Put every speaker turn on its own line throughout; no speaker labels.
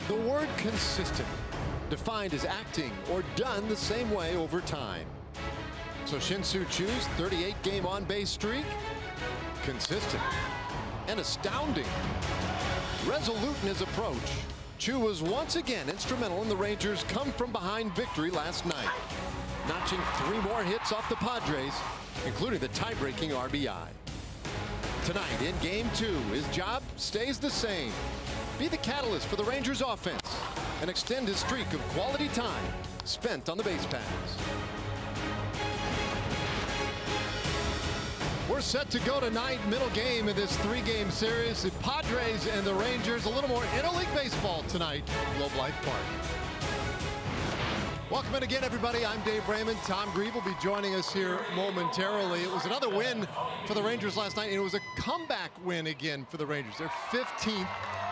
The word consistent, defined as acting or done the same way over time. So Shin-Soo Chu's 38-game on-base streak, consistent and astounding. Resolute in his approach, Chu was once again instrumental in the Rangers' come-from-behind victory last night, notching 3 more hits off the Padres, including the tie-breaking RBI. Tonight in Game 2, his job stays the same. Be the catalyst for the Rangers' offense and extend his streak of quality time spent on the base paths. We're set to go tonight, middle game in this 3-game series. The Padres and the Rangers, a little more interleague baseball tonight at Globe Life Park. Welcome in again, everybody. I'm Dave Raymond. Tom Grieve will be joining us here momentarily. It was another win for the Rangers last night, and it was a comeback win again for the Rangers. Their 15th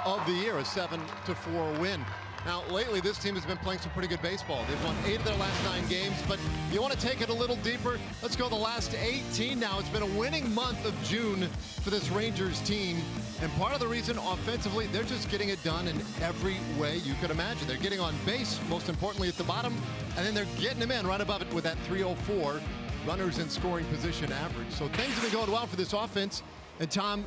of the year, a 7-4 win. Now, lately, this team has been playing some pretty good baseball. They've won 8 of their last 9 games, but you want to take it a little deeper? Let's go the last 18 now. It's been a winning month of June for this Rangers team, and part of the reason, offensively, they're just getting it done in every way you could imagine. They're getting on base, most importantly at the bottom, and then they're getting them in right above it with that 304 runners in scoring position average. So things have been going well for this offense. And Tom,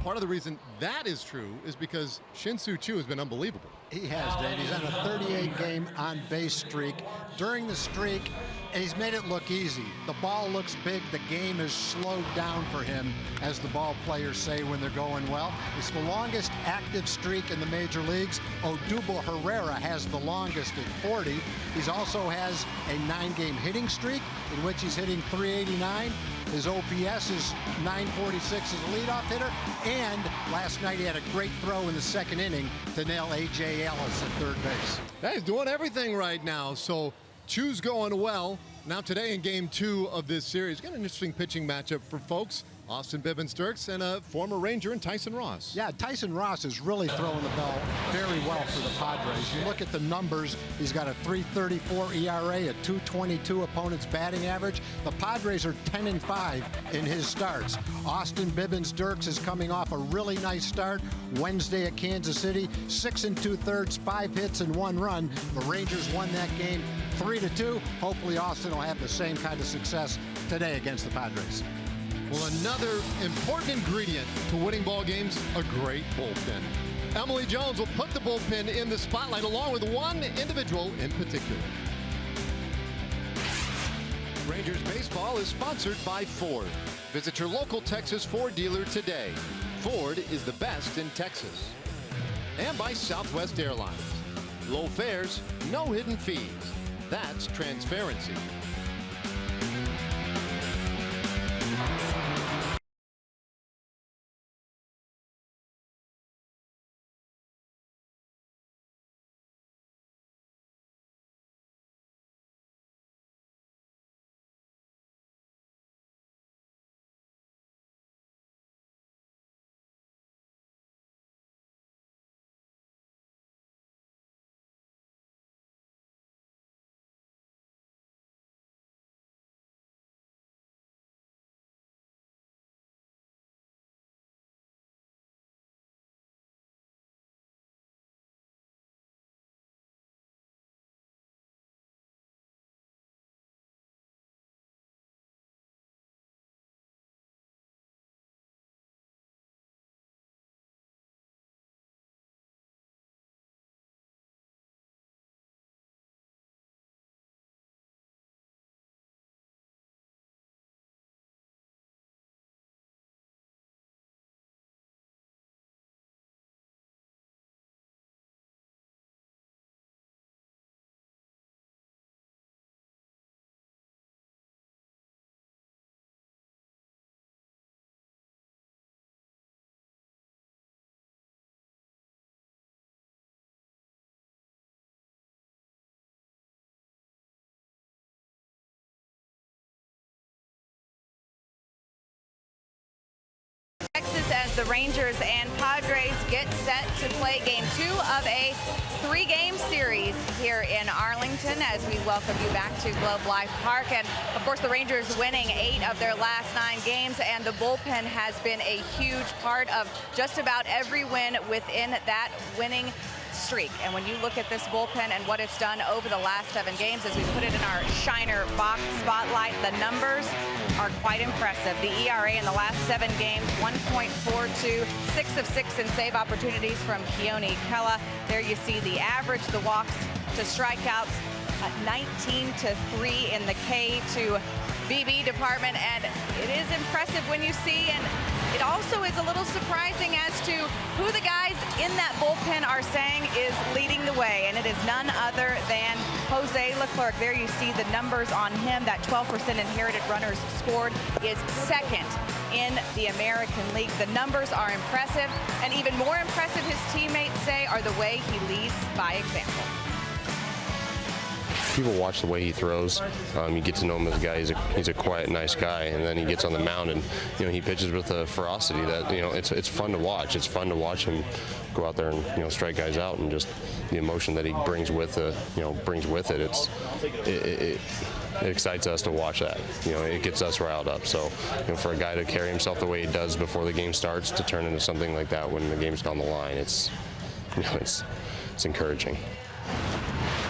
part of the reason that is true is because Shin-Soo Chu has been unbelievable.
He has, Dave. He's on a 38-game on-base streak. During the streak, and he's made it look easy. The ball looks big. The game is slowed down for him, as the ball players say when they're going well. It's the longest active streak in the major leagues. Odubel Herrera has the longest at 40. He also has a 9-game hitting streak in which he's hitting .389. His OPS is .946 as a leadoff hitter. And last night he had a great throw in the 2nd inning to nail A.J. Ellis at 3rd base.
He's doing everything right now. So Chu's going well. Now today in Game 2 of this series, got an interesting pitching matchup for folks. Austin Bibbins-Dirks and a former Ranger and Tyson Ross.
Yeah, Tyson Ross is really throwing the ball very well for the Padres. You look at the numbers, he's got a .334 ERA, a .222 opponent's batting average. The Padres are 10-5 in his starts. Austin Bibbins-Dirks is coming off a really nice start Wednesday at Kansas City, 6 2/3, 5 hits and 1 run. The Rangers won that game 3-2. Hopefully Austin will have the same kind of success today against the Padres.
Well, another important ingredient to winning ball games, a great bullpen. Emily Jones will put the bullpen in the spotlight along with one individual in particular. Rangers baseball is sponsored by Ford. Visit your local Texas Ford dealer today. Ford is the best in Texas. And by Southwest Airlines. Low fares, no hidden fees. That's transparency.
Texas as the Rangers and Padres get set to play Game 2 of a 3-game series here in Arlington as we welcome you back to Globe Life Park. And of course the Rangers winning 8 of their last 9 games, and the bullpen has been a huge part of just about every win within that winning streak. And when you look at this bullpen and what it's done over the last 7 games, as we put it in our Shiner box spotlight, the numbers are quite impressive. The ERA in the last 7 games, 1.42, 6 of 6 in save opportunities from Keone Kela. There you see the average, the walks to strikeouts, 19-3 in the K to BB department, and it is impressive when you see, and it also is a little surprising as to who the guys in that bullpen are saying is leading the way, and it is none other than Jose Leclerc. There you see the numbers on him. That 12% inherited runners scored is second in the American League. The numbers are impressive, and even more impressive, his teammates say, are the way he leads by example.
People watch the way he throws. You get to know him as a guy. He's a quiet, nice guy, and then he gets on the mound and he pitches with a ferocity that it's fun to watch. It's fun to watch him go out there and strike guys out, and just the emotion that he brings with it. It excites us to watch that. It gets us riled up. So for a guy to carry himself the way he does before the game starts to turn into something like that when the game's on the line, it's encouraging.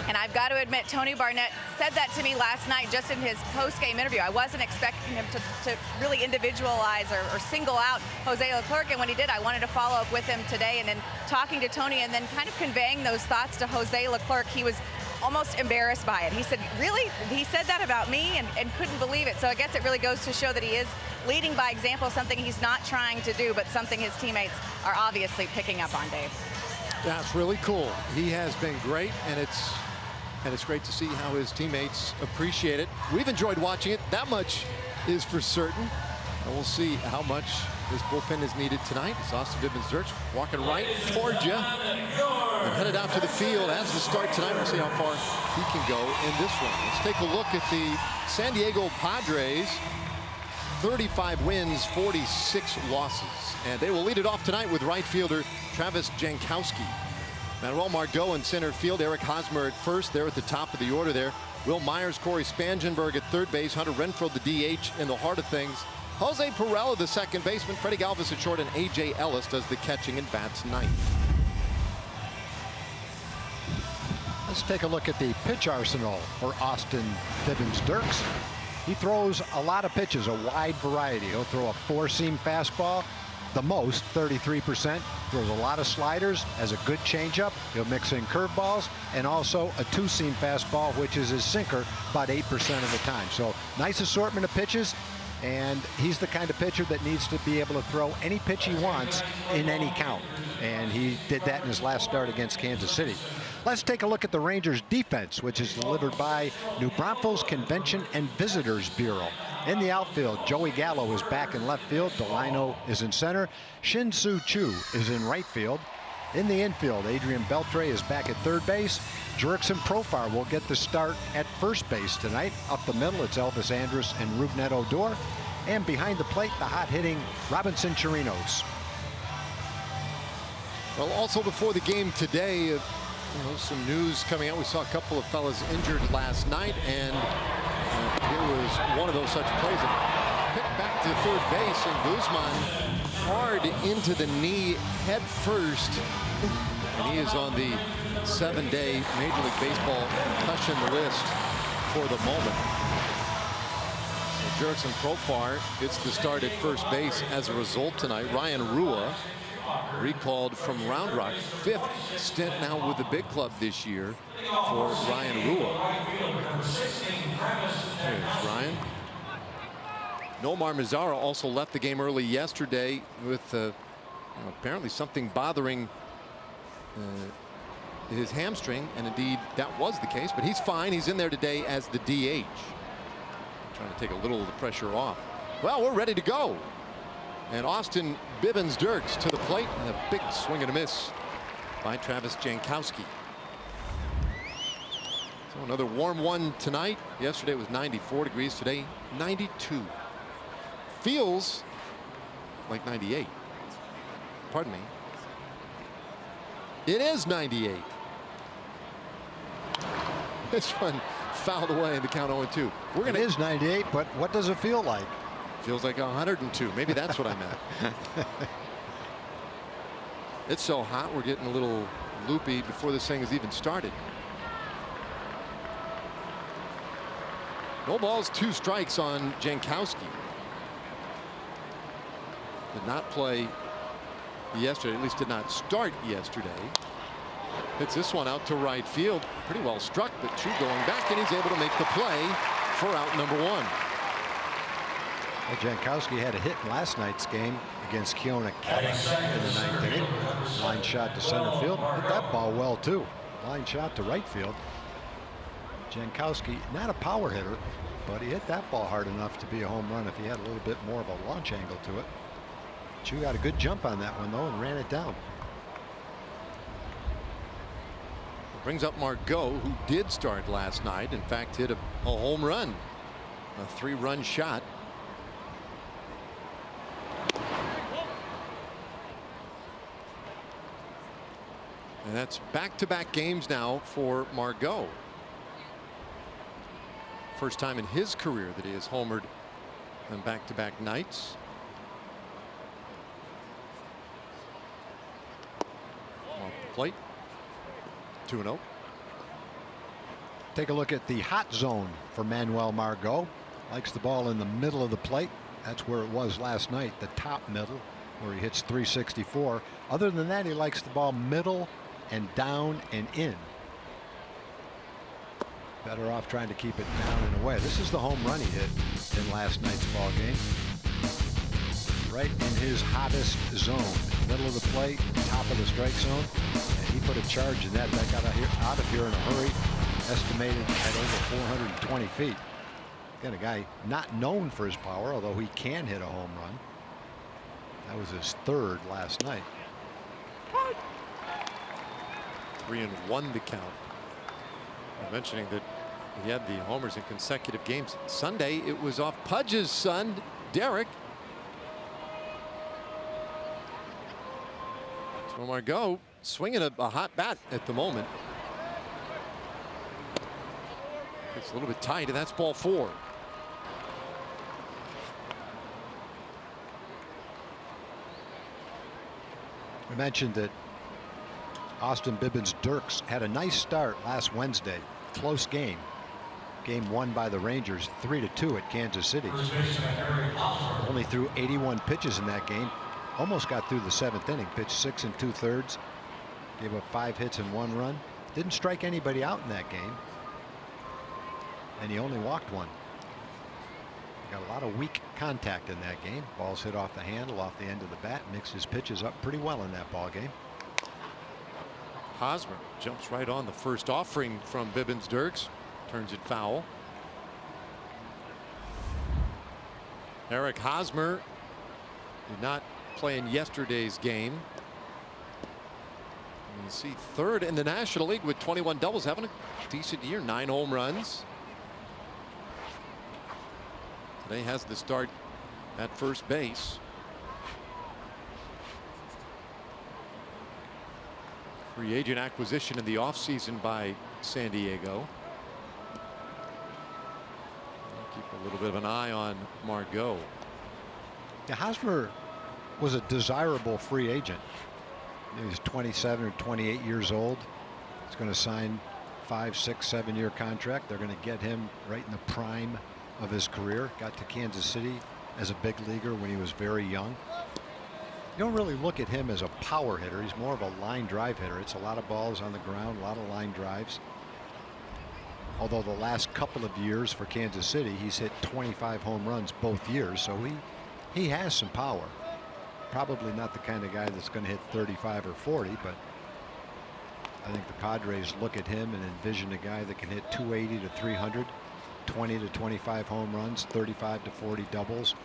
And I've got to admit, Tony Barnett said that to me last night just in his post-game interview. I wasn't expecting him to really individualize or single out Jose Leclerc, and when he did, I wanted to follow up with him today. And then talking to Tony and then kind of conveying those thoughts to Jose Leclerc, he was almost embarrassed by it. He said, really? He said that about me, and couldn't believe it. So I guess it really goes to show that he is leading by example, something he's not trying to do, but something his teammates are obviously picking up on, Dave.
That's really cool. He has been great, and it's great to see how his teammates appreciate it. We've enjoyed watching it. That much is for certain. And we'll see how much this bullpen is needed tonight. It's Austin Bibbins-Dirks walking right towards you and headed out to the field as the start tonight. We'll see how far he can go in this one. Let's take a look at the San Diego Padres. 35 wins, 46 losses. And they will lead it off tonight with right fielder Travis Jankowski. Manuel Margot in center field. Eric Hosmer at first. They're at the top of the order there. Will Myers, Corey Spangenberg at third base. Hunter Renfroe, the DH, in the heart of things. Jose Pirela, the second baseman. Freddie Galvis at short, and A.J. Ellis does the catching and bats ninth.
Let's take a look at the pitch arsenal for Austin Bibbins-Dirks. He throws a lot of pitches, a wide variety. He'll throw a 4-seam fastball, the most, 33%. Throws a lot of sliders, has a good changeup. He'll mix in curveballs, and also a 2-seam fastball, which is his sinker, about 8% of the time. So nice assortment of pitches, and he's the kind of pitcher that needs to be able to throw any pitch he wants in any count. And he did that in his last start against Kansas City. Let's take a look at the Rangers defense, which is delivered by New Braunfels Convention and Visitors Bureau. In the outfield, Joey Gallo is back in left field. Delino is in center. Shin-Soo Choo is in right field. In the infield, Adrian Beltre is back at third base. Jurickson Profar will get the start at first base tonight. Up the middle, it's Elvis Andrus and Rougned Odor. And behind the plate, the hot-hitting Robinson Chirinos.
Well, also before the game today, some news coming out. We saw a couple of fellas injured last night, and here was one of those such plays. Picked back to third base, and Guzman hard into the knee head first. And he is on the 7-day Major League Baseball concussion list for the moment. So Jurickson Profar gets the start at first base as a result tonight. Ryan Rua, recalled from Round Rock, 5th stint now with the big club this year for Ryan Rua. Here's Ryan. Nomar Mazara also left the game early yesterday with apparently something bothering his hamstring, and indeed that was the case, but he's fine. He's in there today as the DH. Trying to take a little of the pressure off. Well, we're ready to go. And Austin Bibbins-Dirks to the plate, and a big swing and a miss by Travis Jankowski. So another warm one tonight. Yesterday it was 94 degrees. Today 92. Feels like 98. Pardon me. It is 98. This one fouled away in the count 0-2.
It is 98, but what does it feel like?
Feels like 102. Maybe that's what I meant. It's so hot, we're getting a little loopy before this thing has even started. No balls, 2 strikes on Jankowski. Did not play yesterday, at least did not start yesterday. Hits this one out to right field. Pretty well struck, but Chu going back, and he's able to make the play for out number 1.
Well, Jankowski had a hit in last night's game against Keona Kelly in the 9th inning. Line shot to center field. Hit that ball well, too. Line shot to right field. Jankowski, not a power hitter, but he hit that ball hard enough to be a home run if he had a little bit more of a launch angle to it. Chu got a good jump on that one, though, and ran it down.
Brings up Margot, who did start last night. In fact, hit a home run, a 3-run shot. And that's back-to-back games now for Margot. First time in his career that he has homered on back-to-back nights. Off the plate. 2-0.
Take a look at the hot zone for Manuel Margot. Likes the ball in the middle of the plate. That's where it was last night, the top middle, where he hits .364. Other than that, he likes the ball middle and down and in. Better off trying to keep it down and away. This is the home run he hit in last night's ball game. Right in his hottest zone, middle of the plate, top of the strike zone, and he put a charge in that. That got out of here in a hurry, estimated at over 420 feet. Again, a guy not known for his power, although he can hit a home run. That was his 3rd last night.
3-1 the count. I'm mentioning that he had the homers in consecutive games. Sunday, it was off Pudge's son, Derek. So Margot swinging a hot bat at the moment. It's a little bit tight, and that's ball 4.
I mentioned that Austin Bibbins-Dirks had a nice start last Wednesday. Close game. Game won by the Rangers 3-2 at Kansas City. Only threw 81 pitches in that game. Almost got through the 7th inning. Pitched 6 2/3. Gave up 5 hits and 1 run. Didn't strike anybody out in that game. And he only walked 1. Got a lot of weak contact in that game. Balls hit off the handle, off the end of the bat. Mixed his pitches up pretty well in that ball game.
Hosmer jumps right on the first offering from Bibbins-Dirks. Turns it foul. Eric Hosmer did not play in yesterday's game. You see 3rd in the National League with 21 doubles, having a decent year. 9 home runs. Today has the start at first base. Free agent acquisition in the offseason by San Diego. Keep a little bit of an eye on Margot.
Yeah, Hosmer was a desirable free agent. He's 27 or 28 years old. He's going to sign 5, 6, 7-year contract. They're going to get him right in the prime of his career. Got to Kansas City as a big leaguer when he was very young. You don't really look at him as a power hitter. He's more of a line drive hitter. It's a lot of balls on the ground, a lot of line drives. Although the last couple of years for Kansas City, he's hit 25 home runs both years, so he has some power. Probably not the kind of guy that's going to hit 35 or 40, but I think the Padres look at him and envision a guy that can hit 280 to 300, 20 to 25 home runs, 35 to 40 doubles,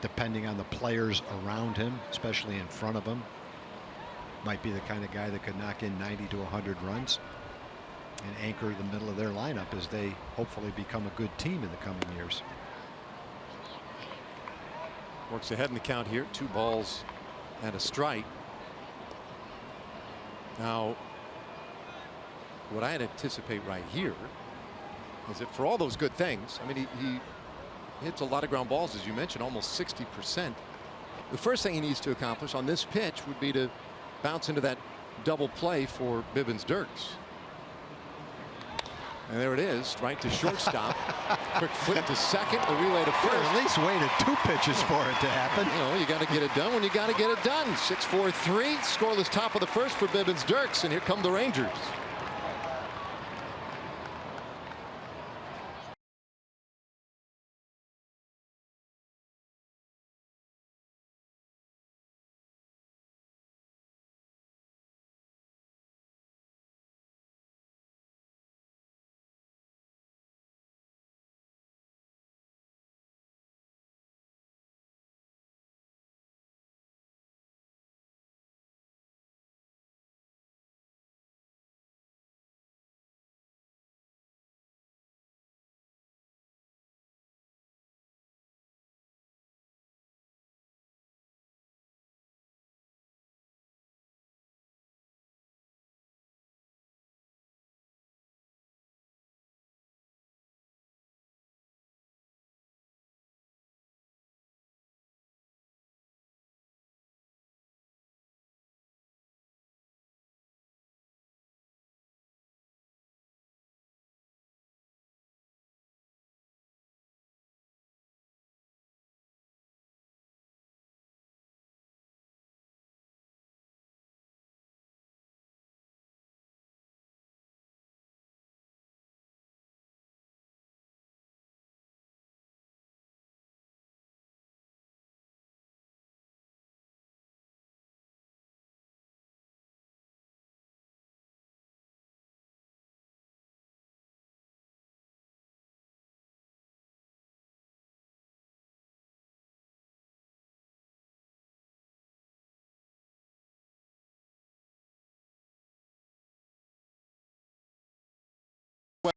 depending on the players around him, especially in front of him. Might be the kind of guy that could knock in 90 to 100 runs and anchor the middle of their lineup as they hopefully become a good team in the coming years.
Works ahead in the count here. 2 balls and a strike. Now, what I'd anticipate right here is that for all those good things, I mean, he hits a lot of ground balls, as you mentioned, almost 60%. The first thing he needs to accomplish on this pitch would be to bounce into that double play for Bibbins-Dirks. And there it is, right to shortstop. Quick flip to second, a relay to first.
At least waited 2 pitches for it to happen.
You know, you got to get it done when you got to get it done. 6-4-3, scoreless top of the first for Bibbins-Dirks, and here come the Rangers.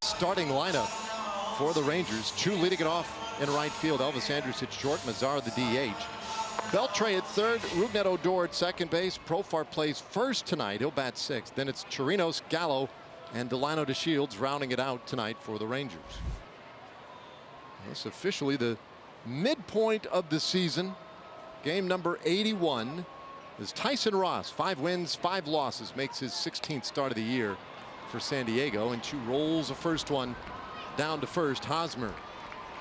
Starting lineup for the Rangers. Chu leading it off in right field. Elvis Andrus at short. Mazar the DH. Beltre at third. Rougned Odor at second base. Profar plays first tonight. He'll bat sixth. Then it's Chirinos, Gallo, and Delano DeShields rounding it out tonight for the Rangers. It's officially the midpoint of the season. Game number 81 is Tyson Ross. 5 wins, 5 losses. Makes his 16th start of the year for San Diego, and Chu rolls the first one down to first. Hosmer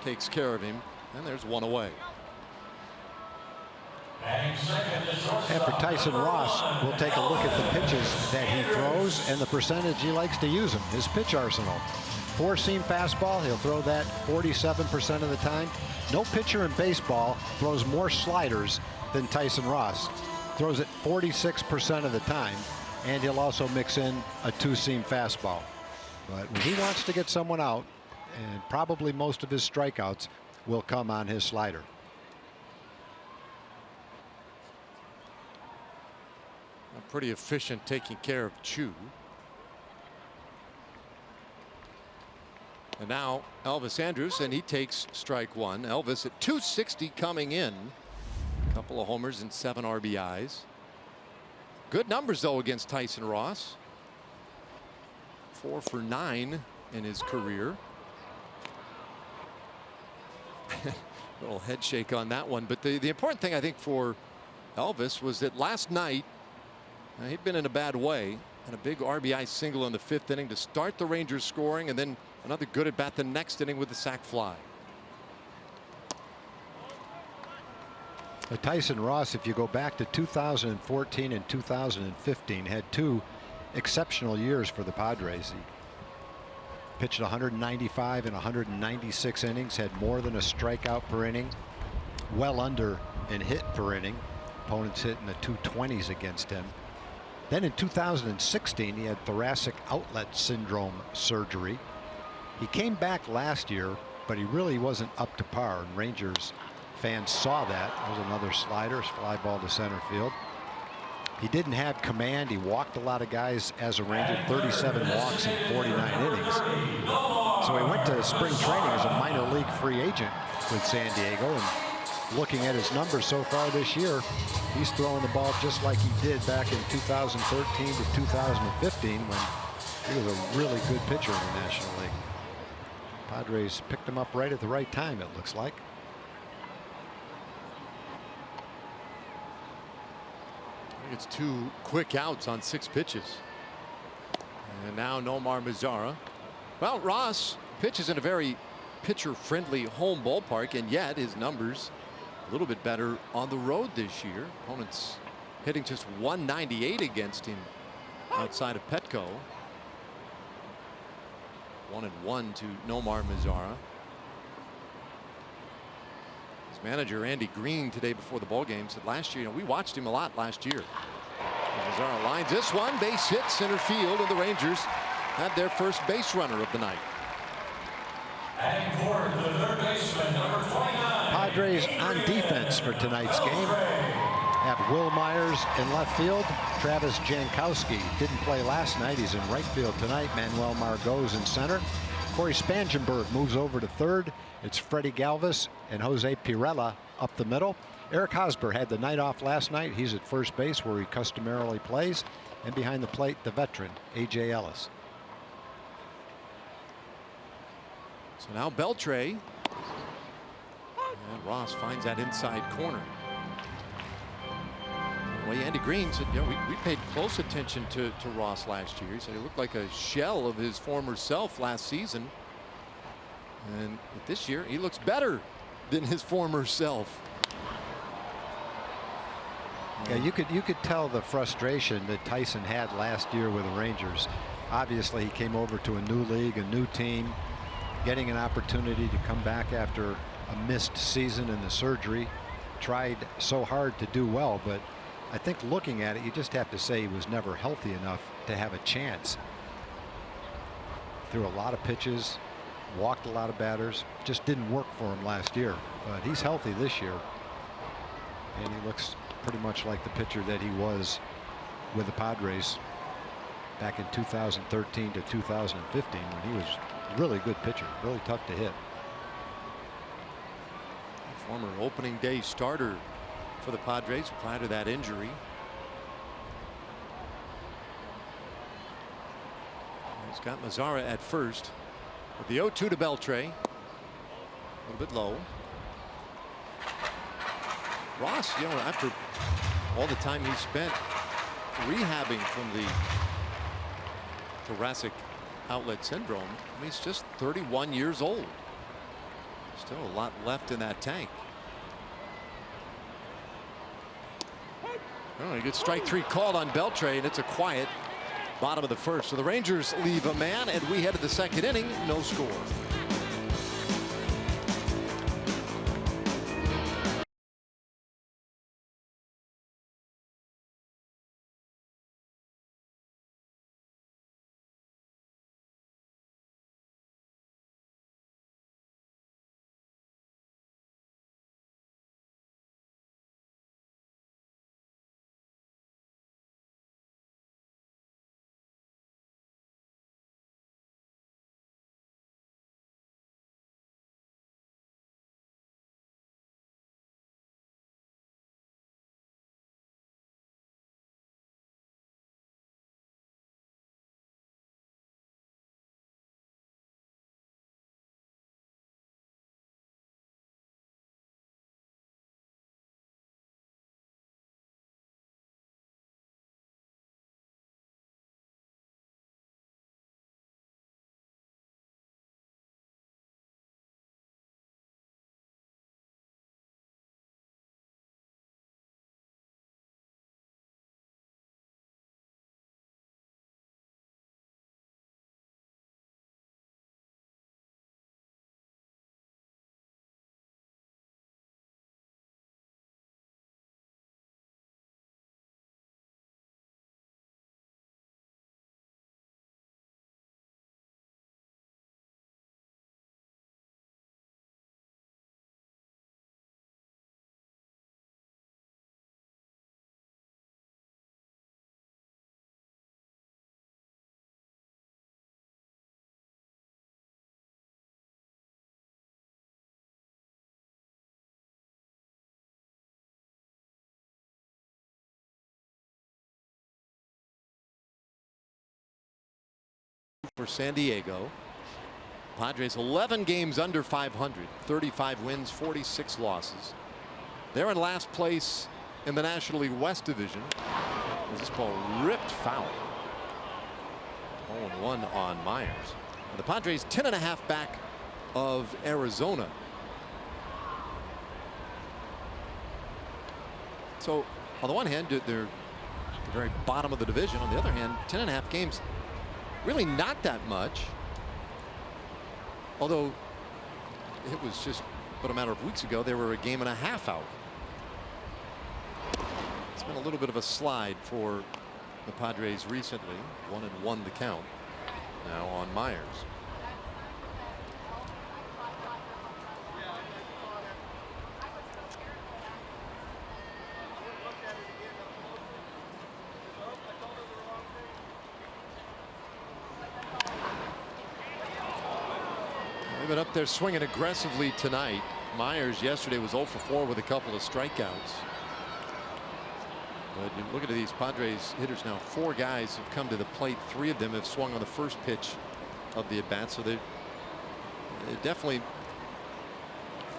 takes care of him, and there's one away.
And for Tyson Ross, we'll take a look at the pitches that he throws and the percentage he likes to use them. His pitch arsenal: 4-seam fastball, he'll throw that 47% of the time. No pitcher in baseball throws more sliders than Tyson Ross. Throws it 46% of the time. And he'll also mix in a 2-seam fastball. But when he wants to get someone out, and probably most of his strikeouts will come on his slider.
Pretty efficient taking care of Chu. And now Elvis Andrus, and he takes strike one. Elvis at 260 coming in. A couple of homers and 7 RBIs. Good numbers, though, against Tyson Ross. 4 for 9 in his career. Little head shake on that one. But the important thing, I think, for Elvis was that last night he'd been in a bad way. And a big RBI single in the 5th inning to start the Rangers scoring, and then another good at bat the next inning with the sac fly.
Tyson Ross, if you go back to 2014 and 2015, had 2 exceptional years for the Padres. He pitched 195 and 196 innings, had more than a strikeout per inning, well under in hit per inning. Opponents hitting the 220s against him. Then in 2016, he had thoracic outlet syndrome surgery. He came back last year, but he really wasn't up to par, and Rangers fans saw that. That was another slider, fly ball to center field. He didn't have command. He walked a lot of guys as a Ranger, 37 walks in 49 innings. So he went to spring training as a minor league free agent with San Diego, and looking at his numbers so far this year, he's throwing the ball just like he did back in 2013 to 2015 when he was a really good pitcher in the National League. Padres picked him up right at the right time, it looks like.
It's 2 quick outs on 6 pitches. And now Nomar Mazara. Well, Ross pitches in a very pitcher-friendly home ballpark, and yet his numbers a little bit better on the road this year. Opponents hitting just 198 against him outside of Petco. 1-1 to Nomar Mazara. His manager Andy Green today before the ball game said last year, we watched him a lot last year. Mazara lines this one, base hit center field, and the Rangers had their first base runner of the night.
And for the third baseman, number 29.
Padres on defense for tonight's game have Will Myers in left field. Travis Jankowski didn't play last night. He's in right field tonight. Manuel Margot's in center. Corey Spangenberg moves over to third. It's Freddie Galvis and Jose Pirela up the middle. Eric Hosmer had the night off last night. He's at first base where he customarily plays. And behind the plate, the veteran, A.J. Ellis.
So now Beltre. And Ross finds that inside corner. Well, Andy Green said, we paid close attention to Ross last year. He said he looked like a shell of his former self last season. And this year, he looks better than his former self.
Yeah, you could tell the frustration that Tyson had last year with the Rangers. Obviously, he came over to a new league, a new team, getting an opportunity to come back after a missed season and the surgery. Tried so hard to do well, but I think looking at it, you just have to say he was never healthy enough to have a chance. Threw a lot of pitches, walked a lot of batters, just didn't work for him last year. But he's healthy this year, and he looks pretty much like the pitcher that he was with the Padres back in 2013 to 2015 when he was a really good pitcher, really tough to hit.
Former opening day starter for the Padres prior to that injury. He's got Mazara at first. With the 0-2 to Beltre. A little bit low. Ross, after all the time he spent rehabbing from the thoracic outlet syndrome, he's just 31 years old. Still a lot left in that tank. Oh, he gets strike 3 called on Beltre, and it's a quiet bottom of the first. So the Rangers leave a man, and we head to the second inning. No score. For San Diego. Padres 11 games under 500, 35 wins, 46 losses. They're in last place in the National League West Division.
This ball ripped foul. 0-1 on Myers. And the Padres 10.5 back of Arizona. So on the one hand, they're at the very bottom of the division. On the other hand, 10.5 games, really not that much. Although it was just but a matter of weeks ago, they were a game and a half out. It's been a little bit of a slide for the Padres recently. 1-1 the count now on Myers. They've been up there swinging aggressively tonight. Myers yesterday was 0 for 4 with a couple of strikeouts. But you look at these Padres hitters now. 4 guys have come to the plate. 3 of them have swung on the first pitch of the at bat. So they definitely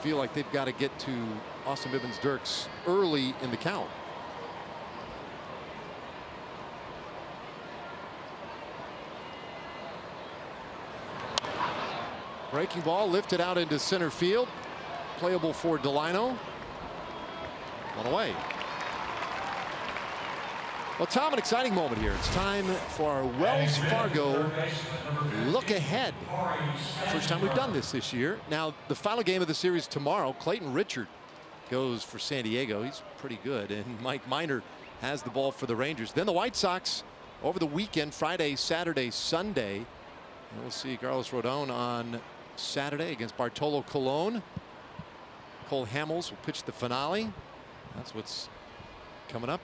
feel like they've got to get to Austin Bibbins-Dirks early in the count. Breaking ball lifted out into center field. Playable for Delino. On away. Well, Tom, an exciting moment here. It's time for our Wells Fargo look ahead. First time we've done this year. Now, the final game of the series tomorrow, Clayton Richard goes for San Diego. He's pretty good. And Mike Minor has the ball for the Rangers. Then the White Sox over the weekend, Friday, Saturday, Sunday. And we'll see Carlos Rodon on Saturday against Bartolo Colon. Cole Hamels will pitch the finale. That's what's coming up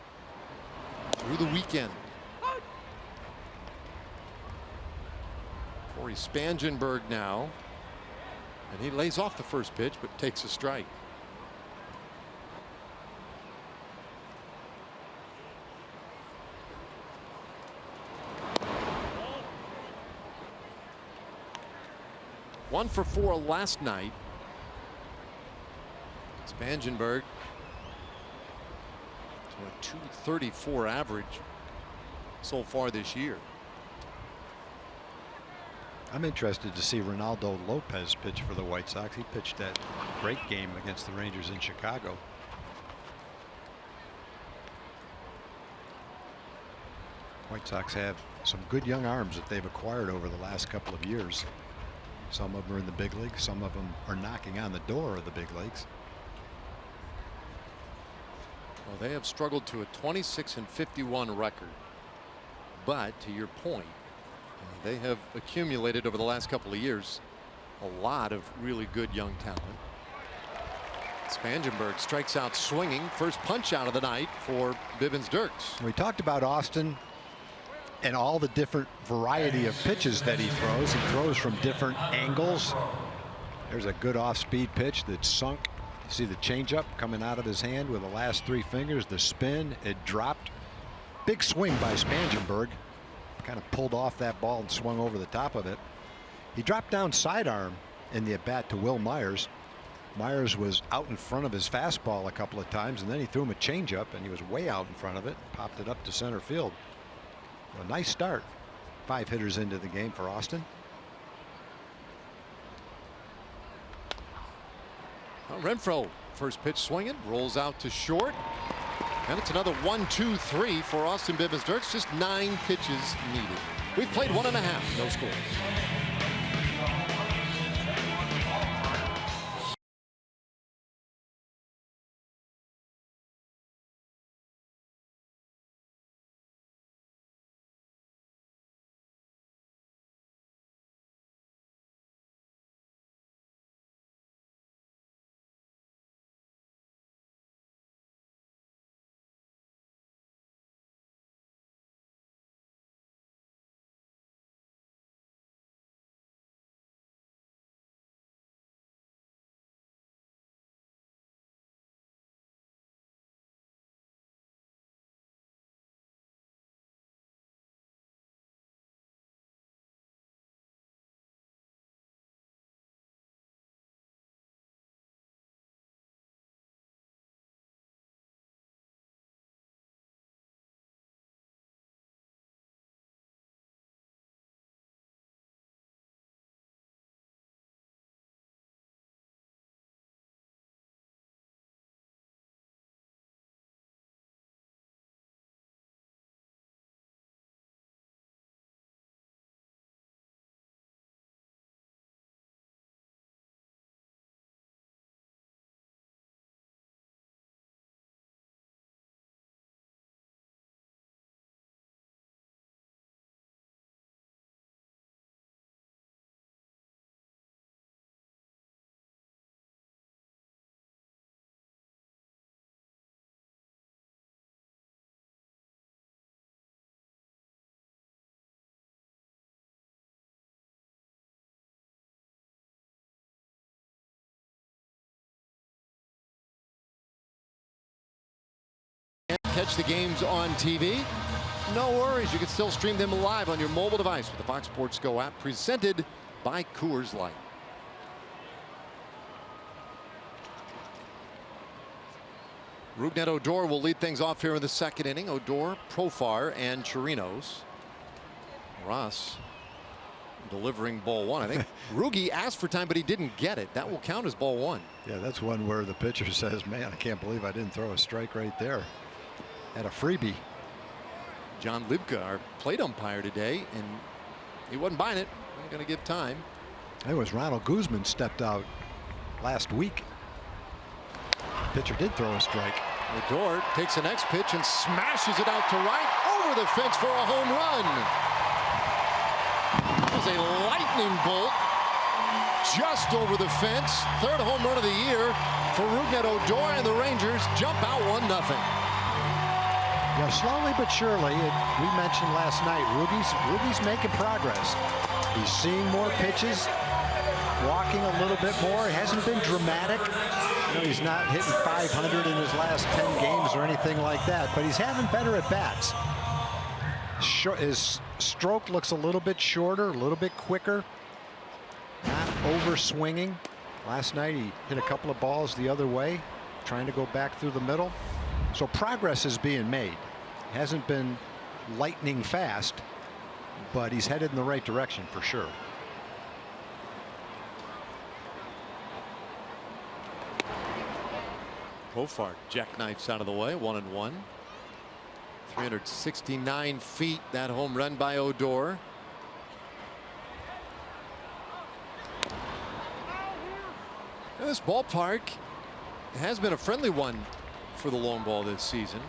through the weekend. Corey Spangenberg now, and he lays off the first pitch but takes a strike. One for 4 last night. Spangenberg to a .234 average so far this year.
I'm interested to see Ronaldo Lopez pitch for the White Sox. He pitched that great game against the Rangers in Chicago. White Sox have some good young arms that they've acquired over the last couple of years. Some of them are in the big leagues. Some of them are knocking on the door of the big leagues.
Well, they have struggled to a 26-51 record. But to your point, they have accumulated over the last couple of years a lot of really good young talent. Spangenberg strikes out swinging. First punch out of the night for Bibbins-Dirks.
We talked about Austin and all the different variety of pitches that he throws. He throws from different angles. There's a good off-speed pitch that sunk. You see the changeup coming out of his hand with the last 3 fingers. The spin, it dropped. Big swing by Spangenberg. Kind of pulled off that ball and swung over the top of it. He dropped down sidearm in the at-bat to Will Myers. Myers was out in front of his fastball a couple of times, and then he threw him a changeup, and he was way out in front of it. Popped it up to center field. A nice start. 5 hitters into the game for Austin.
Renfroe, first pitch swinging, rolls out to short. And it's another 1-2-3 for Austin Bibbins-Dirks. Just 9 pitches needed. We've played 1.5, no scores. Can't catch the games on TV? No worries, you can still stream them live on your mobile device with the Fox Sports Go app, presented by Coors Light. Rougned Odor will lead things off here in the second inning. Odor, Profar, and Chirinos. Ross delivering ball one. I think Rugi asked for time, but he didn't get it. That will count as ball one.
Yeah, that's one where the pitcher says, man, I can't believe I didn't throw a strike right there. Had a freebie.
John Libka, our plate umpire today, and he wasn't buying it. I'm going to give time.
It was Ronald Guzman stepped out last week. Pitcher did throw a strike.
Odor takes the next pitch and smashes it out to right over the fence for a home run. It was a lightning bolt just over the fence. Third home run of the year for Rougned Odor, and the Rangers jump out 1-0.
Yeah, slowly but surely, we mentioned last night, Rugi's making progress. He's seeing more pitches, walking a little bit more. It hasn't been dramatic. You know, he's not hitting 500 in his last 10 games or anything like that, but he's having better at bats. His stroke looks a little bit shorter, a little bit quicker, not over swinging. Last night he hit a couple of balls the other way, trying to go back through the middle. So progress is being made. Hasn't been lightning fast, but he's headed in the right direction for sure.
Profar jackknifes out of the way, 1-1. 369 feet, that home run by Odor. Now, this ballpark has been a friendly one for the Lone Ball this season.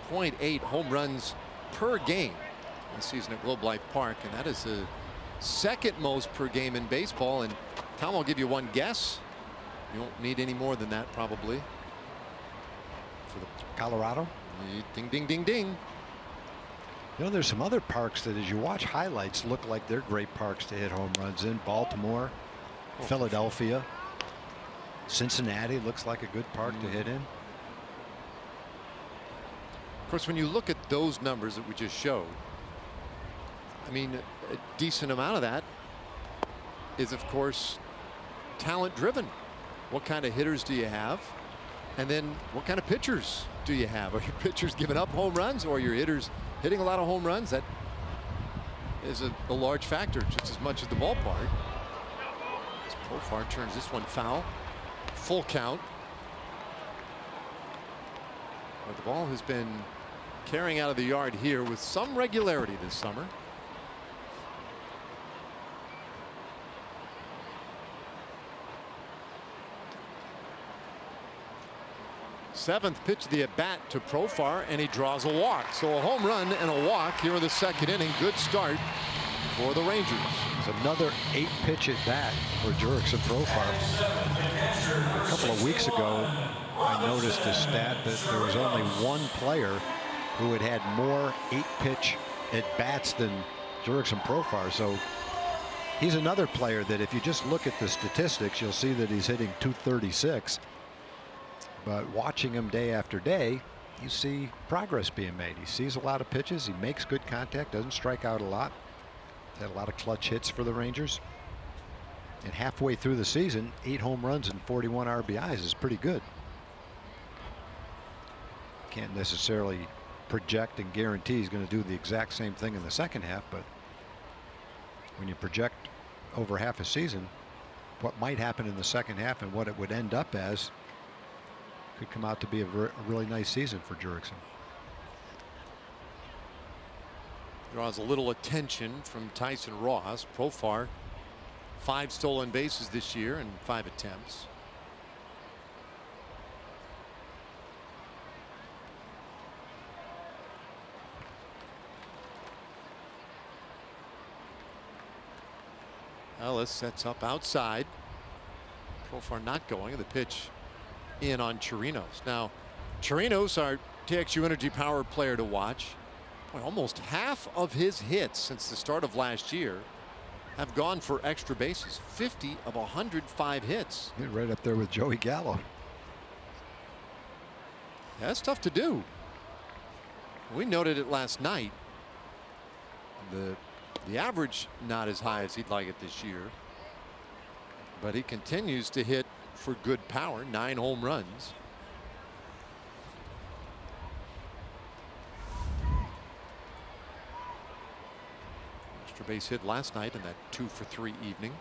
2.8 home runs per game this season at Globe Life Park, and that is the second most per game in baseball. And Tom, I'll give you one guess. You won't need any more than that probably for the
Colorado.
Ding, ding, ding, ding.
You know, there's some other parks that as you watch highlights look like they're great parks to hit home runs in. Baltimore, Philadelphia, Cincinnati looks like a good park to hit in.
Of course, when you look at those numbers that we just showed, I mean, a decent amount of that is, of course, talent driven. What kind of hitters do you have? And then what kind of pitchers do you have? Are your pitchers giving up home runs, or are your hitters hitting a lot of home runs? That is a large factor, just as much as the ballpark. As Profar turns this one foul. Full count. But the ball has been carrying out of the yard here with some regularity this summer. Seventh pitch of the at bat to Profar, and he draws a walk. So a home run and a walk here in the second inning. Good start for the Rangers.
It's another 8-pitch at bat for Jurickson Profar. A couple of weeks ago, I noticed a stat that there was only one player who had had more 8-pitch at bats than Jurickson Profar. So he's another player that if you just look at the statistics, you'll see that he's hitting .236. But watching him day after day, you see progress being made. He sees a lot of pitches. He makes good contact, doesn't strike out a lot. Had a lot of clutch hits for the Rangers. And halfway through the season, 8 home runs and 41 RBIs is pretty good. Can't necessarily project and guarantee he's going to do the exact same thing in the second half, but when you project over half a season, what might happen in the second half and what it would end up as could come out to be a really nice season for Jurickson.
Draws a little attention from Tyson Ross. Profar, 5 stolen bases this year in 5 attempts. Ellis sets up outside. Profar not going. The pitch in on Chirinos. Now, Chirinos, our TXU Energy Power player to watch. Boy, almost half of his hits since the start of last year have gone for extra bases. 50 of 105 hits.
Right up there with Joey Gallo.
That's tough to do. We noted it last night. The average not as high as he'd like it this year, but he continues to hit for good power. 9 home runs. Extra base hit last night in that 2-for-3 evening.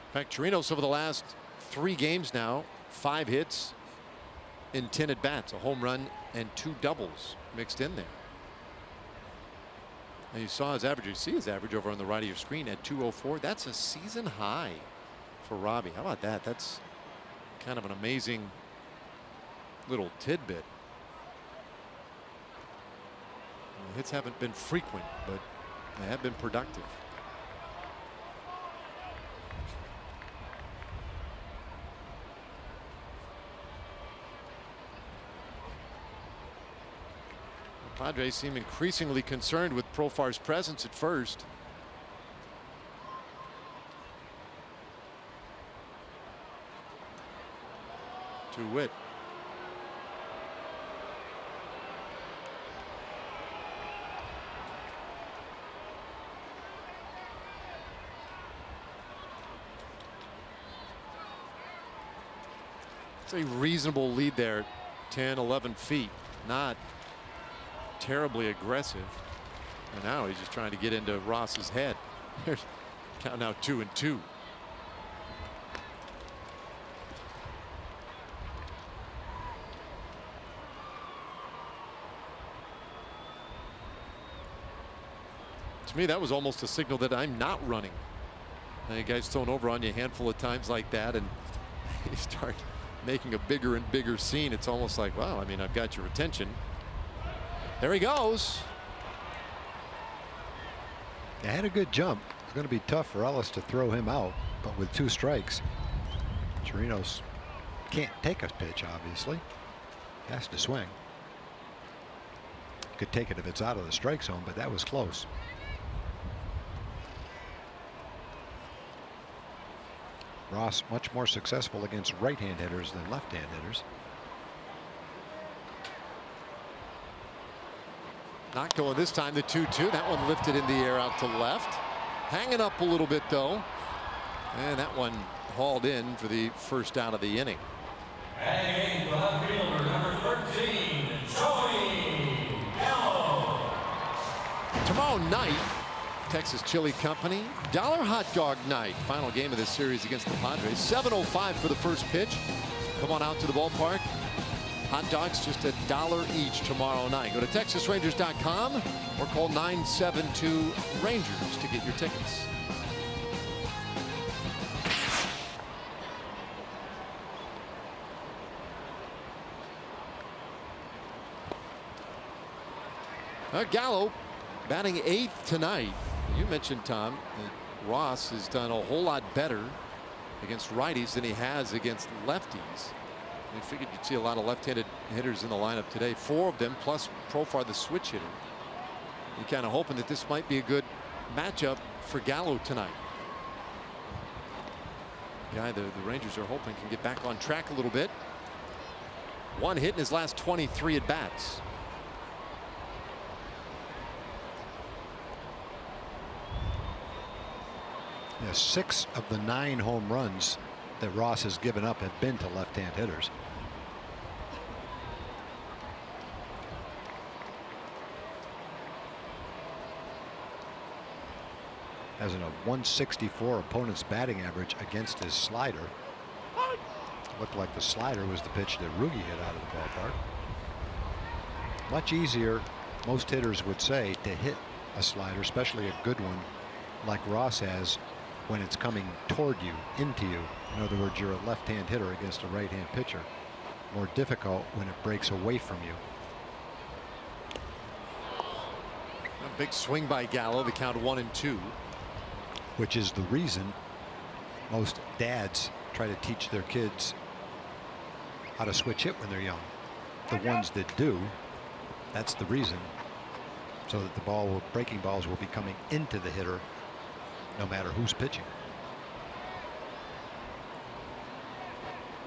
In fact, Chirinos over the last 3 games now, 5 hits in 10 at bats, a home run and 2 doubles mixed in there. And you saw his average. You see his average over on the right of your screen at 204. That's a season high for Robbie. How about that? That's kind of an amazing little tidbit. The hits haven't been frequent, but they have been productive. Padres seem increasingly concerned with Profar's presence at first. To Witt. It's a reasonable lead there, 10, 11 feet. Not terribly aggressive, and now he's just trying to get into Ross's head. There's count now 2-2. To me, that was almost a signal that I'm not running. Now, you guys thrown over on you a handful of times like that, and you start making a bigger and bigger scene. It's almost like, well, I mean, I've got your attention. There he goes.
He had a good jump. It's going to be tough for Ellis to throw him out, but with 2 strikes, Chirinos can't take a pitch, obviously. Has to swing. Could take it if it's out of the strike zone, but that was close. Ross much more successful against right-hand hitters than left-hand hitters.
Not going this time. The 2-2. That one lifted in the air out to left. Hanging up a little bit though. And that one hauled in for the first out of the inning.
And the left fielder, number 13, Joey Gallo.
Tomorrow night, Texas Chili Company dollar hot dog night. Final game of this series against the Padres. 7:05 for the first pitch. Come on out to the ballpark. Hot dogs just $1 each tomorrow night. Go to TexasRangers.com or call 972-RANGERS to get your tickets. Gallo batting 8th tonight. You mentioned, Tom, that Ross has done a whole lot better against righties than he has against lefties. I figured you'd see a lot of left-handed hitters in the lineup today. 4 of them, plus Profar, the switch hitter. You're kind of hoping that this might be a good matchup for Gallo tonight. Guy the Rangers are hoping can get back on track a little bit. 1 hit in his last 23 at bats.
Yeah, 6 of the 9 home runs that Ross has given up have been to left-hand hitters. Has a 164 opponent's batting average against his slider. Looked like the slider was the pitch that Rugi hit out of the ballpark. Much easier, most hitters would say, to hit a slider, especially a good one like Ross has, when it's coming toward you, into you. In other words, you're a left-hand hitter against a right-hand pitcher. More difficult when it breaks away from you.
A big swing by Gallo. The count 1-2.
Which is the reason most dads try to teach their kids how to switch hit when they're young. The ones that do, that's the reason so that the breaking balls will be coming into the hitter no matter who's pitching.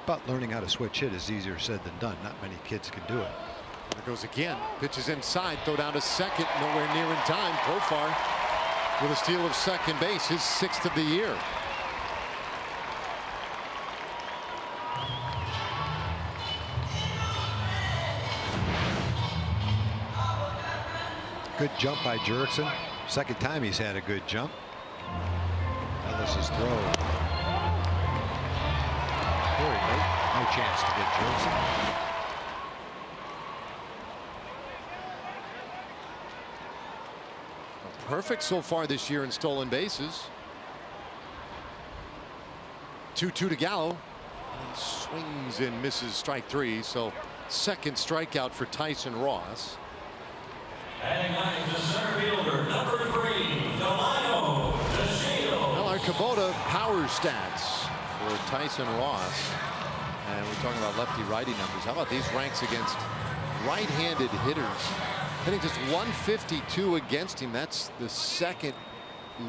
But learning how to switch hit is easier said than done. Not many kids can do it.
There goes again. Pitches inside. Throw down to second. Nowhere near in time. Profar with a steal of second base. His 6th of the year.
Good jump by Jurickson. Second time he's had a good jump. Ellis's throw. Very late. No chance to get Jurickson.
Perfect so far this year in stolen bases. 2-2 to Gallo. And swings and misses strike 3. So second strikeout for Tyson Ross.
Batting ninth, the center fielder, number 3, Delano DeShields.
Well, our Kubota power stats for Tyson Ross. And we're talking about lefty-righty numbers. How about these ranks against right-handed hitters? Hitting just 152 against him. That's the second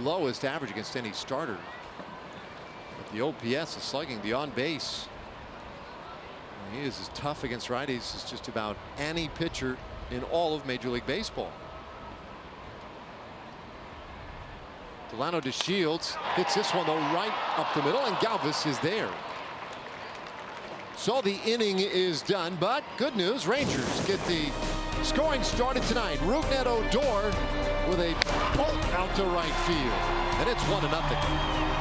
lowest average against any starter. But the OPS, the slugging, the on base. He is as tough against righties as just about any pitcher in all of Major League Baseball. Delano DeShields hits this one though right up the middle, and Galvis is there. So the inning is done, but good news, Rangers get the scoring started tonight. Rougned Odor with a bolt out to right field, and it's 1-0.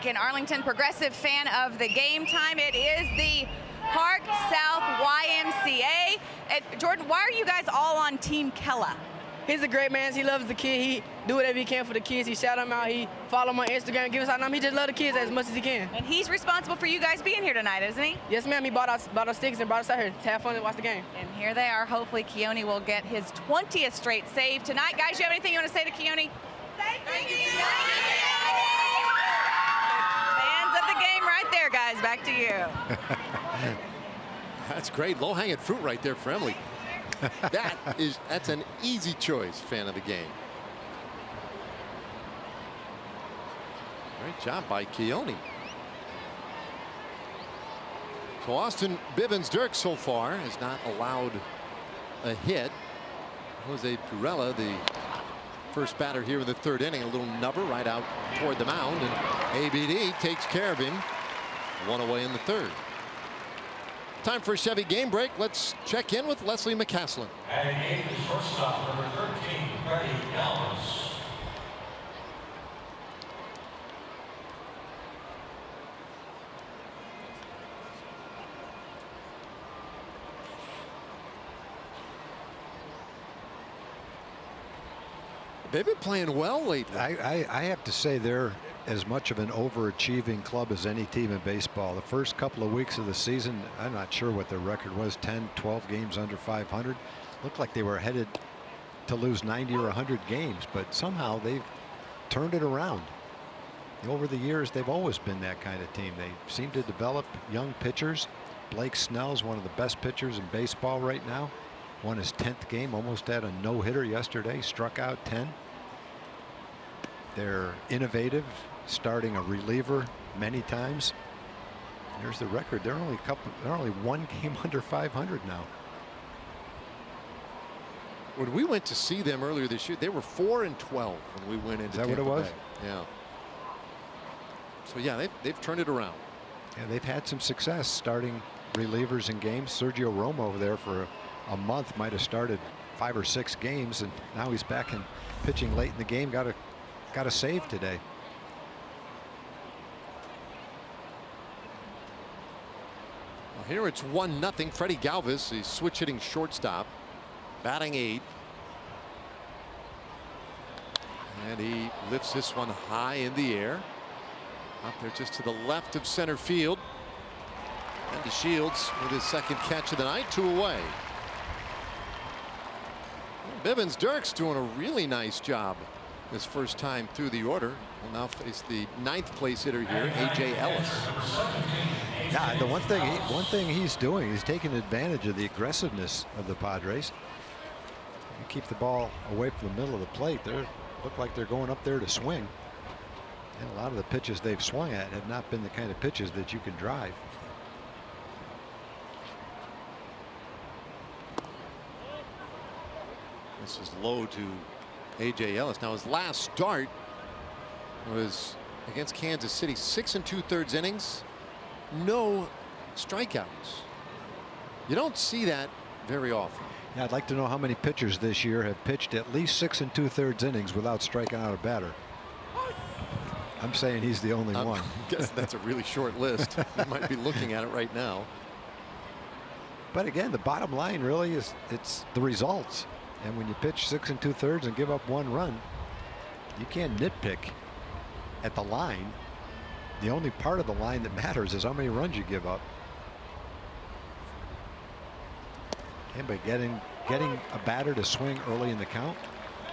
In Arlington, progressive fan of the game time. It is the Park South YMCA. Jordan, why are you guys all on Team Kella?
He's a great man. He loves the kid. He do whatever he can for the kids. He shout them out. He follow him on Instagram, give us our number. He just love the kids as much as he can.
And he's responsible for you guys being here tonight, isn't he?
Yes, ma'am. He bought us tickets and brought us out here to have fun and watch the game.
And here they are. Hopefully, Keone will get his 20th straight save tonight. Guys, you have anything you want to say to Keone? Thank you. Fans of the game right there, guys. Back to you.
That's great. Low-hanging fruit right there for Emily. That's an easy choice, fan of the game. Great job by Keone. So Austin Bivens-Dirk so far has not allowed a hit. Jose Purella, the first batter here in the third inning, a little nubber right out toward the mound, and ABD takes care of him. One away in the third. Time for a Chevy game break. Let's check in with Leslie McCaslin.
Batting eighth is shortstop number 13, Freddie Galvis.
They've been playing well lately.
I have to say they're as much of an overachieving club as any team in baseball. The first couple of weeks of the season, I'm not sure what their record was, 10, 12 games under 500. Looked like they were headed to lose 90 or 100 games, but somehow they've turned it around. Over the years, they've always been that kind of team. They seem to develop young pitchers. Blake Snell's one of the best pitchers in baseball right now. Won his 10th game, almost had a no-hitter yesterday, struck out 10. They're innovative, starting a reliever many times. There's the record. They're only one game under 500 now.
When we went to see them earlier this year, they were 4-12 when we went into Tampa
Is that what it was?
Bay. Yeah. So yeah, they've turned it around.
Yeah, they've had some success starting relievers in games. Sergio Romo over there for a month might have started 5 or 6 games, and now he's back in pitching late in the game. Got a save today.
Well, here it's 1-0. Freddie Galvis, the switch hitting shortstop, batting 8. And he lifts this one high in the air. Out there just to the left of center field. And Shields with his second catch of the night, 2 away. Bibbins Dirks doing a really nice job his first time through the order. Will now face the 9th place hitter here, A.J. Ellis.
Yeah, the one thing he's doing is taking advantage of the aggressiveness of the Padres. You keep the ball away from the middle of the plate. They look like they're going up there to swing. And a lot of the pitches they've swung at have not been the kind of pitches that you can drive.
This is low to A.J. Ellis. Now his last start was against Kansas City, 6 2/3 innings, no strikeouts. You don't see that very often.
Yeah, I'd like to know how many pitchers this year have pitched at least 6 2/3 innings without striking out a batter. I'm saying he's the only one.
I guess that's a really short list. You might be looking at it right now.
But again, the bottom line really is it's the results. And when you pitch 6 2/3 and give up 1 run, you can't nitpick at the line. The only part of the line that matters is how many runs you give up. And by getting a batter to swing early in the count,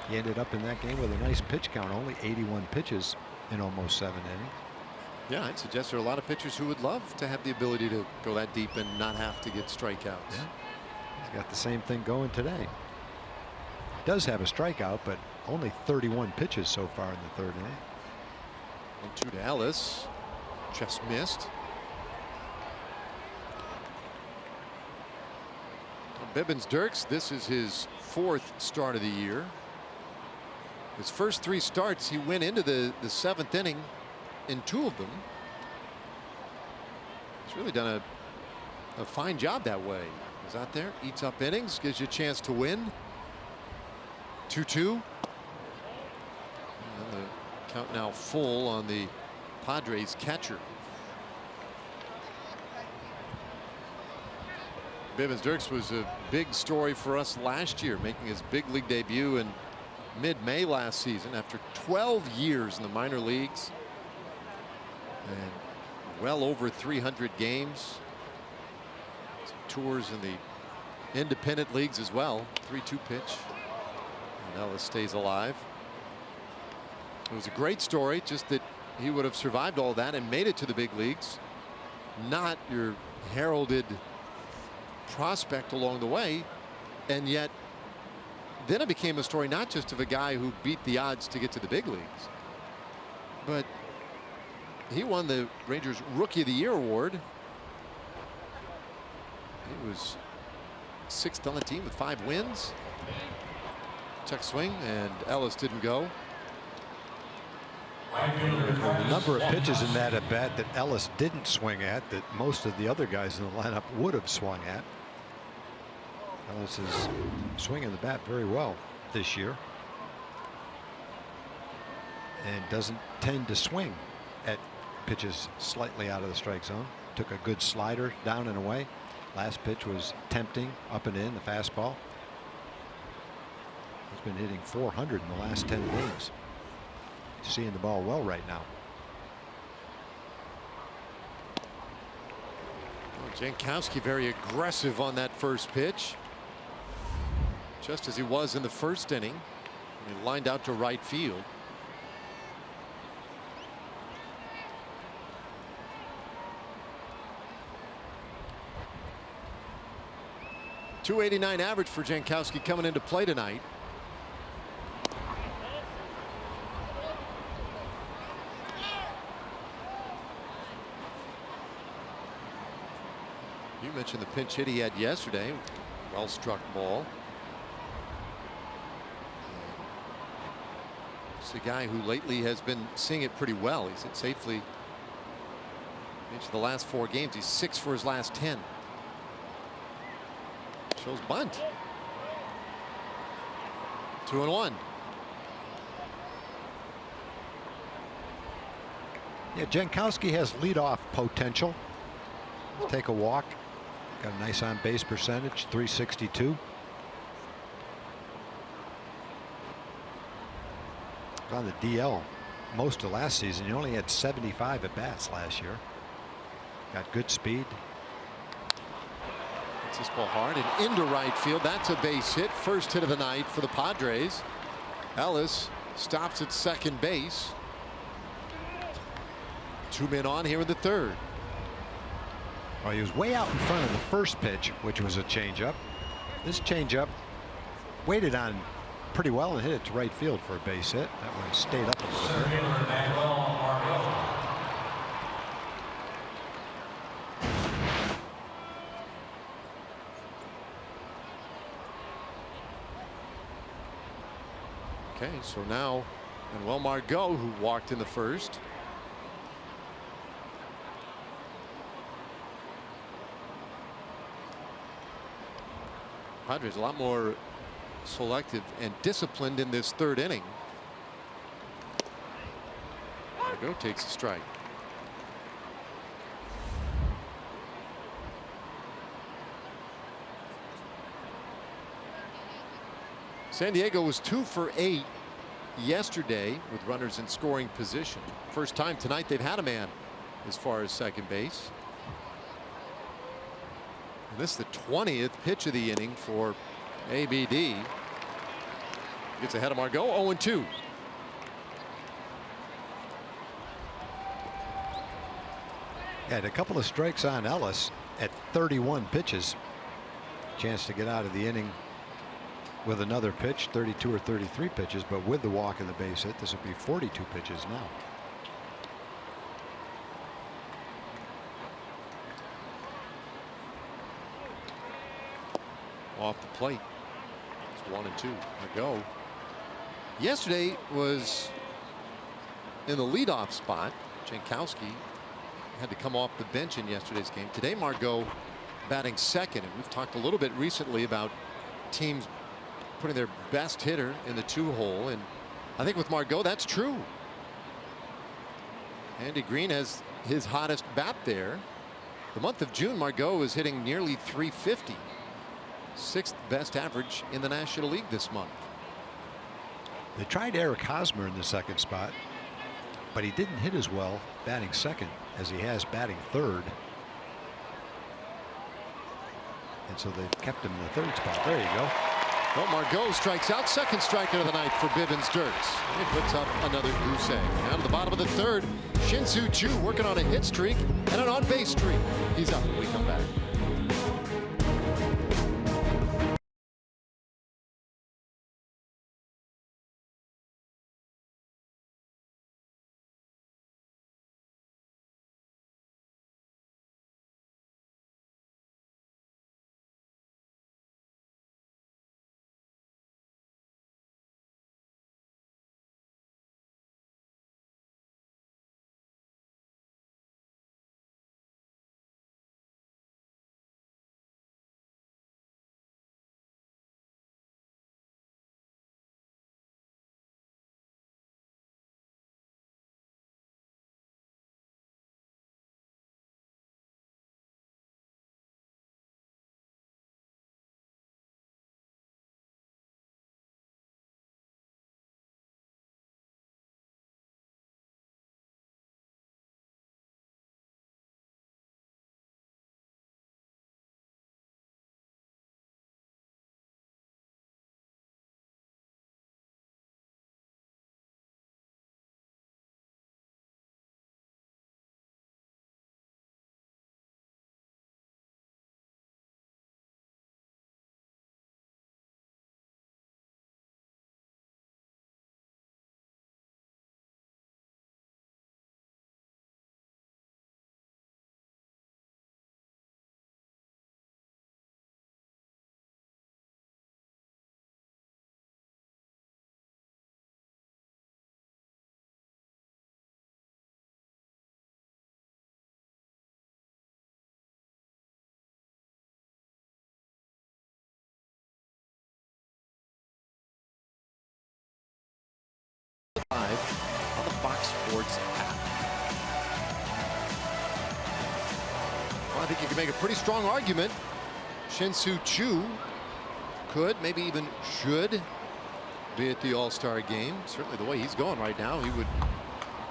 he ended up in that game with a nice pitch count, only 81 pitches in almost 7 innings.
Yeah, I'd suggest there are a lot of pitchers who would love to have the ability to go that deep and not have to get strikeouts.
Yeah. He's got the same thing going today. Does have a strikeout, but only 31 pitches so far in the 3rd inning.
1-2 to Ellis, just missed. Bibbins Dirks, this is his 4th start of the year. His first 3 starts, he went into the 7th inning in 2 of them. He's really done a fine job that way. He's out there, eats up innings, gives you a chance to win. 2-2. And the count now full on the Padres catcher. Bibbins Dirks was a big story for us last year, making his big league debut in mid-May last season after 12 years in the minor leagues and well over 300 games. Some tours in the independent leagues as well. 3-2 pitch. And Ellis stays alive. It was a great story, just that he would have survived all that and made it to the big leagues. Not your heralded prospect along the way, and yet then it became a story not just of a guy who beat the odds to get to the big leagues, but he won the Rangers Rookie of the Year award. He was 6th on the team with 5 wins. Check swing, and Ellis didn't go.
The number of pitches in that at bat that Ellis didn't swing at that most of the other guys in the lineup would have swung at. Ellis is swinging the bat very well this year and doesn't tend to swing at pitches slightly out of the strike zone. Took a good slider down and away. Last pitch was tempting, up and in, the fastball. He's been hitting 400 in the last 10 games. Seeing the ball well right now.
Jankowski very aggressive on that first pitch, just as he was in the first inning. He lined out to right field. .289 average for Jankowski coming into play tonight. You mentioned the pinch hit he had yesterday. Well struck ball. It's a guy who lately has been seeing it pretty well. He's hit safely each of the last 4 games. He's 6 for his last 10. Shows bunt. 2-1.
Yeah, Jankowski has leadoff potential. Take a walk. Got a nice on base percentage, 362. On the DL most of last season. He only had 75 at bats last year. Got good speed.
It's this ball hard and into right field. That's a base hit. First hit of the night for the Padres. Ellis stops at second base. 2 men on here in the third.
Well, he was way out in front of the first pitch, which was a changeup. This changeup waited on pretty well and hit it to right field for a base hit. That one stayed up a little bit.
Okay, so now Manuel Margot, who walked in the first. Padres a lot more selective and disciplined in this third inning. Margot takes a strike. San Diego was 2 for 8 yesterday with runners in scoring position. First time tonight they've had a man as far as second base. And this is the 20th pitch of the inning for ABD. Gets ahead of Margot. 0-2.
Had a couple of strikes on Ellis at 31 pitches. Chance to get out of the inning with another pitch, 32 or 33 pitches, but with the walk and the base hit, this would be 42 pitches now.
Off the plate. It's 1-2. Margot yesterday was in the leadoff spot. Jankowski had to come off the bench in yesterday's game. Today Margot batting second, and we've talked a little bit recently about teams putting their best hitter in the 2-hole, and I think with Margot that's true. Andy Green has his hottest bat there. The month of June, Margot is hitting nearly 350. 6th best average in the National League this month.
They tried Eric Hosmer in the second spot, but he didn't hit as well batting second as he has batting third. And so they've kept him in the third spot. There you go.
Well, Margot strikes out. Second strikeout of the night for Bivens Dirks. He puts up another goose egg. Now to the bottom of the third, Shin-Soo Choo working on a hit streak and an on-base streak. He's up when we come back.
make a pretty strong argument. Shin-Soo Choo could, maybe even should, be at the All-Star game. Certainly the way he's going right now, he would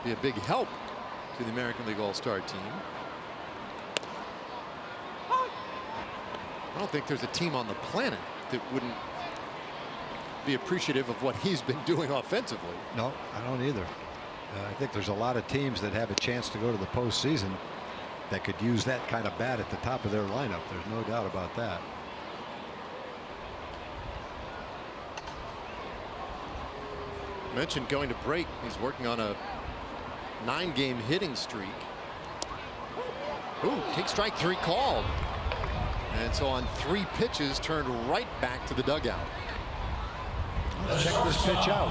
be a big help to the American League All-Star team. I don't think there's a team on the planet that wouldn't be appreciative of what he's been doing offensively.
No, I don't either. I think there's a lot of teams that have a chance to go to the postseason that could use that kind of bat at the top of their lineup. There's no doubt about that.
Mentioned going to break. He's working on a 9-game hitting streak. Ooh, take strike 3 called. And so on 3 pitches turned right back to the dugout.
Let's check this pitch out.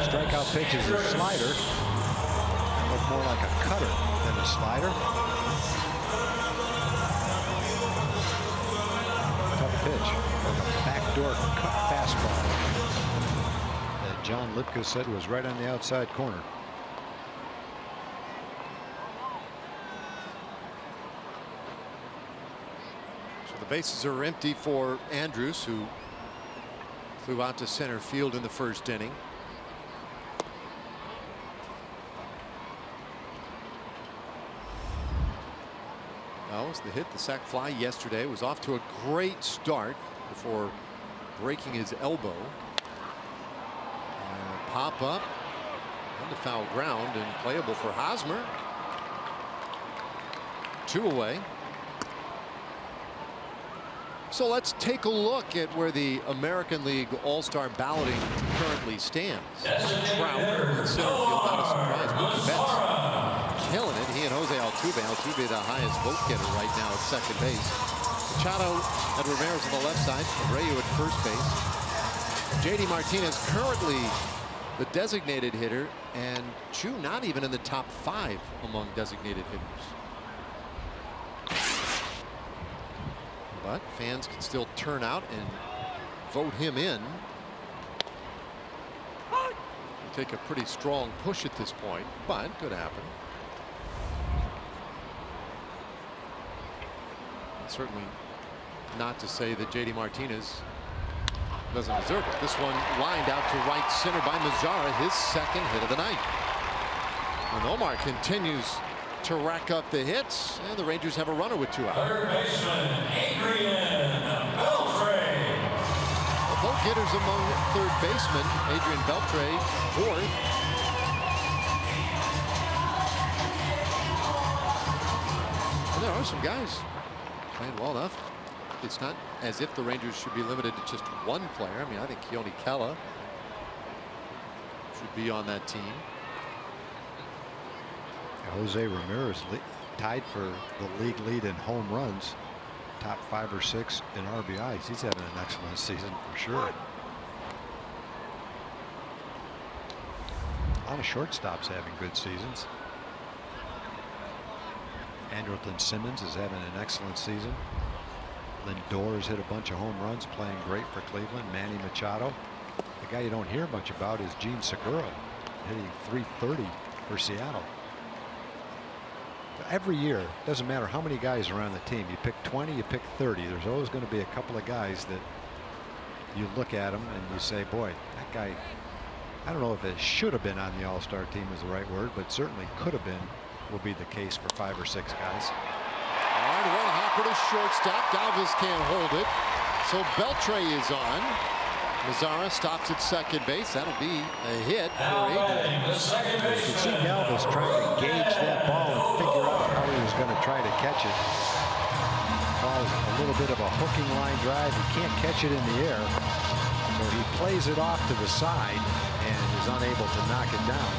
Strikeout pitch is a slider. Look more like a cutter than a slider. Tough pitch. Like a backdoor cut fastball that John Lipka said was right on the outside corner.
So the bases are empty for Andrus, who flew out to center field in the first inning. That was the hit, the sac fly yesterday. Was off to a great start before breaking his elbow. Pop up on the foul ground and playable for Hosmer. 2 away. So let's take a look at where the American League All-Star balloting currently stands. Trout in center field, not a surprise. Mookie Betts killing it. He and Jose Altuve. Altuve the highest vote getter right now at second base. Machado and Ramirez on the left side. Abreu at first base. JD Martinez currently the designated hitter, and Choo not even in the top 5 among designated hitters. But fans can still turn out and vote him in. It'll take a pretty strong push at this point, but could happen. And certainly not to say that JD Martinez doesn't deserve it. This one lined out to right center by Mazzara, his second hit of the night. And Omar continues to rack up the hits, and the Rangers have a runner with 2 out.
Third baseman, Adrian Beltre.
Both hitters among third baseman. Adrian Beltre, 4th. And there are some guys playing well enough. It's not as if the Rangers should be limited to just one player. I mean, I think Keone Kela should be on that team.
Jose Ramirez tied for the league lead in home runs, top 5 or 6 in RBIs. He's having an excellent season for sure. A lot of shortstops having good seasons. Andrelton Simmons is having an excellent season. Lindor has hit a bunch of home runs, playing great for Cleveland. Manny Machado. The guy you don't hear much about is Gene Segura, hitting .330 for Seattle. Every year, doesn't matter how many guys are on the team. You pick 20, you pick 30. There's always going to be a couple of guys that you look at them and you say, boy, that guy, I don't know if it should have been on the All-Star team is the right word, but certainly could have been, will be the case for 5 or 6 guys.
All right, one hopper to shortstop. Galvis can't hold it. So Beltre is on. Mazzara stops at second base. That'll be a hit for Adrian.
You can see Galvis trying to gauge that ball and figure out how he was going to try to catch it. Ball's a little bit of a hooking line drive. He can't catch it in the air. So he plays it off to the side and is unable to knock it down.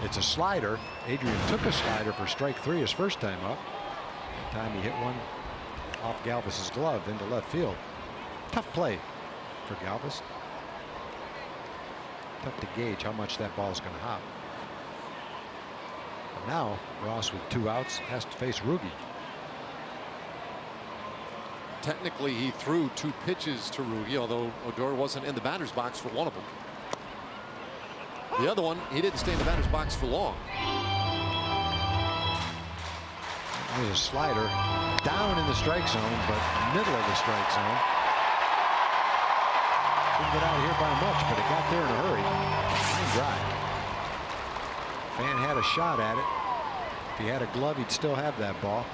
It's a slider. Adrian took a slider for strike 3 his first time up. That time he hit one off Galvis's glove into left field. Tough play for Galvis. Tough to gauge how much that ball is going to hop. But now Ross with 2 outs has to face Rugi.
Technically he threw 2 pitches to Rugi, although Odor wasn't in the batter's box for one of them. The other one, he didn't stay in the batter's box for long.
There's a slider down in the strike zone, but middle of the strike zone. Didn't get out of here by much, but it got there in a hurry. Line drive. Fan had a shot at it. If he had a glove, he'd still have that ball.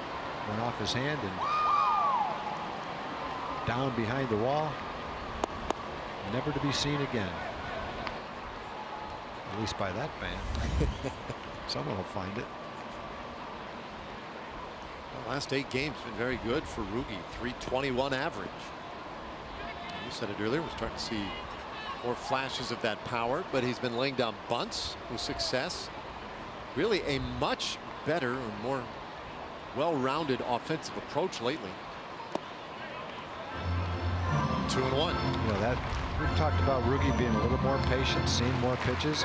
Went off his hand and down behind the wall. Never to be seen again. At least by that fan. Someone will find it.
The last 8 games been very good for Rugi. 321 average. You said it earlier, we're starting to see more flashes of that power, but he's been laying down bunts with success. Really a much better and more well-rounded offensive approach lately. 2-1.
You know, that we've talked about Rugi being a little more patient, seeing more pitches.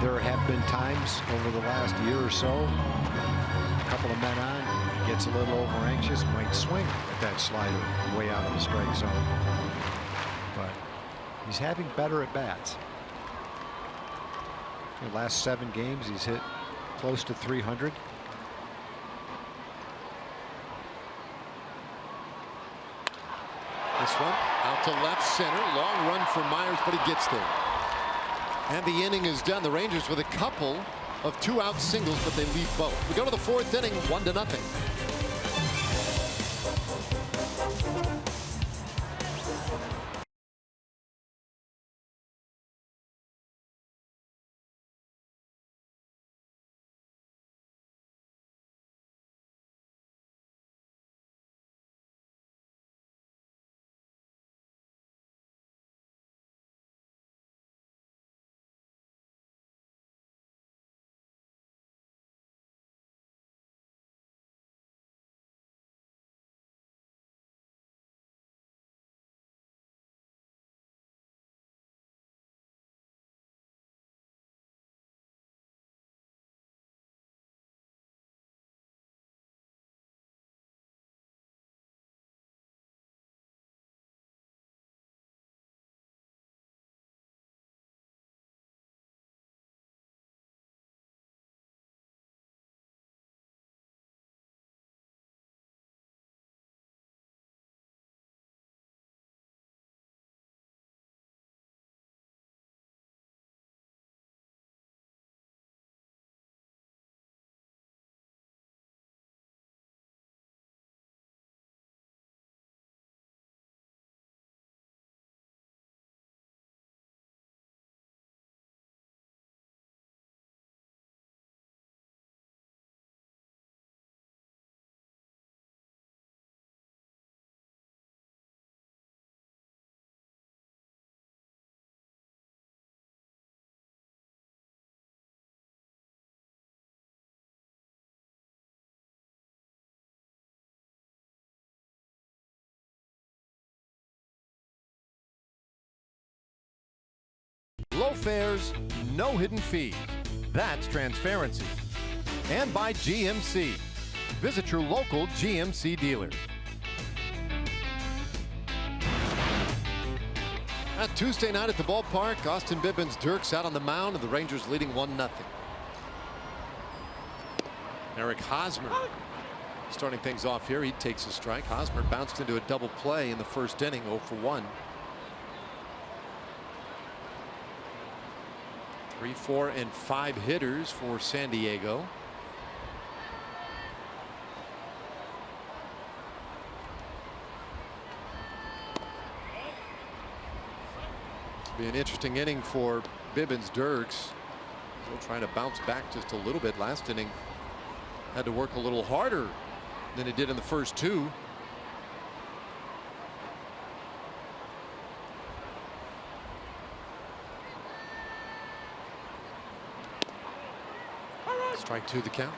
There have been times over the last year or so, a couple of men on, he gets a little over anxious, might swing at that slider way out of the strike zone. But he's having better at bats. In the last 7 games, he's hit close to 300.
This one out to left center. Long run for Myers, but he gets there. And the inning is done. The Rangers with a couple of 2-out singles, but they leave both. We go to the 4th inning, 1-0. Low fares, no hidden fees. That's transparency. And by GMC. Visit your local GMC dealer. Tuesday night at the ballpark, Austin Bibbins-Dirks out on the mound, and the Rangers leading 1-0. Eric Hosmer starting things off here. He takes a strike. Hosmer bounced into a double play in the 1st inning, 0 for 1. 3, 4, and 5 hitters for San Diego. It'll be an interesting inning for Bibbins-Dirks. Still trying to bounce back just a little bit. Last inning had to work a little harder than it did in the first 2. Strike 2 the count.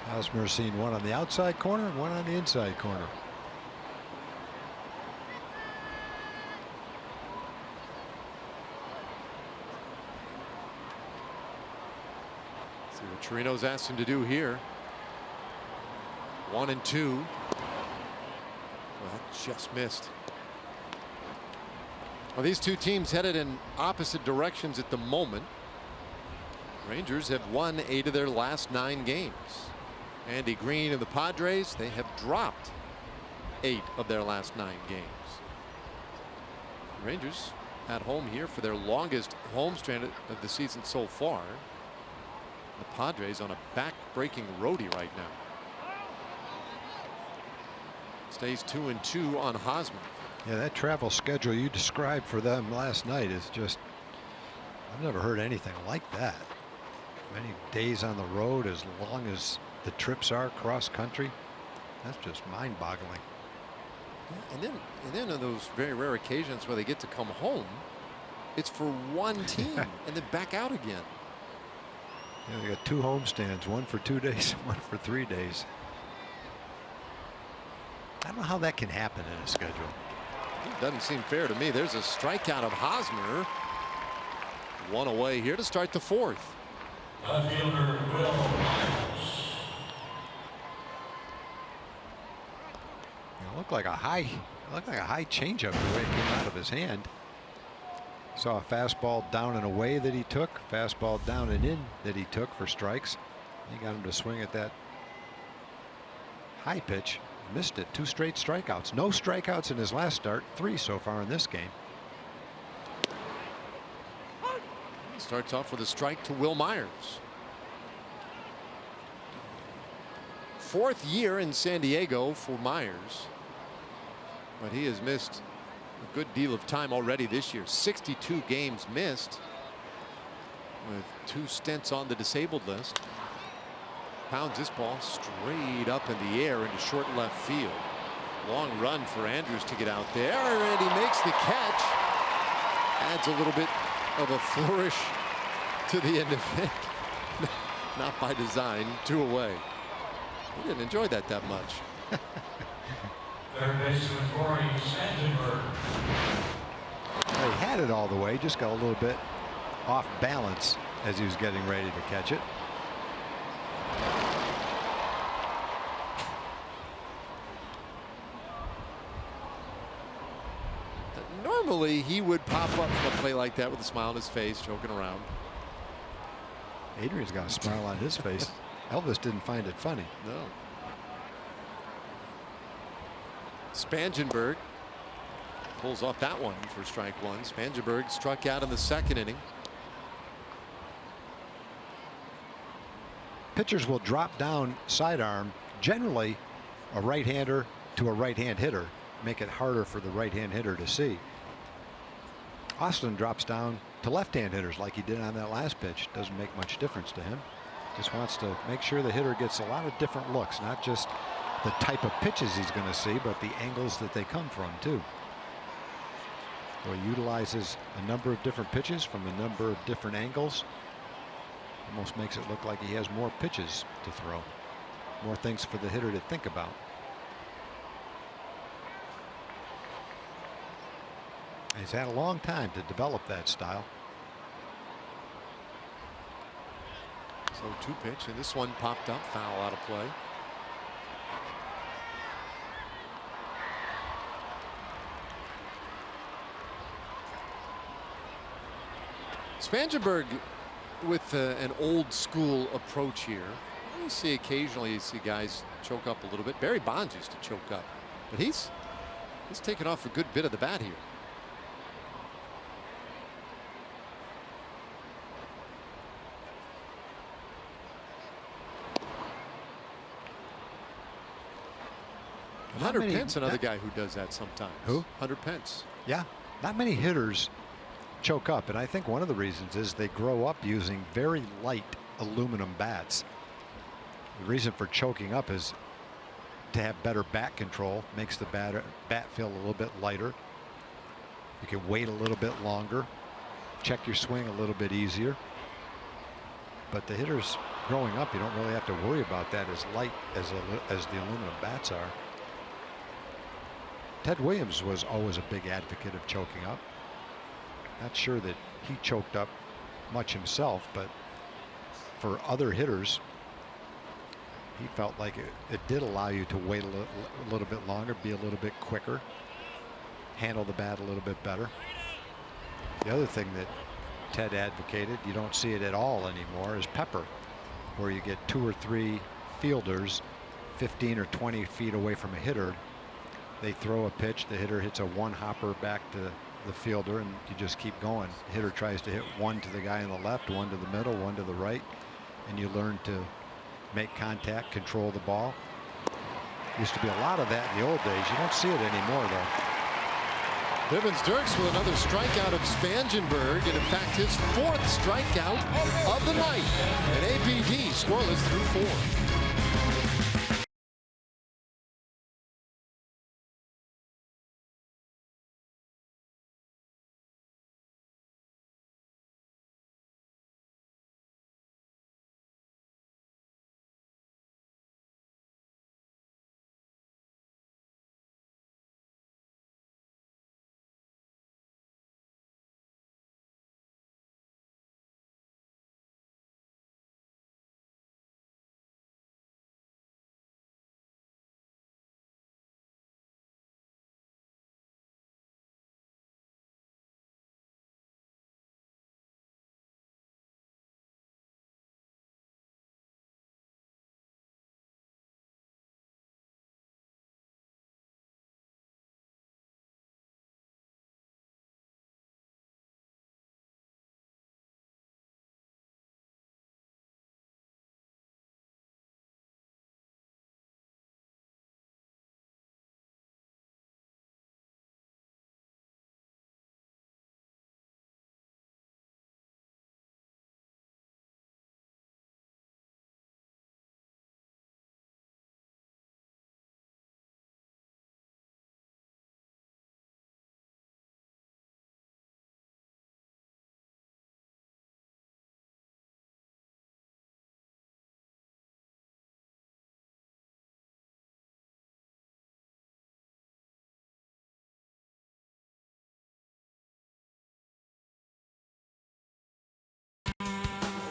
Hosmer's seen one on the outside corner and one on the inside corner.
See what Chirino's asked him to do here. 1 and 2. Well, that just missed. Well, these two teams headed in opposite directions at the moment. Rangers have won 8 of their last 9 games. Andy Green and the Padres, they have dropped 8 of their last 9 games. Rangers at home here for their longest homestand of the season so far. The Padres on a back-breaking roadie right now. Stays 2-2 on Hosmer.
Yeah, that travel schedule you described for them last night is just, I've never heard anything like that. Many days on the road, as long as the trips are cross country. That's just mind-boggling.
Yeah, and then on those very rare occasions where they get to come home, it's for one team and then back out again.
Yeah, they got 2 homestands, one for 2 days, one for 3 days. I don't know how that can happen in a schedule.
It doesn't seem fair to me. There's a strikeout of Hosmer. 1 away here to start the 4th.
Left fielder Will Myers.
It looked like a high changeup the way it came out of his hand. Saw a fastball down and away that he took, fastball down and in that he took for strikes. He got him to swing at that high pitch. Missed it. 2 straight strikeouts. No strikeouts in his last start. 3 so far in this game.
Starts off with a strike to Will Myers. 4th year in San Diego for Myers, but he has missed a good deal of time already this year. 62 games missed, with 2 stints on the disabled list. Pounds this ball straight up in the air into short left field. Long run for Andrews to get out there, and he makes the catch. Adds a little bit of a flourish to the end of it. Not by design. 2 away. He didn't enjoy that much.
Third baseman Corey Sandenberg.
He had it all the way, just got a little bit off balance as he was getting ready to catch it.
Normally he would pop up from a play like that with a smile on his face, joking around.
Adrian's got a smile on his face. Elvis didn't find it funny.
No. Spangenberg pulls off that one for strike 1. Spangenberg struck out in the 2nd inning.
Pitchers will drop down sidearm, generally a right-hander to a right-hand hitter, make it harder for the right-hand hitter to see. Austin drops down to left-hand hitters like he did on that last pitch. Doesn't make much difference to him. Just wants to make sure the hitter gets a lot of different looks, not just the type of pitches he's going to see, but the angles that they come from too. So he utilizes a number of different pitches from a number of different angles. Almost makes it look like he has more pitches to throw, more things for the hitter to think about. He's had a long time to develop that style.
So 2 pitch, and this one popped up, foul out of play. Spangenberg with an old school approach here. You see occasionally you see guys choke up a little bit. Barry Bonds used to choke up, but he's taken off a good bit of the bat here. Hunter Pence, another guy who does that sometimes.
Who?
Hunter Pence.
Yeah, not many hitters choke up, and I think one of the reasons is they grow up using very light aluminum bats. The reason for choking up is to have better bat control, makes the bat feel a little bit lighter. You can wait a little bit longer, check your swing a little bit easier. But the hitters growing up, you don't really have to worry about that as light as the aluminum bats are. Ted Williams was always a big advocate of choking up. Not sure that he choked up much himself, but for other hitters, he felt like it did allow you to wait a little bit longer, be a little bit quicker, handle the bat a little bit better. The other thing that Ted advocated, you don't see it at all anymore, is pepper, where you get 2 or 3 fielders 15 or 20 feet away from a hitter. They throw a pitch, the hitter hits a one hopper back to the fielder, and you just keep going. The hitter tries to hit one to the guy on the left, one to the middle, one to the right, and you learn to make contact, control the ball. Used to be a lot of that in the old days. You don't see it anymore, though.
Bivens Dirks with another strikeout of Spangenberg, and in fact his 4th strikeout of the night. And APD scoreless through 4.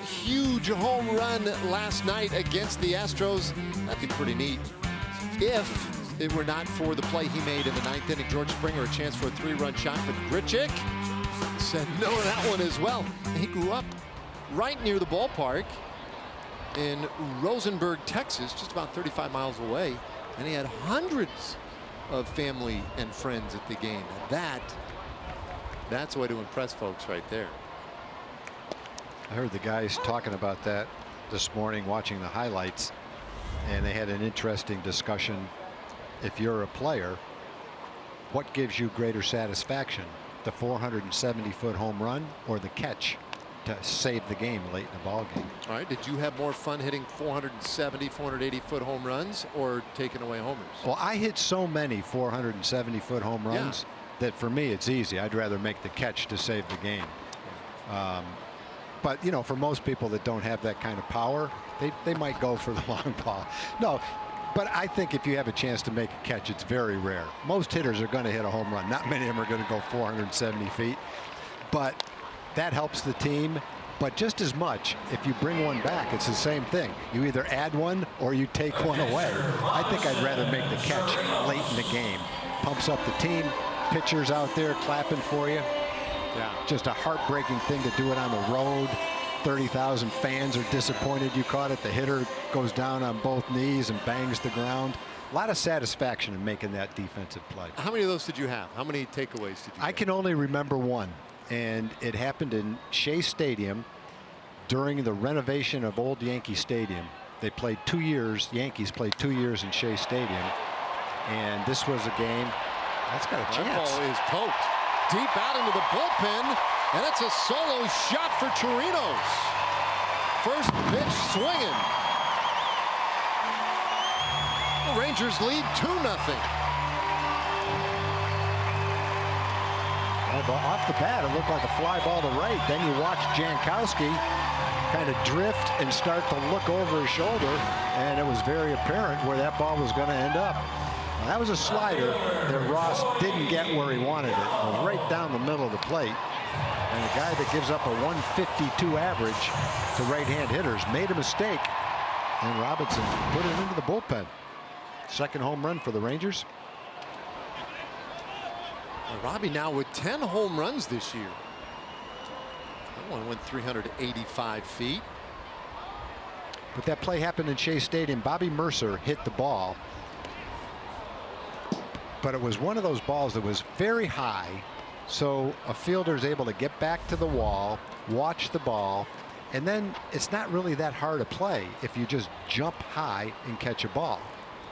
Huge home run last night against the Astros. That'd be pretty neat if it were not for the play he made in the 9th inning. George Springer a chance for a 3-run shot, but Grichuk said no to that one as well. He grew up right near the ballpark in Rosenberg, Texas, just about 35 miles away, and he had hundreds of family and friends at the game. And that's a way to impress folks right there.
I heard the guys talking about that this morning watching the highlights, and they had an interesting discussion. If you're a player, what gives you greater satisfaction, the 470-foot home run or the catch to save the game late in the ball game?
All right, did you have more fun hitting 470, 480-foot home runs or taking away homers?
Well, I hit so many 470-foot home runs that for me it's easy. I'd rather make the catch to save the game. But, you know, for most people that don't have that kind of power, they might go for the long ball. No, but I think if you have a chance to make a catch, it's very rare. Most hitters are going to hit a home run. Not many of them are going to go 470 feet. But that helps the team. But just as much, if you bring one back, it's the same thing. You either add one or you take one away. I think I'd rather make the catch late in the game. Pumps up the team. Pitchers out there clapping for you. Yeah. Just a heartbreaking thing to do it on the road. 30,000 fans are disappointed you caught it. The hitter goes down on both knees and bangs the ground. A lot of satisfaction in making that defensive play.
How many of those did you have? How many takeaways did you
I
get?
can only remember one, and it happened in Shea Stadium during the renovation of old Yankee Stadium. They played 2 years. Yankees played 2 years in Shea Stadium, and this was a game that's got a chance.
That ball is poked deep out into the bullpen, and it's a solo shot for Chirinos. First pitch swinging. The Rangers lead 2-0.
Well, off the bat, it looked like a fly ball to right. Then you watch Jankowski kind of drift and start to look over his shoulder, and it was very apparent where that ball was going to end up. Now, that was a slider that Ross didn't get where he wanted it. It was right down the middle of the plate. And the guy that gives up a 152 average to right-hand hitters made a mistake, and Robinson put it into the bullpen. Second home run for the Rangers.
Robbie now with 10 home runs this year. That one went 385 feet.
But that play happened in Shea Stadium. Bobby Mercer hit the ball, but it was one of those balls that was very high, so a fielder is able to get back to the wall, watch the ball, and then it's not really that hard a play if you just jump high and catch a ball.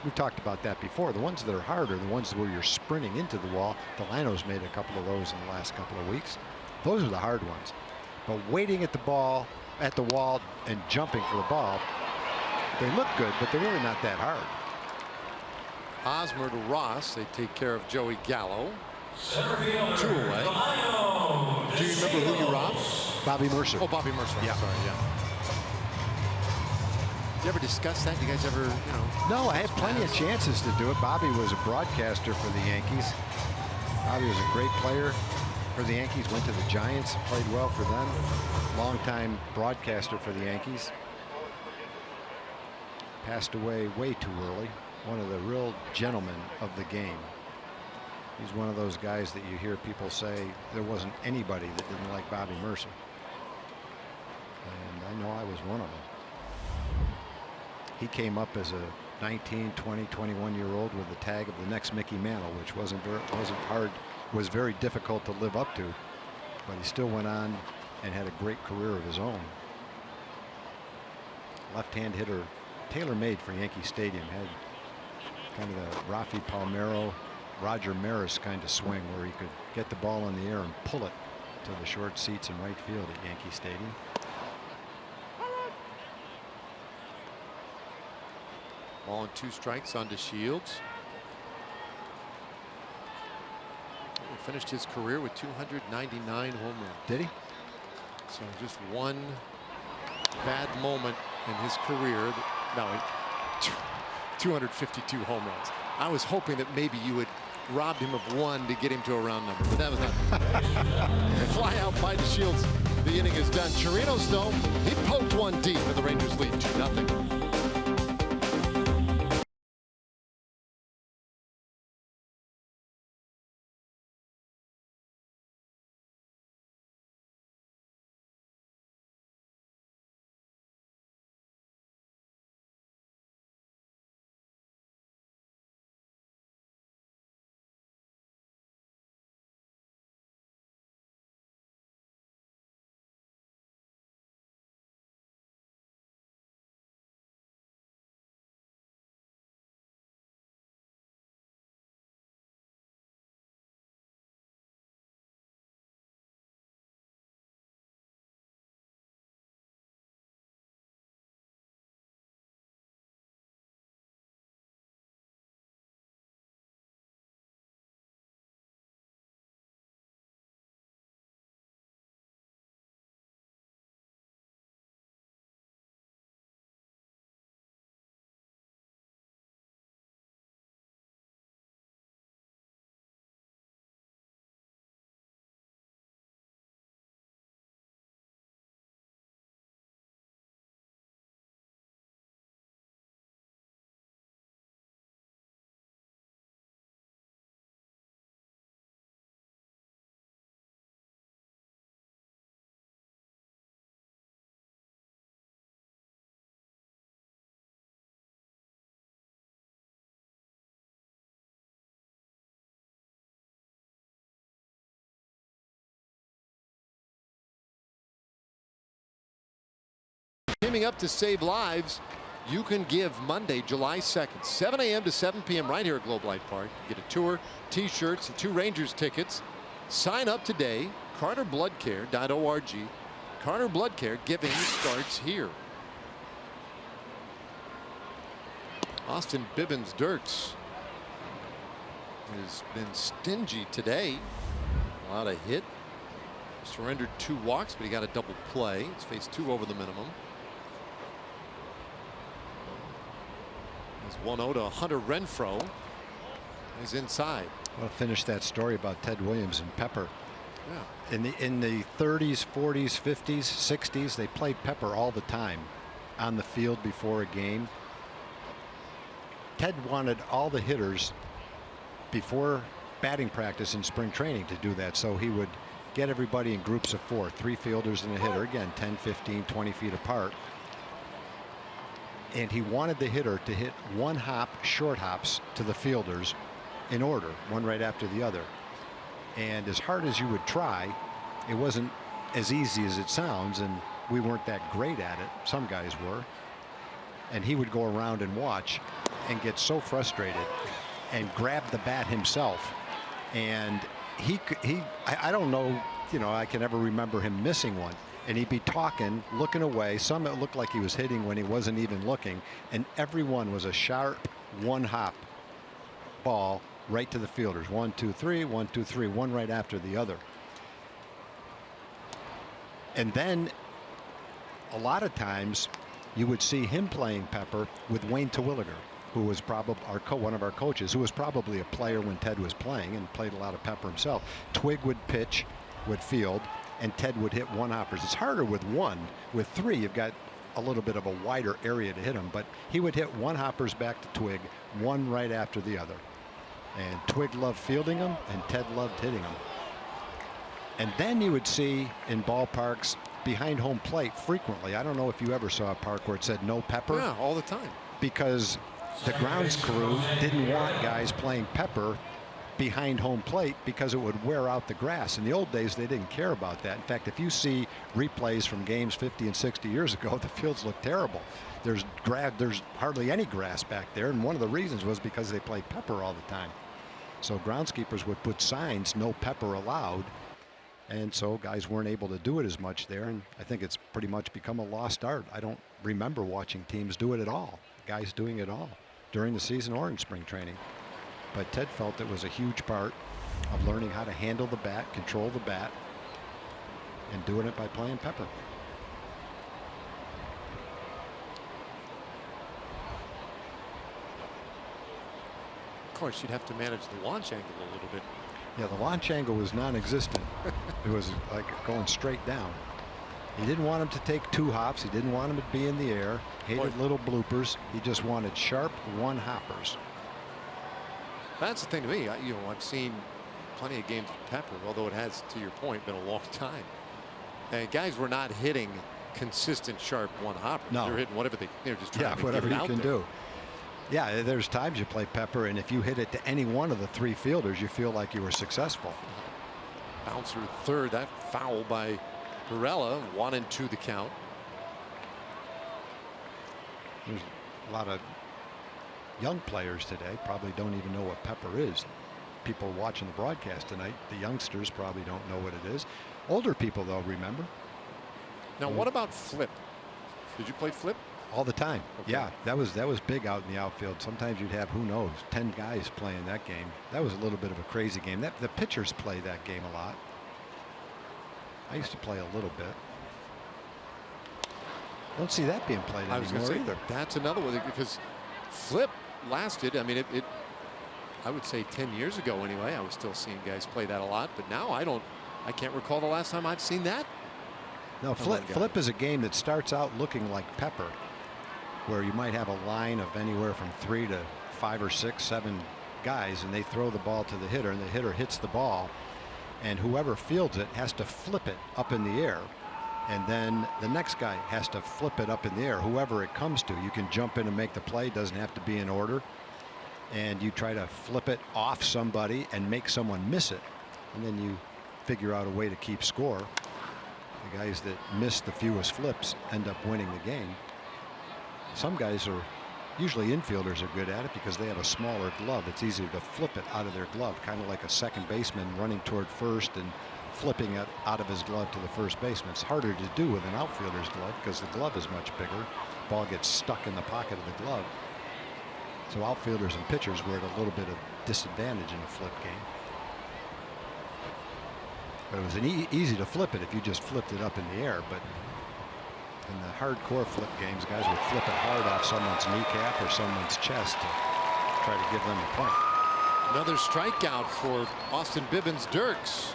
We've talked about that before. The ones that are hard are the ones where you're sprinting into the wall. Delano's made a couple of those in the last couple of weeks. Those are the hard ones. But waiting at the wall and jumping for the ball, they look good, but they're really not that hard.
Hosmer to Ross. They take care of Joey Gallo.
Center fielder,
2 away. Do you remember who you robbed?
Bobby Mercer.
Oh, Bobby Mercer.
Yeah.
I'm sorry, yeah. You ever discuss that? You guys ever, you know?
No, I had plenty of chances to do it. Bobby was a broadcaster for the Yankees. Bobby was a great player for the Yankees. Went to the Giants, played well for them. Longtime broadcaster for the Yankees. Passed away way too early. One of the real gentlemen of the game. He's one of those guys that you hear people say there wasn't anybody that didn't like Bobby Mercer. And I know I was one of them. He came up as a 19, 20, 21-year-old with the tag of the next Mickey Mantle, which wasn't hard, was very difficult to live up to. But he still went on and had a great career of his own. Left-hand hitter, tailor-made for Yankee Stadium. Had kind of the Rafi Palmeiro, Roger Maris kind of swing where he could get the ball in the air and pull it to the short seats in right field at Yankee Stadium.
Ball and 2 strikes onto Shields. He finished his career with 299 home runs.
Did he?
So just one bad moment in his career. No, 252 home runs. I was hoping that maybe you had robbed him of 1 to get him to a round number, but that was not. Fly out by the Shields. The inning is done. Chirinos, though, he poked one deep, and the Rangers lead 2-0. Teaming up to save lives. You can give Monday, July 2nd, 7 a.m. to 7 p.m. right here at Globe Life Park. Get a tour, T-shirts, and 2 Rangers tickets. Sign up today. CarterBloodCare.org. Carter Blood Care giving starts here. Austin Bibbins-Dirks has been stingy today. A lot of hit. Surrendered 2 walks, but he got a double play. He's faced 2 over the minimum. As 1-0 to Hunter Renfroe. He's inside.
Well, finish that story about Ted Williams and Pepper.
Yeah.
In the 30s, 40s, 50s, 60s, they played Pepper all the time on the field before a game. Ted wanted all the hitters before batting practice in spring training to do that, so he would get everybody in groups of 4, 3 fielders and a hitter, again 10, 15, 20 feet apart.
And he wanted the hitter to hit one hop, short hops to the fielders in order, one right after the other. And as hard as you would try, it wasn't as easy as it sounds, and we weren't that great at it. Some guys were. And he would go around and watch and get so frustrated and grab the bat himself. And I don't know, I can ever remember him missing one. And he'd be talking, looking away. Some it looked like he was hitting when he wasn't even looking. And every one was a sharp one hop ball right to the fielders. 1, 2, 3, 1, 2, 3, one right after the other. And then a lot of times you would see him playing pepper with Wayne Terwilliger, who was probably one of our coaches, who was probably a player when Ted was playing and played a lot of pepper himself. Twig would pitch, would field, and Ted would hit one hoppers. It's harder with one. With three, you've got a little bit of a wider area to hit them, but he would hit one hoppers back to Twig, one right after the other. And Twig loved fielding them, and Ted loved hitting them. And then you would see in ballparks behind home plate frequently. I don't know if you ever saw a park where it said no pepper.
Yeah, all the time.
Because the grounds crew didn't want guys playing pepper behind home plate because it would wear out the grass. In the old days, they didn't care about that. In fact, if you see replays from games 50 and 60 years ago, the fields look terrible. There's hardly any grass back there, and one of the reasons was because they played pepper all the time. So groundskeepers would put signs, no pepper allowed, and so guys weren't able to do it as much there, and I think it's pretty much become a lost art. I don't remember watching teams do it at all, guys doing it all during the season or in spring training. But Ted felt it was a huge part of learning how to handle the bat, control the bat, and doing it by playing pepper.
Of course, you'd have to manage the launch angle a little bit.
Yeah, the launch angle was non-existent. It was like going straight down. He didn't want him to take two hops. He didn't want him to be in the air. Hated little bloopers. He just wanted sharp one hoppers.
That's the thing to me. I've seen plenty of games with pepper, although it has, to your point, been a long time. And guys were not hitting consistent sharp one hoppers.
No.
They're hitting whatever they're just trying to
whatever
get it
you
out
can
there.
do. Yeah, there's times you play pepper, and if you hit it to any one of the three fielders, you feel like you were successful.
Bouncer third. That foul by Barella. 1-2 the count.
There's a lot of young players today probably don't even know what pepper is. People watching the broadcast tonight, the youngsters probably don't know what it is. Older people, though, remember.
Now, what about flip? Did you play flip?
All the time.
Okay.
Yeah, that was big out in the outfield. Sometimes you'd have, who knows, 10 guys playing that game. That was a little bit of a crazy game. The pitchers play that game a lot. I used to play a little bit. Don't see that being played
I was
anymore
going to say,
either.
that's another one, because flip lasted. I mean, I would say 10 years ago anyway, I was still seeing guys play that a lot, but now I can't recall the last time I've seen that.
No, flip is a game that starts out looking like pepper, where you might have a line of anywhere from 3 to 5 or 6, 7 guys, and they throw the ball to the hitter, and the hitter hits the ball, and whoever fields it has to flip it up in the air, and then the next guy has to flip it up in the air, whoever it comes to. You can jump in and make the play. Doesn't have to be in order, and you try to flip it off somebody and make someone miss it, and then you figure out a way to keep score. The guys that miss the fewest flips end up winning the game. Some guys are, usually infielders are good at it because they have a smaller glove. It's easier to flip it out of their glove, kind of like a second baseman running toward first and flipping it out of his glove to the first baseman. It's harder to do with an outfielder's glove because the glove is much bigger. Ball gets stuck in the pocket of the glove. So outfielders and pitchers were at a little bit of disadvantage in a flip game. But it was easy to flip it if you just flipped it up in the air. But in the hardcore flip games, guys would flip it hard off someone's kneecap or someone's chest to try to give them a point.
Another strikeout for Austin Bibbins Dirks.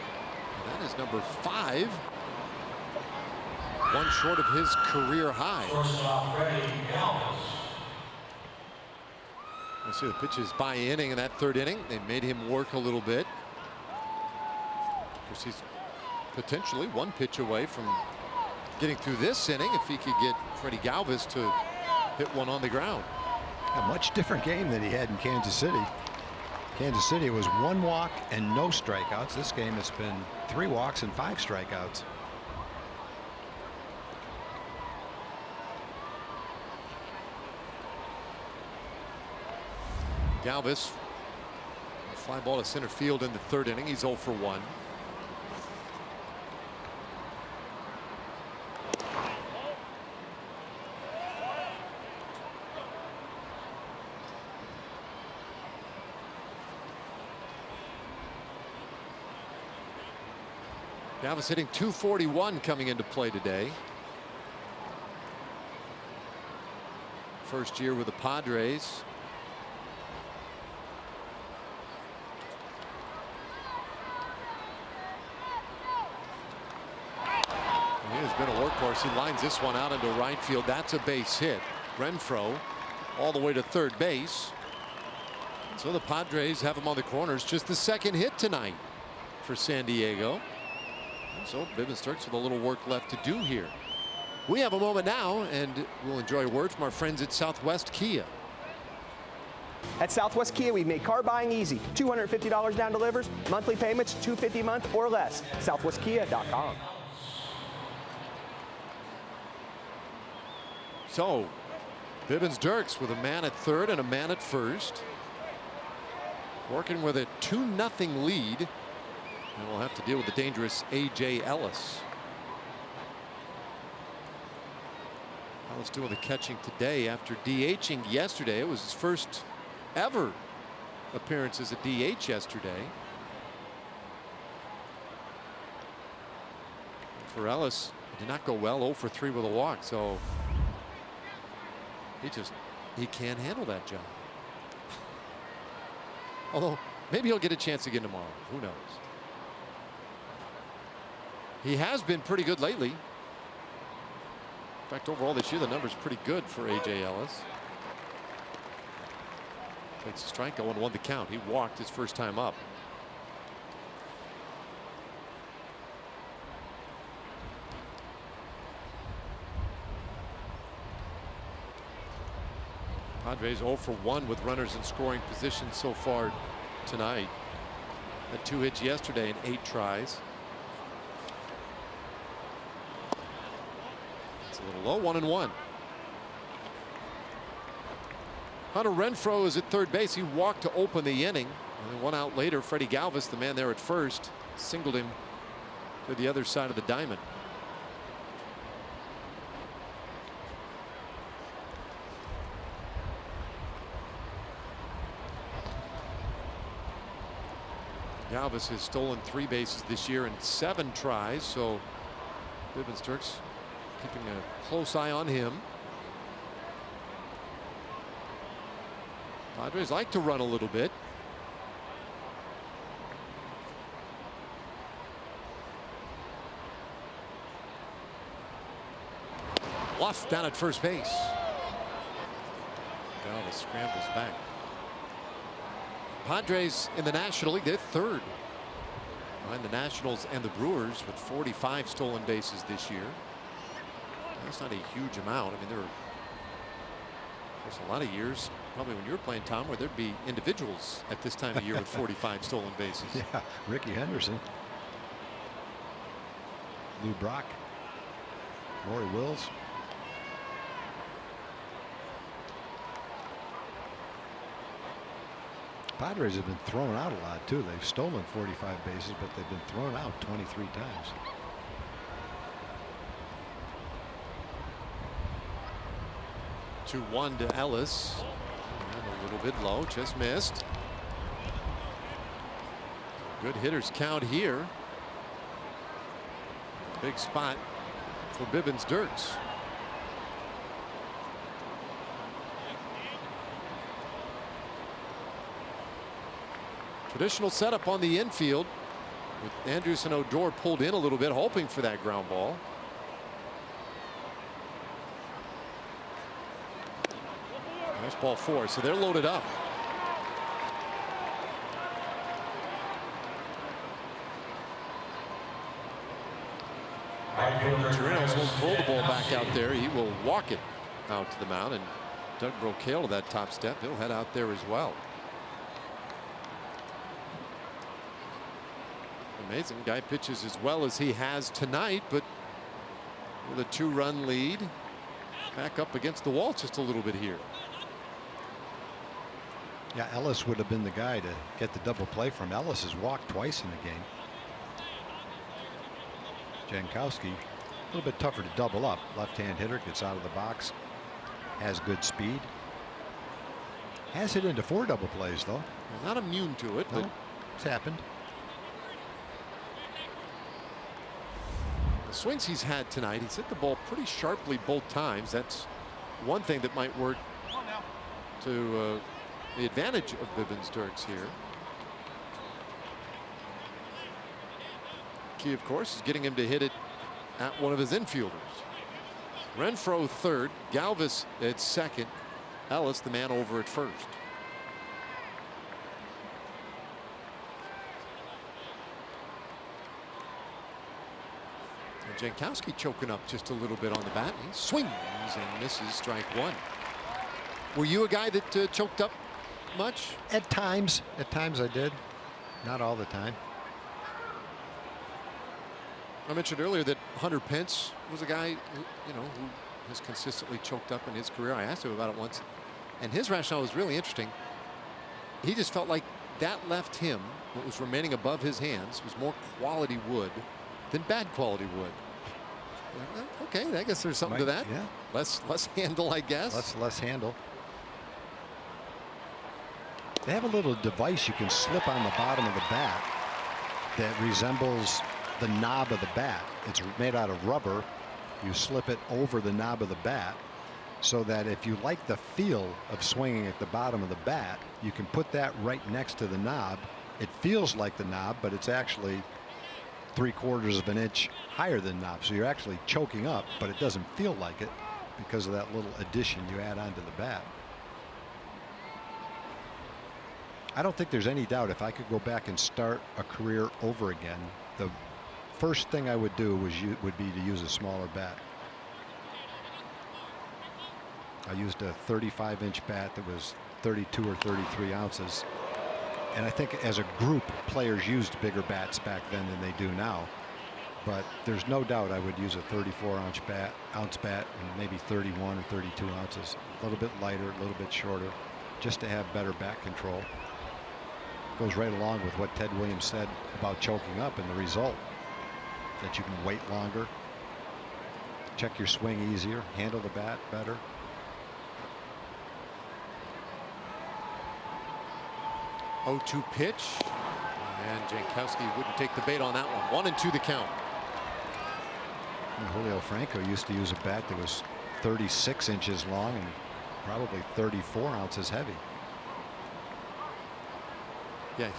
And that is number 5. One short of his career high. Let's see the pitches by inning in that third inning. They made him work a little bit. Of course, he's potentially one pitch away from getting through this inning if he could get Freddie Galvis to hit one on the ground.
A much different game than he had in Kansas City. Kansas City was 1 walk and no strikeouts. This game has been 3 walks and 5 strikeouts.
Galvis, fly ball to center field in the 3rd inning. He's 0 for 1. Galvis hitting .241 coming into play today. First year with the Padres. He has been a workhorse. He lines this one out into right field. That's a base hit. Renfroe all the way to 3rd base. So the Padres have him on the corners. Just the 2nd hit tonight for San Diego. And so Bivens Turks with a little work left to do here. We have a moment now, and we'll enjoy a word from our friends at Southwest Kia.
At Southwest Kia, we've made car buying easy. $250 down delivers, monthly payments $250 a month or less. SouthwestKia.com.
So Bivens Turks with a man at 3rd and a man at 1st. Working with a 2-0 lead. And we'll have to deal with the dangerous A.J. Ellis. Ellis doing the catching today after DHing yesterday. It was his first ever appearance as a DH yesterday. For Ellis, it did not go well. 0 for 3 with a walk. So he can't handle that job. Although maybe he'll get a chance again tomorrow. Who knows? He has been pretty good lately. In fact, overall this year, the number's pretty good for A.J. Ellis. Takes a strike, 0-1 the count. He walked his first time up. Padres 0 for 1 with runners in scoring position so far tonight. Had 2 hits yesterday and 8 tries. It's a little low, 1-1. Hunter Renfroe is at 3rd base. He walked to open the inning. And then 1 out later, Freddie Galvis, the man there at 1st, singled him to the other side of the diamond. Galvis has stolen 3 bases this year in 7 tries, so Bivens Turks keeping a close eye on him. Padres like to run a little bit. Bluff down at 1st base. Galvis scrambles back. Padres in the National League, they're 3rd behind the Nationals and the Brewers with 45 stolen bases this year. That's not a huge amount. I mean, there's a lot of years, probably when you were playing, Tom, where there'd be individuals at this time of year with 45 stolen bases.
Yeah, Ricky Henderson, Lou Brock, Rory Wills. Padres have been thrown out a lot too. They've stolen 45 bases, but they've been thrown out 23 times.
(2-1) to Ellis. And a little bit low, just missed. Good hitters count here. Big spot for Bivens Turks. Traditional setup on the infield with Andrus and Odor pulled in a little bit, hoping for that ground ball. There's ball 4, so they're loaded up. Chirinos won't throw the ball back out there. He will walk it out to the mound, and Doug Brocail to that top step. He'll head out there as well. Amazing. Guy pitches as well as he has tonight, but with a 2-run lead, back up against the wall just a little bit here.
Yeah, Ellis would have been the guy to get the double play from. Ellis has walked twice in the game. Jankowski, a little bit tougher to double up. Left-hand hitter, gets out of the box, has good speed. Has hit into 4 double plays, though.
Well, not immune to it,
No,
but
it's happened.
the swings he's had tonight, he's hit the ball pretty sharply both times. That's one thing that might work to the advantage of Bivens Dirks here. Key, of course, is getting him to hit it at one of his infielders. Renfroe third, Galvis at second, Ellis the man over at first. And Jankowski choking up just a little bit on the bat. He swings and misses, strike 1. Were you a guy that choked up much?
At times I did. Not all the time.
I mentioned earlier that Hunter Pence was a guy who has consistently choked up in his career. I asked him about it once, and his rationale was really interesting. He just felt like that left him, what was remaining above his hands, was more quality wood than bad quality wood. Okay, I guess there's something to that.
Yeah.
Less handle, I guess.
Less handle. They have a little device you can slip on the bottom of the bat that resembles the knob of the bat. It's made out of rubber. You slip it over the knob of the bat so that if you like the feel of swinging at the bottom of the bat, you can put that right next to the knob. It feels like the knob, but it's actually 3/4 of an inch higher than the knob. So you're actually choking up, but it doesn't feel like it because of that little addition you add onto the bat. I don't think there's any doubt if I could go back and start a career over again, the first thing I would do would be to use a smaller bat. I used a 35-inch bat that was 32 or 33 ounces. And I think as a group, players used bigger bats back then than they do now. But there's no doubt I would use a 34-ounce bat and maybe 31 or 32 ounces. A little bit lighter, a little bit shorter, just to have better bat control. Goes right along with what Ted Williams said about choking up and the result. That you can wait longer, check your swing easier, handle the bat better.
Oh, 2 pitch, and Jankowski wouldn't take the bait on that one. 1-2 the count.
And Julio Franco used to use a bat that was 36 inches long and probably 34 ounces heavy.
Yeah,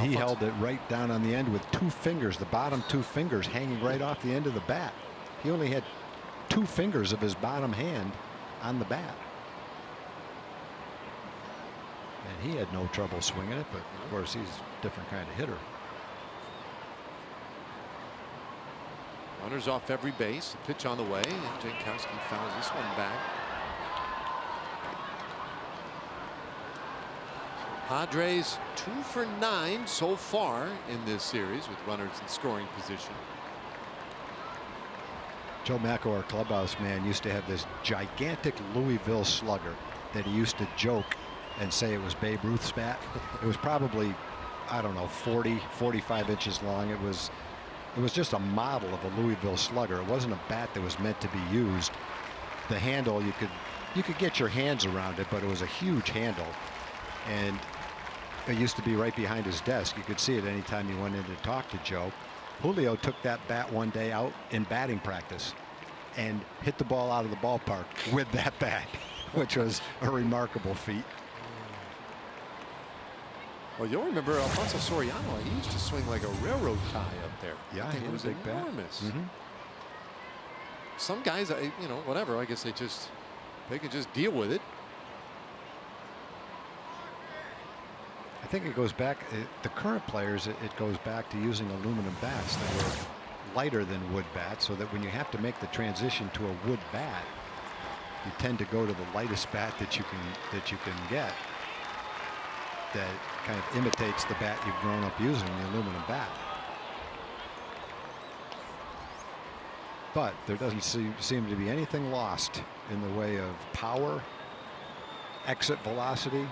he held it right down on the end with 2 fingers, the bottom 2 fingers hanging right off the end of the bat. He only had 2 fingers of his bottom hand on the bat. And he had no trouble swinging it, but of course he's a different kind of hitter.
Runners off every base, a pitch on the way, and Jankowski fouls this one back. Padres 2 for 9 so far in this series with runners in scoring position.
Joe Macko, our clubhouse man, used to have this gigantic Louisville slugger that he used to joke and say it was Babe Ruth's bat. It was probably, I don't know, 40, 45 inches long. It was just a model of a Louisville slugger. It wasn't a bat that was meant to be used. The handle, you could get your hands around it, but it was a huge handle. And it used to be right behind his desk. You could see it anytime you went in to talk to Joe. Julio took that bat one day out in batting practice and hit the ball out of the ballpark with that bat, which was a remarkable feat.
Well, you'll remember Alfonso Soriano. He used to swing like a railroad tie up there.
Yeah,
it was
a big
enormous.
bat.
Some guys, whatever. I guess they can just deal with it.
I think it goes back, the current players, it goes back to using aluminum bats that were lighter than wood bats, so that when you have to make the transition to a wood bat, You tend to go to the lightest bat that you can get. That kind of imitates the bat you've grown up using, the aluminum bat. But there doesn't seem to be anything lost in the way of power, exit velocity.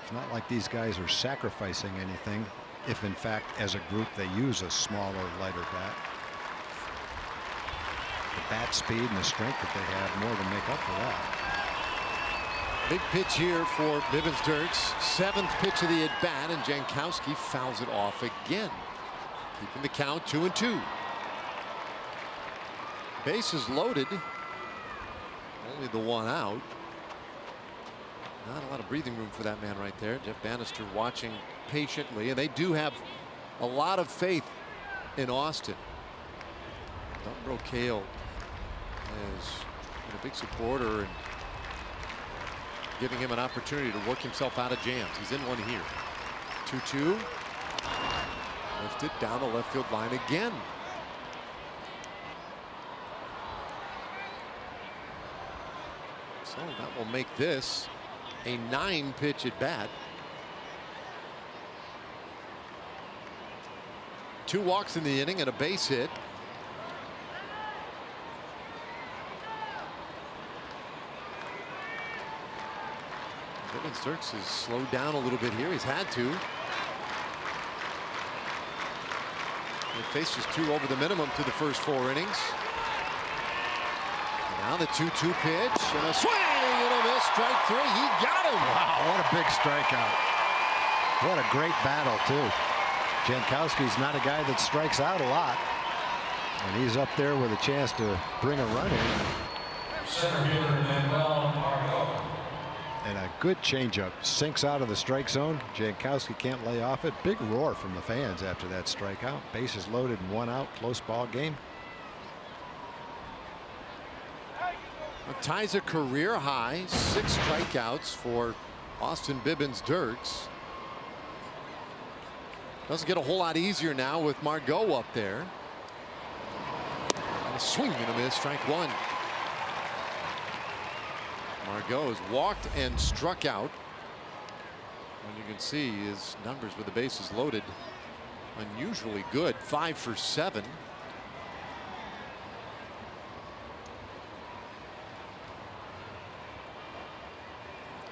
It's not like these guys are sacrificing anything if in fact as a group they use a smaller, lighter bat. The bat speed and the strength that they have more than make up for that.
Big pitch here for Bivens Dirks. 7th pitch of the at bat, and Jankowski fouls it off again, keeping the count 2-2. Bases loaded. Only the one out. Not a lot of breathing room for that man right there. Jeff Bannister watching patiently, and they do have a lot of faith in Austin. Don Brocale has been a big supporter and giving him an opportunity to work himself out of jams. He's in one here. 2-2. Lifted down the left field line again. So that will make this a 9-pitch at bat. 2 walks in the inning and a base hit. Bivens Dirks has slowed down a little bit here. He's had to. He faced just 2 over the minimum through the first 4 innings. And now the 2-2 pitch and a swing and a miss. Strike 3. He got him.
Wow, what a big strikeout. What a great battle too. Jankowski's not a guy that strikes out a lot, and he's up there with a chance to bring a run in.
Center fielder Manuel Margot.
And a good changeup sinks out of the strike zone. Jankowski can't lay off it. Big roar from the fans after that strikeout. Bases loaded and 1 out. Close ball game.
Ties a career high 6 strikeouts for Austin Bivens Dirks. Doesn't get a whole lot easier now with Margot up there. And a swing and a miss. Strike 1. Margot has walked and struck out. And you can see his numbers with the bases loaded unusually good. 5 for 7.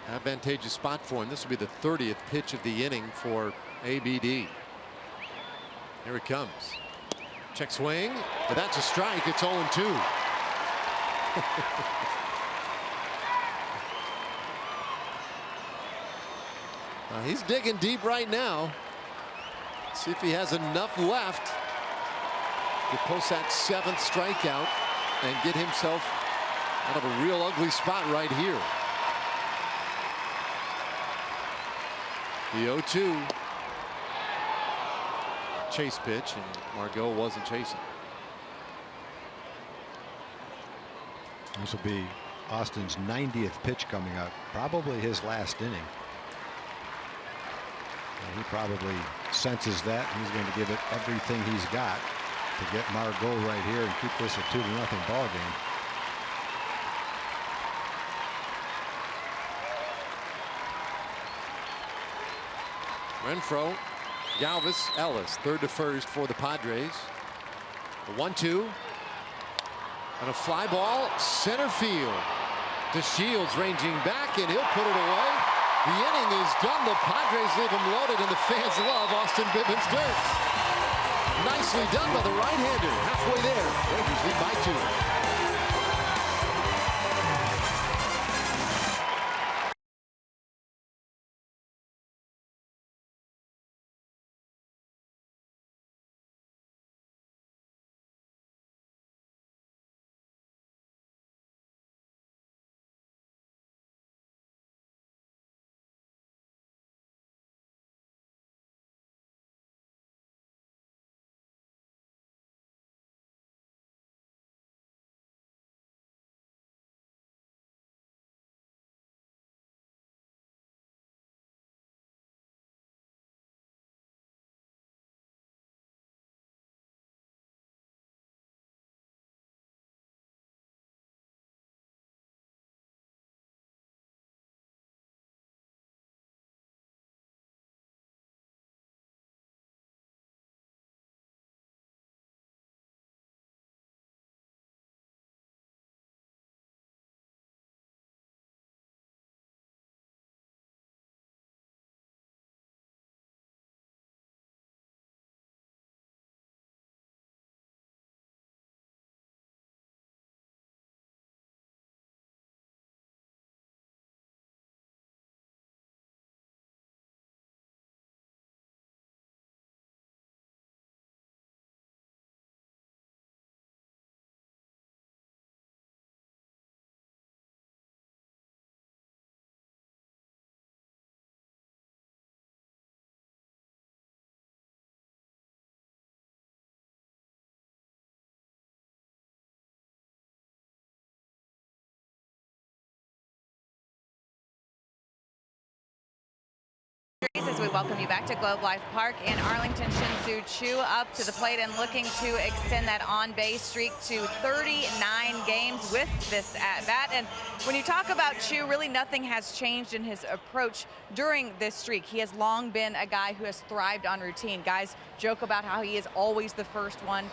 Advantageous spot for him. This will be the 30th pitch of the inning for ABD. Here it comes. Check swing, but that's a strike. It's 0-2. He's digging deep right now. See if he has enough left to post that 7th strikeout and get himself out of a real ugly spot right here. The 0-2 chase pitch, and Margot wasn't chasing.
This will be Austin's 90th pitch coming up. Probably his last inning. And he probably senses that. He's going to give it everything he's got to get Margot right here and keep this a 2-0 ball game.
Renfroe, Galvis, Ellis, 3rd to 1st for the Padres. The 1-2 and a fly ball center field. DeShields ranging back, and he'll put it away. The inning is done. The Padres leave him loaded, and the fans love Austin Bivens Dirks. Nicely done by the right-hander. Halfway there, Rangers lead by 2.
we welcome you back to Globe Life Park in Arlington. Shin-Soo Choo up to the plate and looking to extend that on-base streak to 39 games with this at-bat. And when you talk about Choo, really nothing has changed in his approach during this streak. He has long been a guy who has thrived on routine. Guys joke about how he is always the first one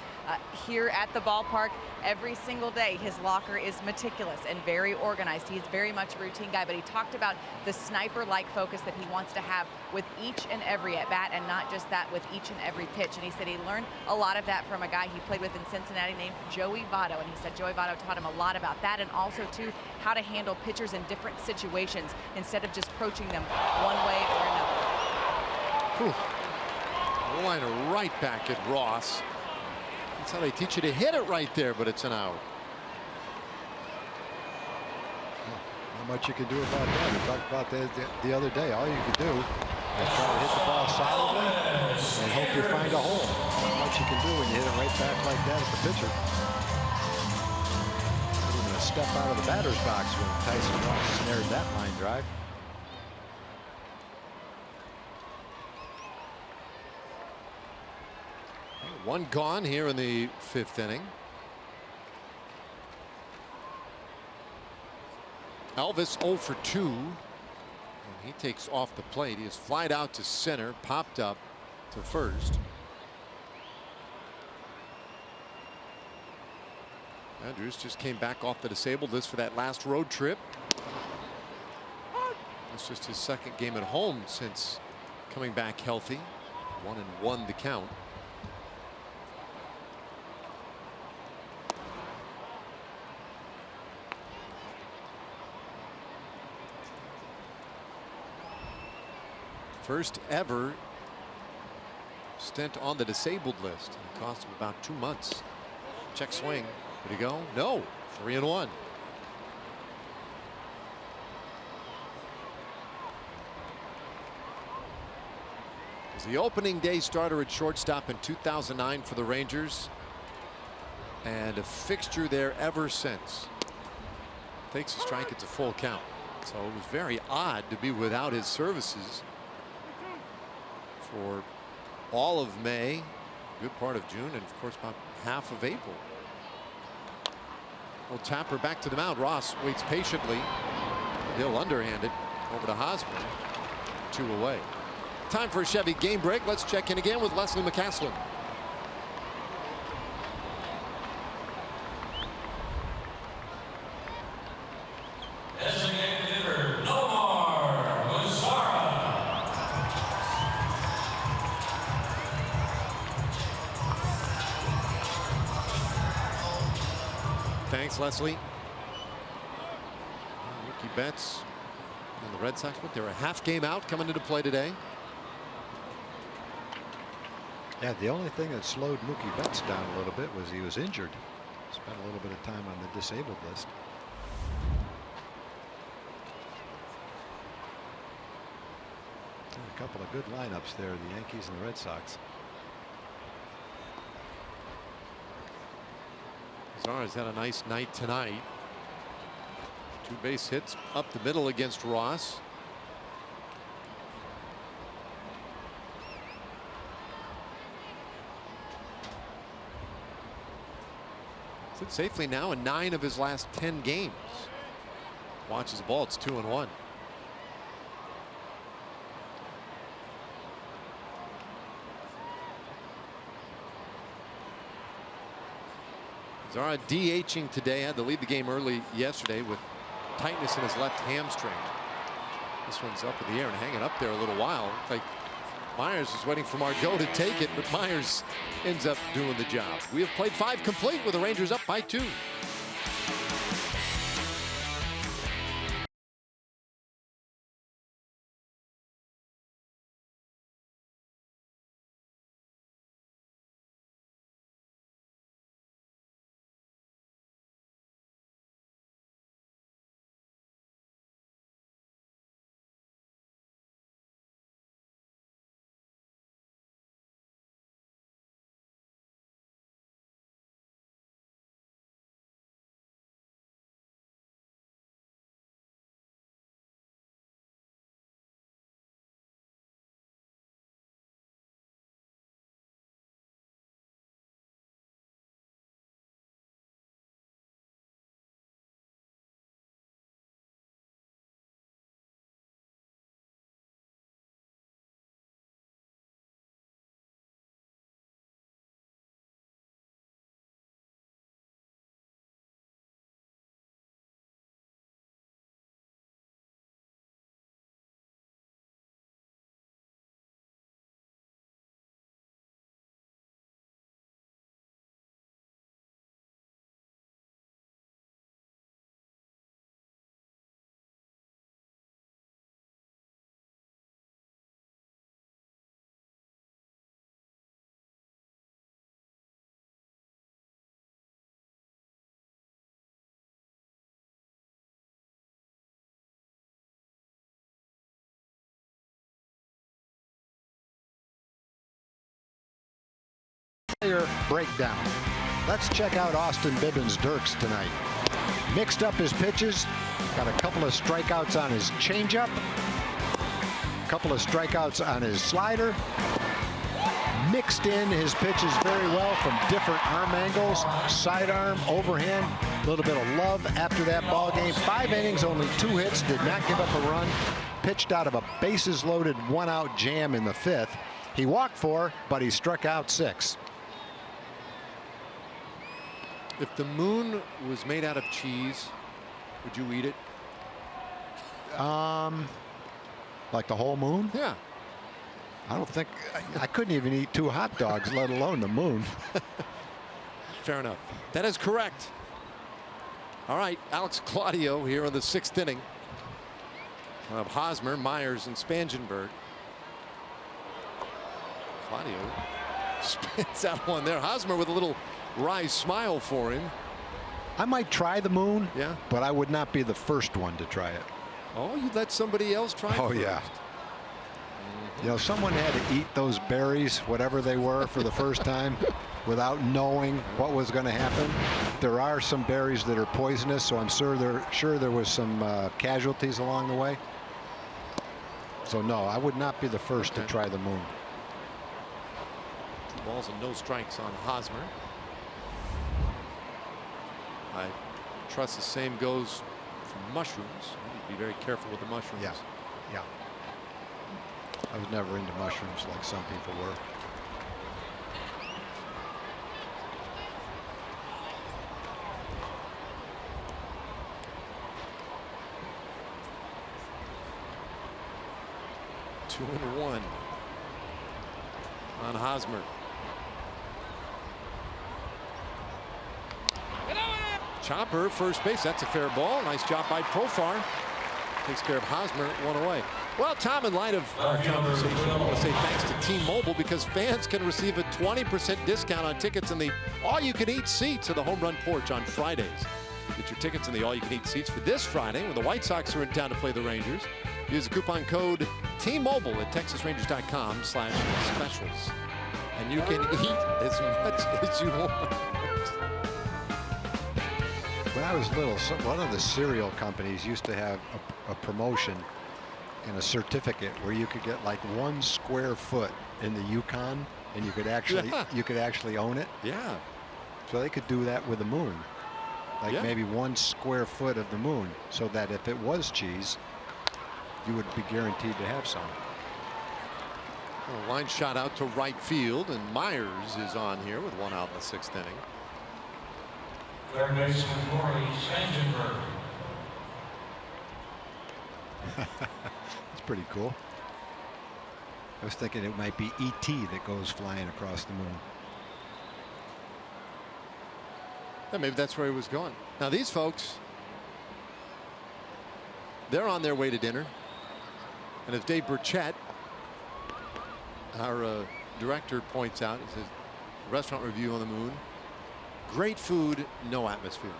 here at the ballpark. Every single day, his locker is meticulous and very organized. He's very much a routine guy, but he talked about the sniper-like focus that he wants to have with each and every at-bat, and not just that, with each and every pitch. And he said he learned a lot of that from a guy he played with in Cincinnati named Joey Votto, and he said Joey Votto taught him a lot about that, and also too how to handle pitchers in different situations instead of just approaching them one way or another.
Whew. Line right back at Ross. That's how they teach you to hit it right there, but it's an out.
Not much you can do about that. We talked about that the other day. All you can do is try to hit the ball solidly and hope you find a hole. Not much you can do when you hit it right back like that at the pitcher. Even a step out of the batter's box when Tyson Ross snared that line drive.
One gone here in the 5th inning. Elvis 0 for 2. And he takes off the plate. He is flied out to center, popped up to first. Andrews just came back off the disabled list for that last road trip. It's just his 2nd game at home since coming back healthy. 1-1 the count. First ever stint on the disabled list. It cost him about 2 months. Check swing. Did he go? No. 3-1. Was the opening day starter at shortstop in 2009 for the Rangers, and a fixture there ever since. Takes a strike. It's a full count. So it was very odd to be without his services for all of May, good part of June, and of course about half of April. Well, Tapper back to the mound. Ross waits patiently. He'll underhand it over to Hosmer. 2 away. Time for a Chevy game break. Let's check in again with Leslie McCaslin. Thanks, Leslie. Mookie Betts and the Red Sox, but they're a half game out coming into play today.
Yeah, the only thing that slowed Mookie Betts down a little bit was he was injured. Spent a little bit of time on the disabled list. A couple of good lineups there, the Yankees and the Red Sox.
Zara's had a nice night tonight. 2 base hits up the middle against Ross. Sits safely now in 9 of his last 10 games. Watches the ball. It's 2-1. Zara DHing today. Had to lead the game early yesterday with tightness in his left hamstring. This one's up in the air and hanging up there a little while. Looks like Myers is waiting for Margot to take it, but Myers ends up doing the job. We have played 5 complete with the Rangers up by 2.
player breakdown. Let's check out Austin Bibbins-Dirks tonight. Mixed up his pitches, got a couple of strikeouts on his changeup, a couple of strikeouts on his slider. Mixed in his pitches very well from different arm angles, sidearm, overhand, a little bit of love after that ball game. 5 innings, only 2 hits, did not give up a run. Pitched out of a bases loaded 1-out jam in the 5th. He walked 4, but he struck out 6.
If the moon was made out of cheese, would you eat it?
Like the whole moon?
Yeah.
I don't think I couldn't even eat 2 hot dogs, let alone the moon.
Fair enough. That is correct. All right, Alex Claudio here in the 6th inning of Hosmer, Myers, and Spangenberg. Claudio spins out one there. Hosmer with a little wry smile for him.
I might try the moon,
yeah,
but I would not be the first one to try it.
Oh, you let somebody else try it?
Oh,
first.
yeah. You know, someone had to eat those berries, whatever they were, for the first time without knowing what was going to happen. There are some berries that are poisonous, so I'm sure there was some casualties along the way. So no, I would not be the first to try the moon.
2 balls and no strikes on Hosmer. I trust the same goes for mushrooms. You need to be very careful with the mushrooms.
Yeah, yeah. I was never into mushrooms like some people were.
Two and 1 on Hosmer. Chopper, first base. That's a fair ball. Nice job by Profar. Takes care of Hosmer, 1 away. Well, Tom, in light of our conversation, I want to say thanks to T-Mobile because fans can receive a 20% discount on tickets in the all-you-can-eat seats of the Home Run Porch on Fridays. Get your tickets in the all-you-can-eat seats for this Friday when the White Sox are in town to play the Rangers. Use the coupon code T-Mobile at TexasRangers.com/specials. And you can eat as much as you want.
When I was little, one of the cereal companies used to have a promotion and a certificate where you could get like 1 square foot in the Yukon, and you could actually own it.
Yeah.
So they could do that with the moon, like maybe 1 square foot of the moon, so that if it was cheese, you would be guaranteed to have some.
A line shot out to right field, and Myers is on here with 1 out in the 6th inning.
Third baseman Corey Spangenberg.
It's pretty cool. I was thinking it might be E.T. that goes flying across the moon.
Yeah, maybe that's where he was going. Now these folks, they're on their way to dinner. And as Dave Burchett, our director, points out, he says, restaurant review on the moon. Great food, no atmosphere.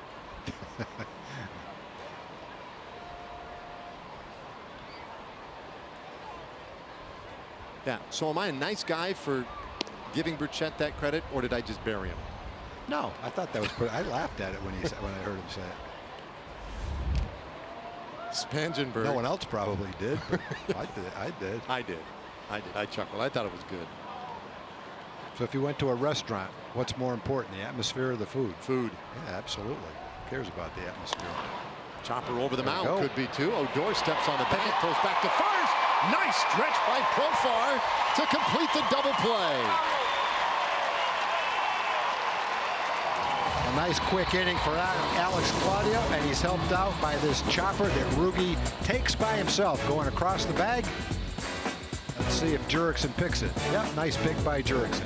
Yeah. So am I a nice guy for giving Burchett that credit, or did I just bury him?
No, I thought that was pretty. I laughed at it when I heard him say it.
Spangenberg.
No one else probably did, but I did.
I chuckled. I thought it was good.
So if you went to a restaurant, what's more important, the atmosphere or the food?
Food.
Yeah, absolutely. Who cares about the atmosphere?
Chopper over the mound could be 2. Odor steps on the bat, throws back to first. Nice stretch by Profar to complete the double play.
A nice quick inning for Alex Claudio, and he's helped out by this chopper that Rugi takes by himself going across the bag. Let's see if Jurickson picks it. Yep, nice pick by Jurickson.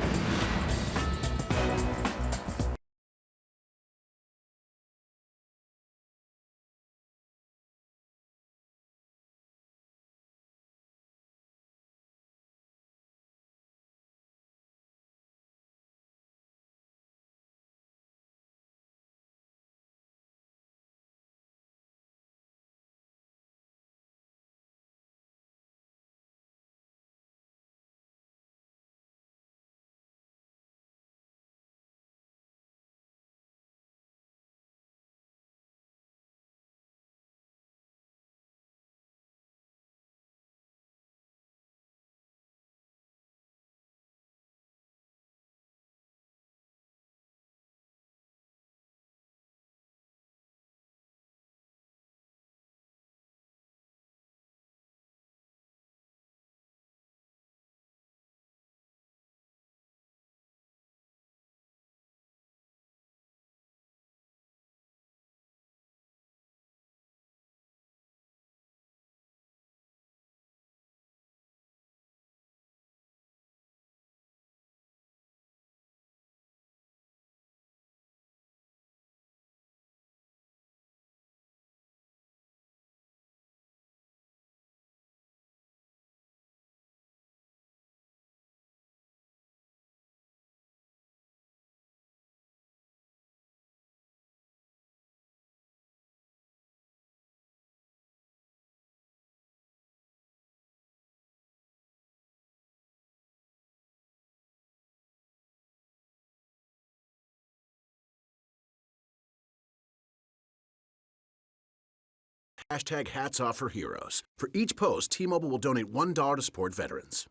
Hashtag hats off for heroes. For each post, T-Mobile will donate $1 to support veterans.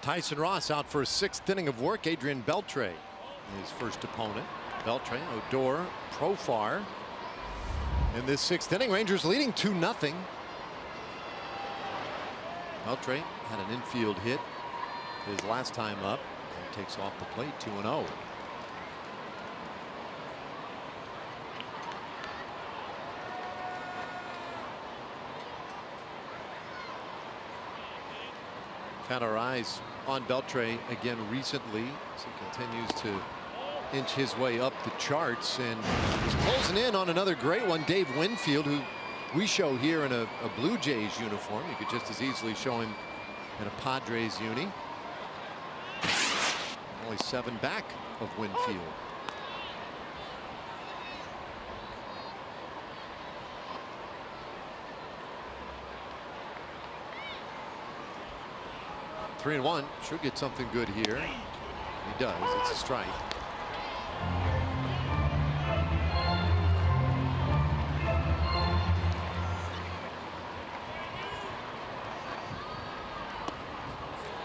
Tyson Ross out for a 6th inning of work. Adrian Beltre, his first opponent. Beltre, Odor, Profar. In this 6th inning, Rangers leading 2-0. Beltre had an infield hit his last time up and takes off the plate 2-0. Had our eyes on Beltre again recently as he continues to inch his way up the charts, and he's closing in on another great one. Dave Winfield, who we show here in a Blue Jays uniform. You could just as easily show him in a Padres uni. Only 7 back of Winfield. Three and 1 should get something good here. He does. It's a strike.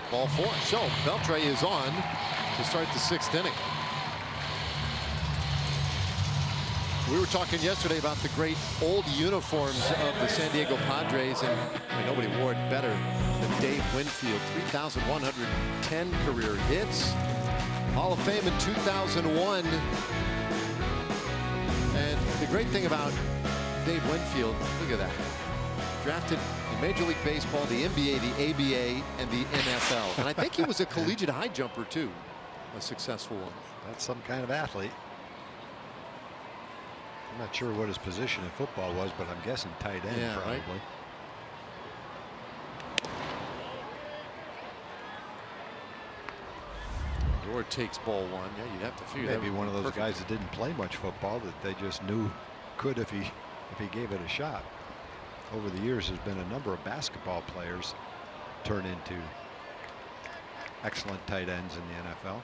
Ball 4. So Beltre is on to start the 6th inning. We were talking yesterday about the great old uniforms of the San Diego Padres, and nobody wore it better than Dave Winfield. 3,110 career hits. Hall of Fame in 2001. And the great thing about Dave Winfield, look at that. Drafted in Major League Baseball, the NBA, the ABA, and the NFL. And I think he was a collegiate high jumper, too. A successful one.
That's some kind of athlete. I'm not sure what his position in football was, but I'm guessing tight end, probably. Right?
Or takes ball 1. Yeah, you'd have to figure
maybe one of those guys that didn't play much football that they just knew could if he gave it a shot. Over the years, there's been a number of basketball players turn into excellent tight ends in the NFL.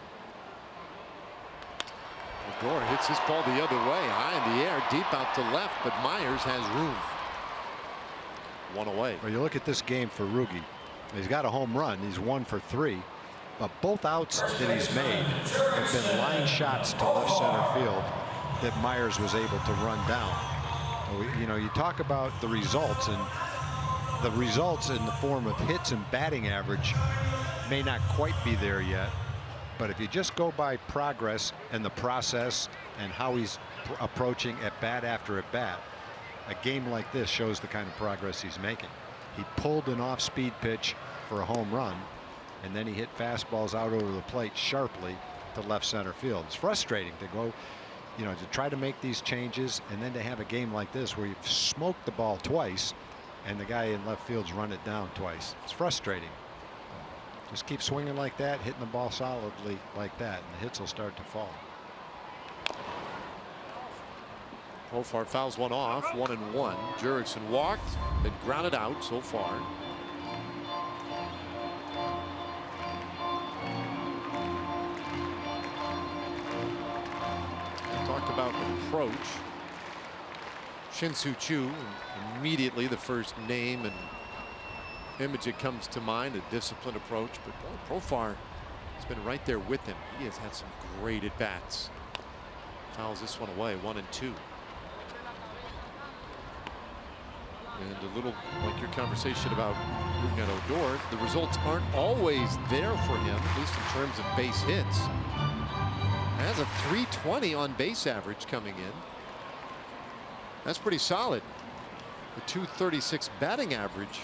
Gore hits this ball the other way, high in the air, deep out to left, but Myers has room. 1 away.
Well, you look at this game for Rugi. He's got a home run. He's 1 for 3. But both outs that he's made have been line shots to left center field that Myers was able to run down. You know, you talk about the results, and the results in the form of hits and batting average may not quite be there yet. But if you just go by progress and the process and how he's approaching at bat after at bat, a game like this shows the kind of progress he's making. He pulled an off-speed pitch for a home run, and then he hit fastballs out over the plate sharply to left center field. It's frustrating to go, you know, to try to make these changes and then to have a game like this where you've smoked the ball twice and the guy in left field's run it down twice. It's frustrating. Just keep swinging like that, hitting the ball solidly like that, and the hits will start to fall.
Profar fouls one off, 1-1. Jurickson walked, been grounded out so far. Talked about approach. Shin-Soo Choo, immediately the first name and image that comes to mind, a disciplined approach, but boy, Profar has been right there with him. He has had some great at bats. Fouls this one away, 1-2. And a little like your conversation about Rugen Odor, the results aren't always there for him, at least in terms of base hits. Has a .320 on base average coming in. That's pretty solid. The .236 batting average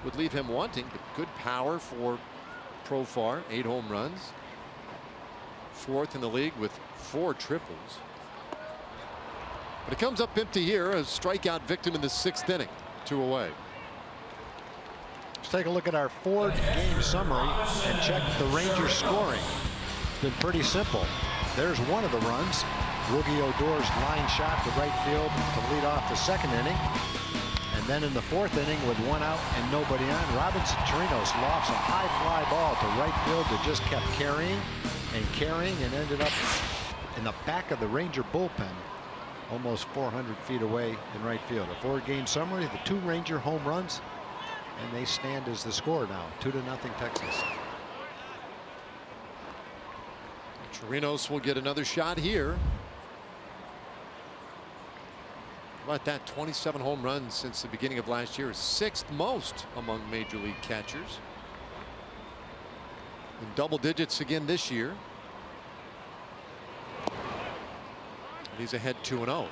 would leave him wanting, but good power for Profar. 8 home runs. 4th in the league with 4 triples. But it comes up empty here, a strikeout victim in the 6th inning. 2 away.
Let's take a look at our 4-game summary and check the Rangers scoring. It's been pretty simple. There's one of the runs. Rugi Odor's line shot to right field to lead off the 2nd inning. And then in the 4th inning with 1 out and nobody on, Robinson Chirinos lofts a high fly ball to right field that just kept carrying and ended up in the back of the Ranger bullpen almost 400 feet away in right field. A 4-game summary, the 2 Ranger home runs, and they stand as the score now, 2-0 Texas.
Chirinos will get another shot here. How about that? 27 home runs since the beginning of last year, 6th most among major league catchers. In double digits again this year. He's ahead 2-0. We were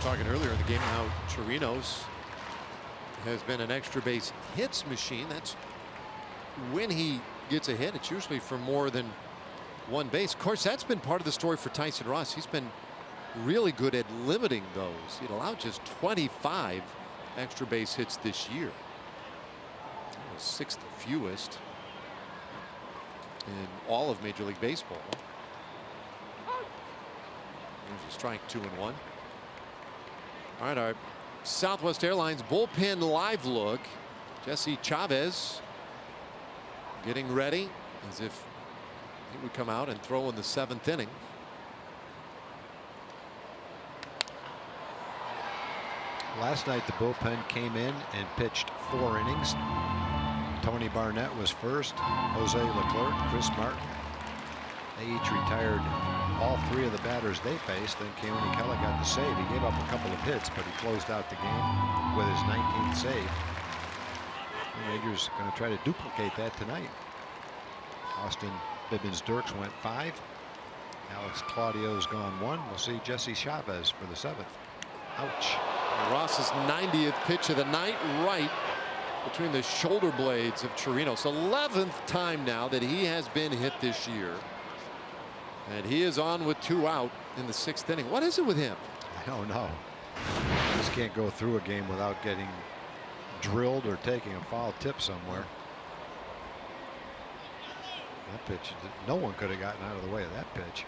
talking earlier in the game how Chirinos has been an extra base hits machine. That's when he gets a hit, it's usually for more than one base. Of course, that's been part of the story for Tyson Ross. He's been really good at limiting those. He'd allowed just 25 extra base hits this year. 6th fewest in all of Major League Baseball. There's a strike, 2-1. All right, our Southwest Airlines bullpen live look. Jesse Chavez getting ready as if he would come out and throw in the 7th inning.
Last night the bullpen came in and pitched 4 innings. Tony Barnett was first, Jose Leclerc, Chris Martin. They each retired all 3 of the batters they faced. Then Keone Keller got the save. He gave up a couple of hits, but he closed out the game with his 19th save. The Rangers are going to try to duplicate that tonight. Austin Bibbins-Dirks went 5. Alex Claudio's gone 1. We'll see Jesse Chavez for the 7th. Ouch.
Ross's 90th pitch of the night, right between the shoulder blades of Chirinos. 11th time now that he has been hit this year. And he is on with 2 out in the 6th inning. What is it with him?
I don't know. Just can't go through a game without getting drilled or taking a foul tip somewhere. That pitch, no one could have gotten out of the way of that pitch.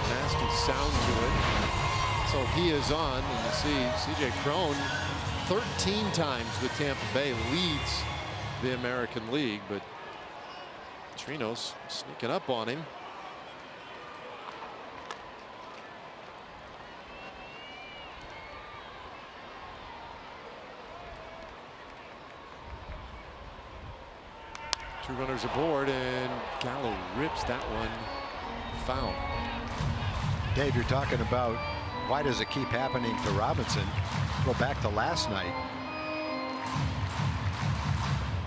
Nasty sound to it. So he is on, and you see C.J. Cron 13 times with Tampa Bay leads the American League, but Chirinos sneaking up on him. Two runners aboard, and Gallo rips that one foul.
Dave, you're talking about why does it keep happening to Robinson? Go back to last night.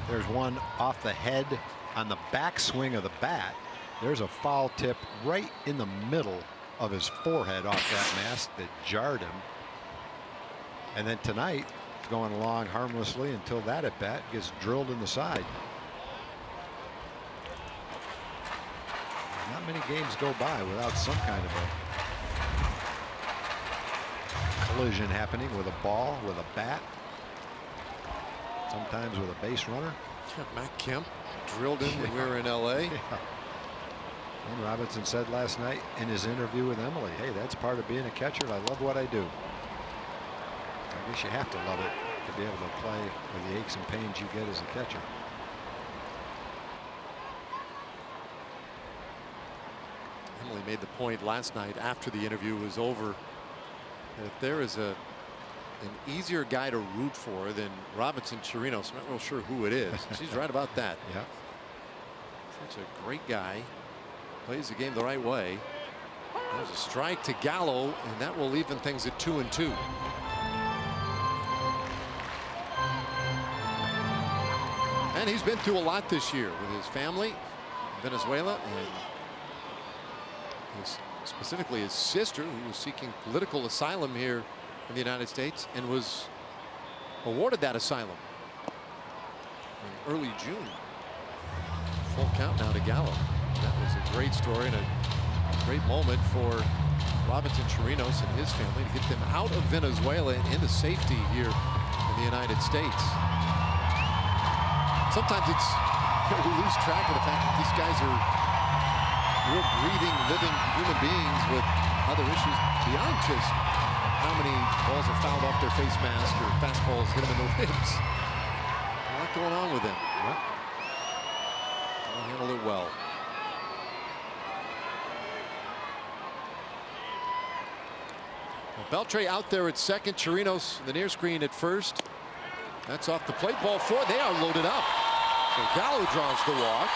There's one off the head on the backswing of the bat. There's a foul tip right in the middle of his forehead off that mask that jarred him. And then tonight, going along harmlessly until that at bat gets drilled in the side. Not many games go by without some kind of a collision happening with a ball, with a bat, sometimes with a base runner.
Yeah, Matt Kemp drilled in when we were in LA.
Yeah. And Robinson said last night in his interview with Emily, hey, that's part of being a catcher. I love what I do. I guess you have to love it to be able to play with the aches and pains you get as a catcher.
Emily made the point last night after the interview was over that if there is an easier guy to root for than Robinson Chirinos, I'm not real sure who it is. She's right about that.
Yeah.
Such a great guy. Plays the game the right way. There's a strike to Gallo, and that will even things at 2-2. And he's been through a lot this year with his family in Venezuela, and specifically his sister, who was seeking political asylum here in the United States and was awarded that asylum in early June. Full count now to Gallo. That was a great story and a great moment for Robinson Chirinos and his family to get them out of Venezuela and into safety here in the United States. Sometimes we lose track of the fact that these guys are real breathing, living human beings with other issues beyond just how many balls are fouled off their face mask or fastballs hit them in the ribs. A lot going on with him.
Yep.
He handled it well. Beltre out there at second. Chirinos in the near screen at first. That's off the plate. Ball four. They are loaded up. So Gallo draws the walk.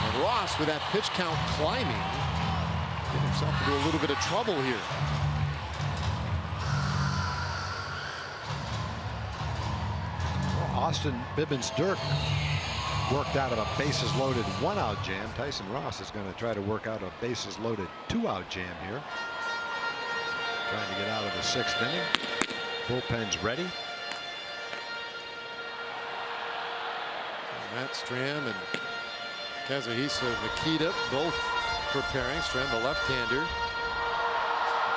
And Ross, with that pitch count climbing, get himself into a little bit of trouble here.
Well, Austin Bibbins-Dirk worked out of a bases loaded 1-out jam. Tyson Ross is going to try to work out a bases loaded 2-out jam here. Trying to get out of the 6th inning. Bullpen's ready.
Matt Stram and Kazuhisa Nikita both preparing. Stram the left-hander,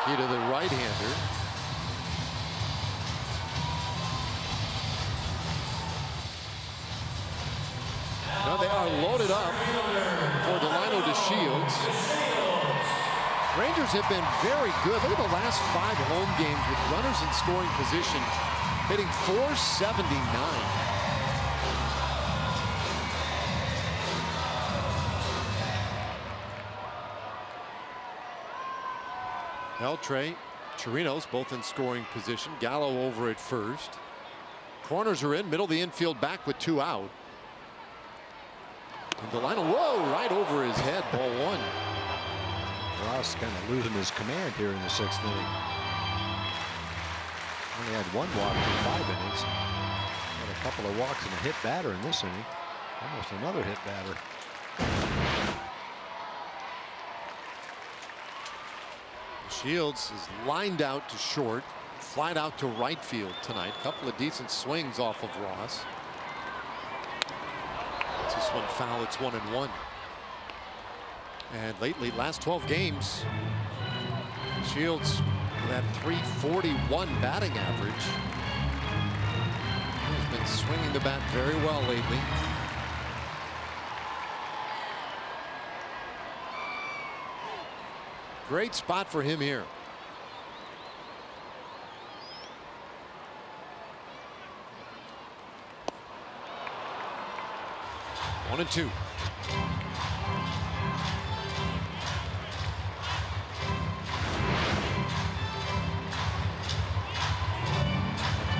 Nikita the right-hander. Now they are loaded up for Delino DeShields. Rangers have been very good. Look at the last 5 home games with runners in scoring position, hitting .479. Beltre, Chirinos both in scoring position. Gallo over at first. Corners are in, middle of the infield back with 2 out. And Delino, whoa, right over his head, ball 1.
Ross kind of losing his command here in the 6th inning. Only had 1 walk in 5 innings. Had a couple of walks and a hit batter in this inning. Almost another hit batter.
Shields is lined out to short, flied out to right field tonight. Couple of decent swings off of Ross. It's this one foul. It's 1-1. And lately, last 12 games, Shields with that .341 batting average. He's been swinging the bat very well lately. Great spot for him here. One and 2.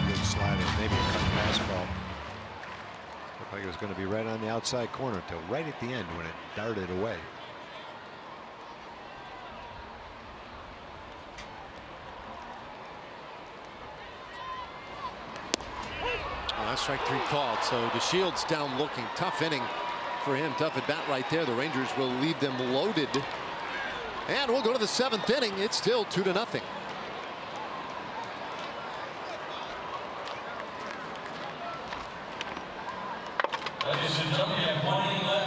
Good slider, maybe a cut fastball. Looked like it was going to be right on the outside corner until right at the end when it darted away.
Strike 3 called. So DeShields down looking. Tough inning for him. Tough at bat right there. The Rangers will leave them loaded. And we'll go to the 7th inning. It's still 2-0.
Ladies and gentlemen, we have 1 inning left.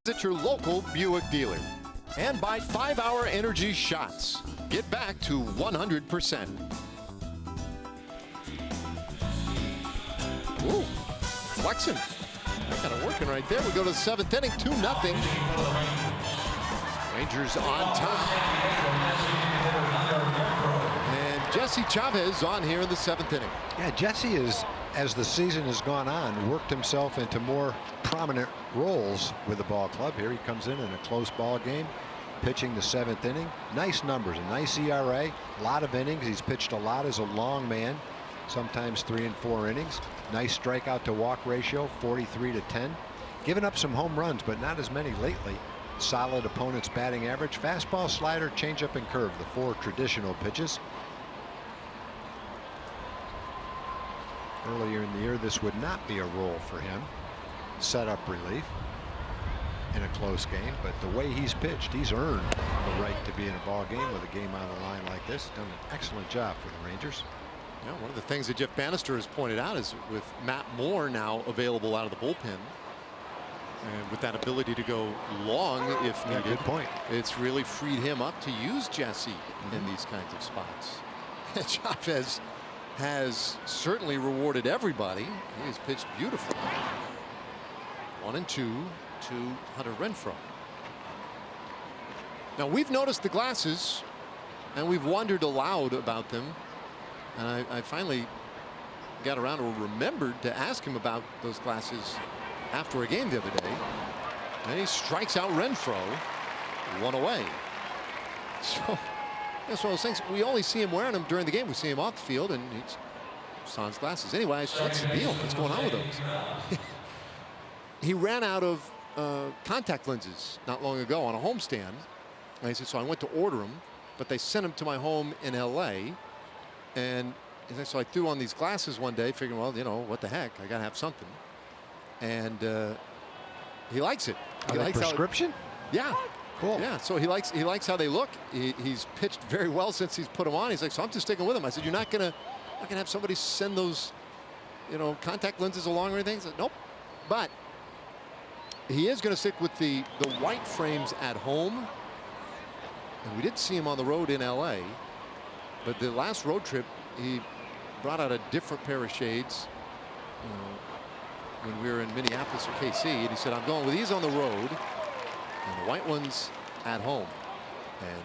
Visit your local Buick dealer. And by 5-Hour Energy Shots. Get back to 100%. Ooh, flexing. That kind of working right there. We go to the 7th inning, 2-0. Rangers on top. And Jesse Chavez on here in the 7th inning.
Yeah, Jesse is, as the season has gone on, worked himself into more prominent roles with the ball club. Here he comes in a close ball game, pitching the 7th inning. Nice numbers, a nice ERA, a lot of innings. He's pitched a lot as a long man, sometimes 3 and 4 innings. Nice strikeout to walk ratio, 43-10. Given up some home runs, but not as many lately. Solid opponent's batting average. Fastball, slider, changeup, and curve, the 4 traditional pitches. Earlier in the year, this would not be a role for him. Setup relief in a close game, but the way he's pitched, he's earned the right to be in a ball game with a game on the line like this. Done an excellent job for the Rangers.
Yeah, one of the things that Jeff Bannister has pointed out is with Matt Moore now available out of the bullpen, and with that ability to go long if needed,
good point.
It's really freed him up to use Jesse in these kinds of spots. Chavez has certainly rewarded everybody. He has pitched beautifully. 1-2 to Hunter Renfroe. Now we've noticed the glasses, and we've wondered aloud about them. And I finally got around or remembered to ask him about those glasses after a game the other day. And he strikes out Renfroe, 1 away. So that's one of those things. We only see him wearing them during the game. We see him off the field, and he's sans glasses. Anyway, what's the deal? What's going on with those? He ran out of contact lenses not long ago on a homestand. And he said, so I went to order them, but they sent them to my home in LA. And so I threw on these glasses one day, figuring, well, you know, what the heck, I gotta have something. And he likes it. He likes
prescription?
Yeah.
Cool.
Yeah. So he likes how they look. He's pitched very well since he's put them on. He's like, so I'm just sticking with them. I said, you're not gonna have somebody send those, you know, contact lenses along or anything? I said, nope. But he is gonna stick with the white frames at home. And we did see him on the road in LA. But the last road trip, he brought out a different pair of shades when we were in Minneapolis or KC. And he said, I'm going with these on the road and the white ones at home. And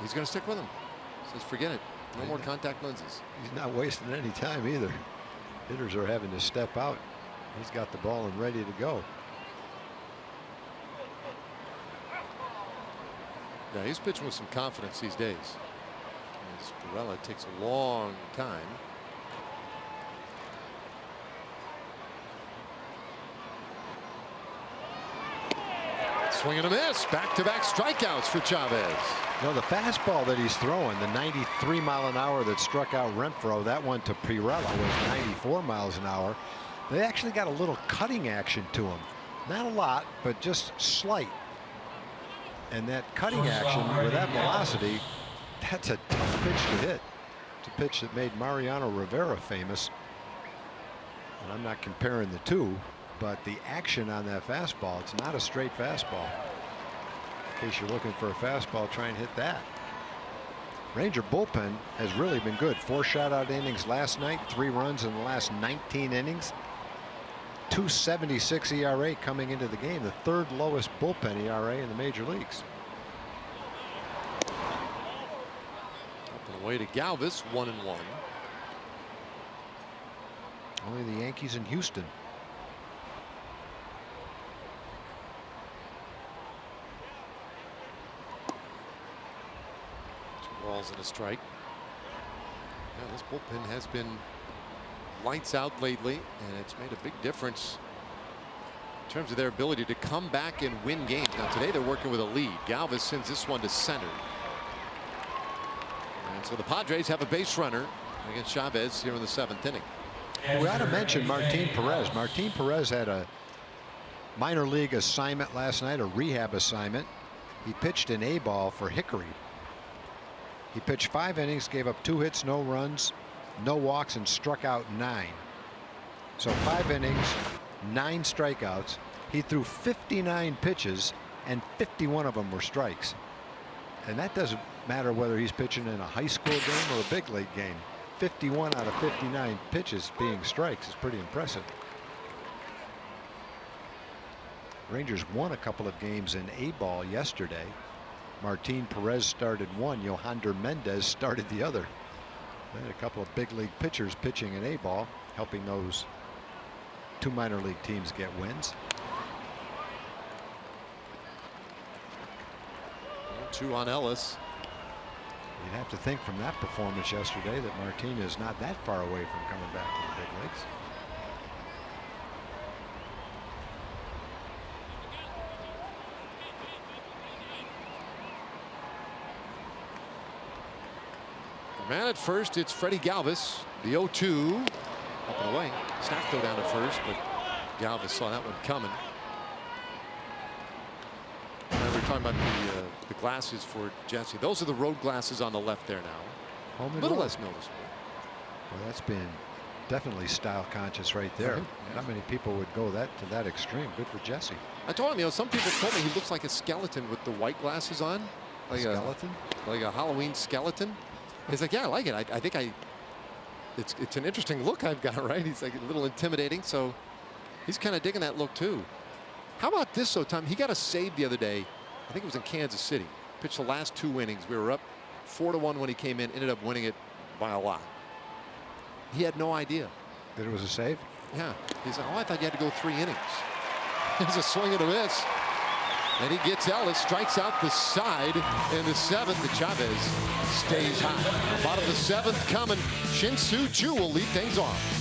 he's going to stick with them. He says, forget it. No more contact lenses.
He's not wasting any time either. Hitters are having to step out. He's got the ball and ready to go.
Yeah, he's pitching with some confidence these days. Perella takes a long time. Swing and a miss. Back-to-back strikeouts for Chavez.
No, the fastball that he's throwing, the 93 mile an hour that struck out Renfroe, that one to Perella was 94 miles an hour. They actually got a little cutting action to him. Not a lot, but just slight. And that cutting action with that velocity, that's a tough pitch to hit. It's a pitch that made Mariano Rivera famous. And I'm not comparing the two, but the action on that fastball, it's not a straight fastball. In case you're looking for a fastball, try and hit that. Ranger bullpen has really been good. 4 shutout innings last night, 3 runs in the last 19 innings. 2.76 ERA coming into the game, the 3rd lowest bullpen ERA in the major leagues.
Away to Galvis, 1-1.
Only the Yankees in Houston.
2 balls and a strike. Yeah, this bullpen has been lights out lately, and it's made a big difference in terms of their ability to come back and win games. Now today they're working with a lead. Galvis sends this one to center. And so the Padres have a base runner against Chavez here in the 7th inning.
We ought to mention Martin Perez. Martin Perez had a minor league assignment last night, a rehab assignment. He pitched an A ball for Hickory. He pitched 5 innings, gave up 2 hits, no runs, no walks, and struck out 9. So 5 innings, 9 strikeouts. He threw 59 pitches, and 51 of them were strikes. And that doesn't matter whether he's pitching in a high school game or a big league game. 51 out of 59 pitches being strikes is pretty impressive. Rangers won a couple of games in A-ball yesterday. Martin Perez started one. Yohander Mendez started the other. They had a couple of big league pitchers pitching in A-ball, helping those two minor league teams get wins.
2 on Ellis.
You'd have to think from that performance yesterday that Martin is not that far away from coming back to the big leagues.
Man at first, it's Freddie Galvis. The 0-2 up and away. Snap go down to first, but Galvis saw that one coming. And we're talking about the glasses for Jesse. Those are the road glasses on the left there now. A little less noticeable.
Well, that's been definitely style conscious right there.
Yeah.
Not many people would go to that extreme. Good for Jesse.
I told him, you know, some people told me he looks like a skeleton with the white glasses on. Like
a skeleton?
Like a Halloween skeleton. He's like, yeah, I like it. I think it's an interesting look I've got, right? He's like a little intimidating, so he's kind of digging that look too. How about this, though, Tom? He got a save the other day. I think it was in Kansas City. Pitched the last 2 innings. We were up 4-1 when he came in. Ended up winning it by a lot. He had no idea
that it was a save.
Yeah, he's like, oh, I thought you had to go 3 innings. It's a swing and a miss. And he gets Ellis, strikes out the side in the 7th. The Chavez stays high. Bottom of the 7th coming. Shin-Soo Choo will lead things off.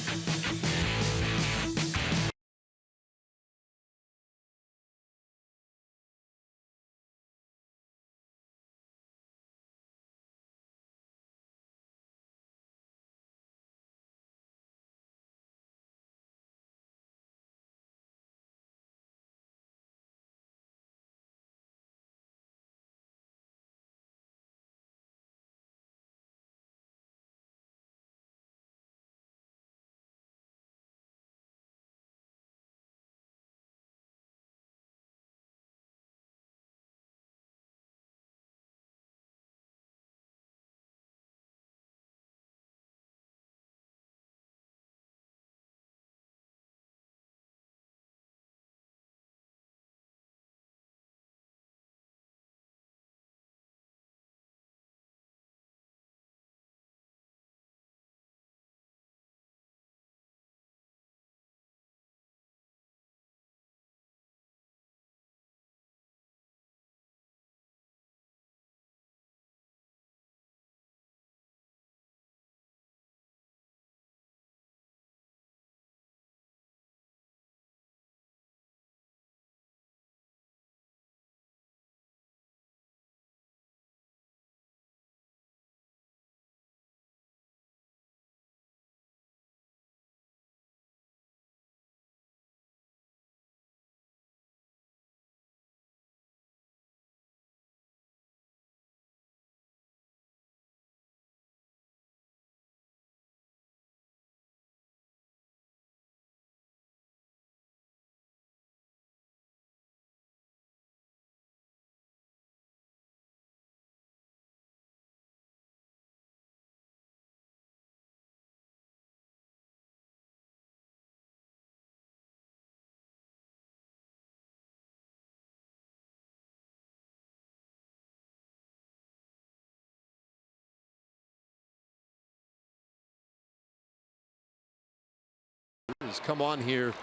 Has come on here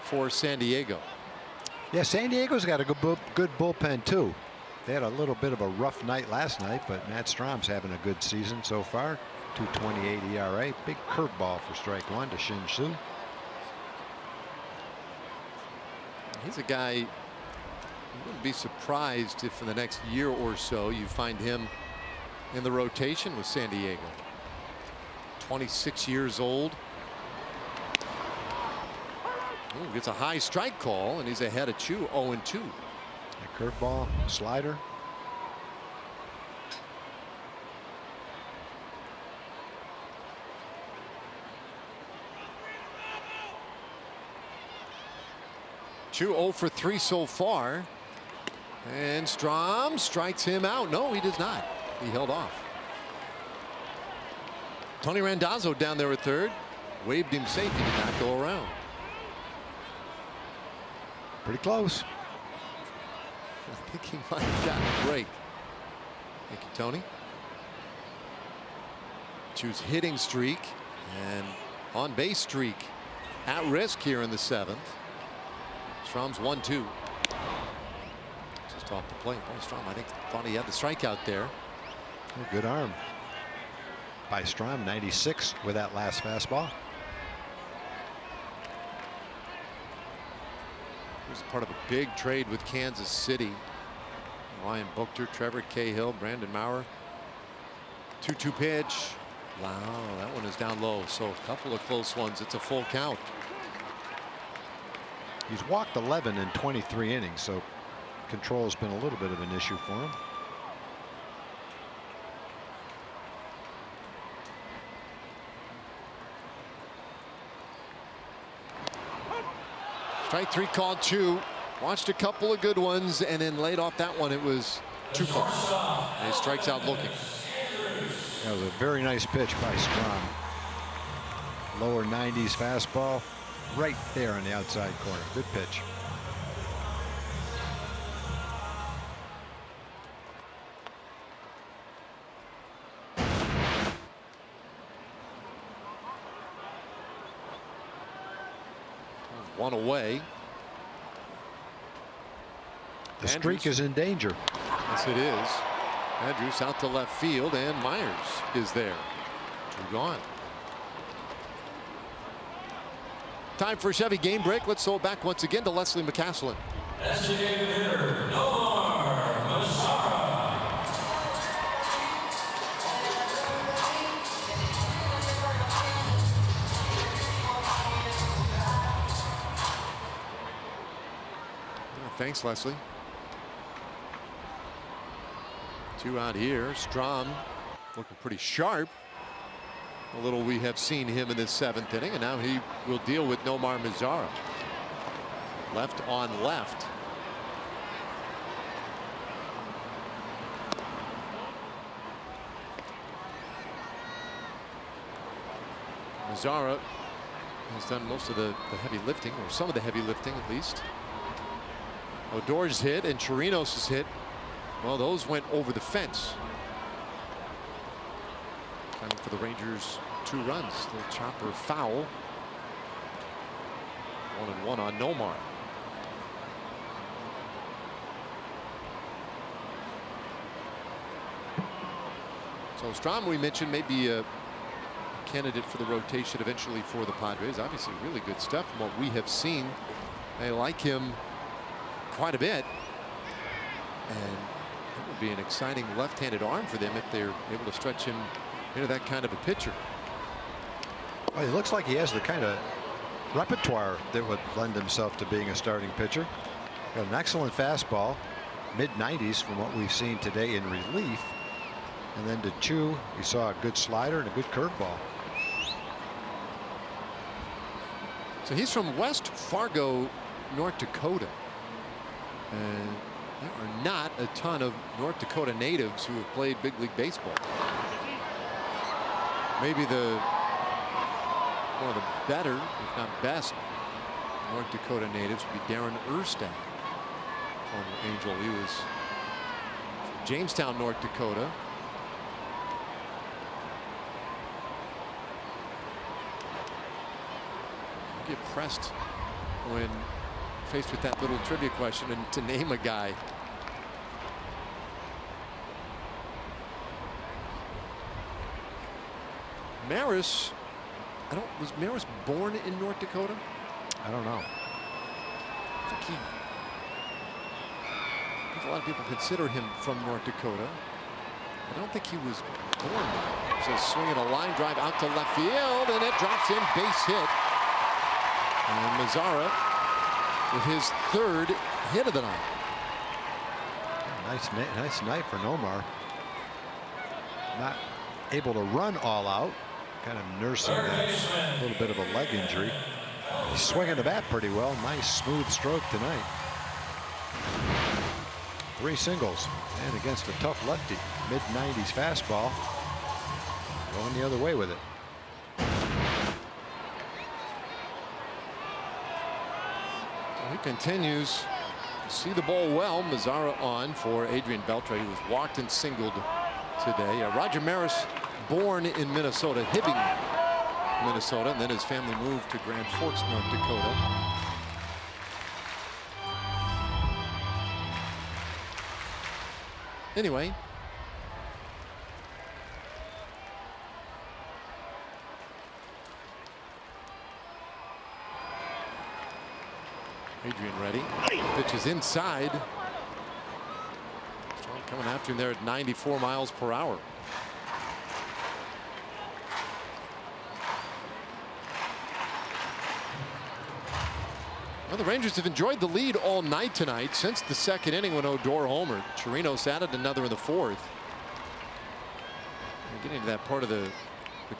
for San Diego.
Yeah, San Diego's got a good bullpen too. They had a little bit of a rough night last night, but Matt Strom's having a good season so far. 2.28 ERA. Big curveball for strike one to Shin-Soo.
He's a guy you wouldn't be surprised if in the next year or so you find him in the rotation with San Diego. 26 years old. Ooh, gets a high strike call, and he's ahead of Choo, 0-2.
A curveball, slider.
Choo 0 for 3 so far. And Strom strikes him out. No, he does not. He held off. Tony Randazzo down there at third. Waved him safe. He did not go around.
Pretty close.
I think he might have gotten a break. Thank you, Tony. Choose hitting streak and on base streak at risk here in the 7th. Strom's 1-2. Just off the plate. Boy, Strom, I think, thought he had the strikeout there.
Oh, good arm by Strom. 96 with that last fastball.
He was part of a big trade with Kansas City. Ryan Buchter, Trevor Cahill, Brandon Maurer. 2-2 pitch. Wow, that one is down low. So a couple of close ones. It's a full count.
He's walked 11 in 23 innings, so control has been a little bit of an issue for him.
Strike 3 called 2. Watched a couple of good ones and then laid off that one. It was too close. And he strikes out looking.
That was a very nice pitch by Strom. Lower 90s fastball right there on the outside corner. Good pitch.
One away.
The streak is in danger.
Yes, it is. Andrews out to left field, and Myers is there. 2 gone. Time for a Chevy game break. Let's throw it back once again to Leslie McCaslin.
Designated hitter, Nomar Mazara.
Thanks, Leslie. 2 out here. Strom looking pretty sharp. A little we have seen him in this 7th inning, and now he will deal with Nomar Mazara. Left on left. Mazara has done most of the heavy lifting, or some of the heavy lifting at least. Odor's hit and Chirinos' hit, well, those went over the fence. Time for the Rangers 2 runs. The chopper foul. 1-1 on Nomar. So Strom, we mentioned, may be a candidate for the rotation eventually for the Padres. Obviously really good stuff from what we have seen. They like him quite a bit, and it would be an exciting left-handed arm for them if they're able to stretch him into that kind of a pitcher.
Well, he looks like he has the kind of repertoire that would lend himself to being a starting pitcher. Got an excellent fastball, mid-90s from what we've seen today in relief, and then to chew, we saw a good slider and a good curveball.
So he's from West Fargo, North Dakota. And there are not a ton of North Dakota natives who have played big league baseball. Maybe one of the better, if not best, North Dakota natives would be Darren Erstad, former Angel. He was from Jamestown, North Dakota. You get pressed when faced with that little trivia question and to name a guy. Maris, was Maris born in North Dakota?
I don't know.
I think a lot of people consider him from North Dakota. I don't think he was born there. So swinging a line drive out to left field, and it drops in, base hit. And Mazara with his 3rd hit of the night.
Nice night for Nomar. Not able to run all out, kind of nursing a little bit of a leg injury. He's swinging the bat pretty well. Nice smooth stroke tonight. 3 singles, and against a tough lefty. Mid-90s fastball. Going the other way with it.
He continues to see the ball well. Mazzara on for Adrian Beltre, who was walked and singled today. Roger Maris, born in Minnesota, Hibbing, Minnesota, and then his family moved to Grand Forks, North Dakota. Anyway, Adrian ready. Pitch is inside. Strong coming after him there at 94 miles per hour. Well, the Rangers have enjoyed the lead all night tonight since the second inning when Odor homered. Chirinos added another in the fourth. We're getting to that part of the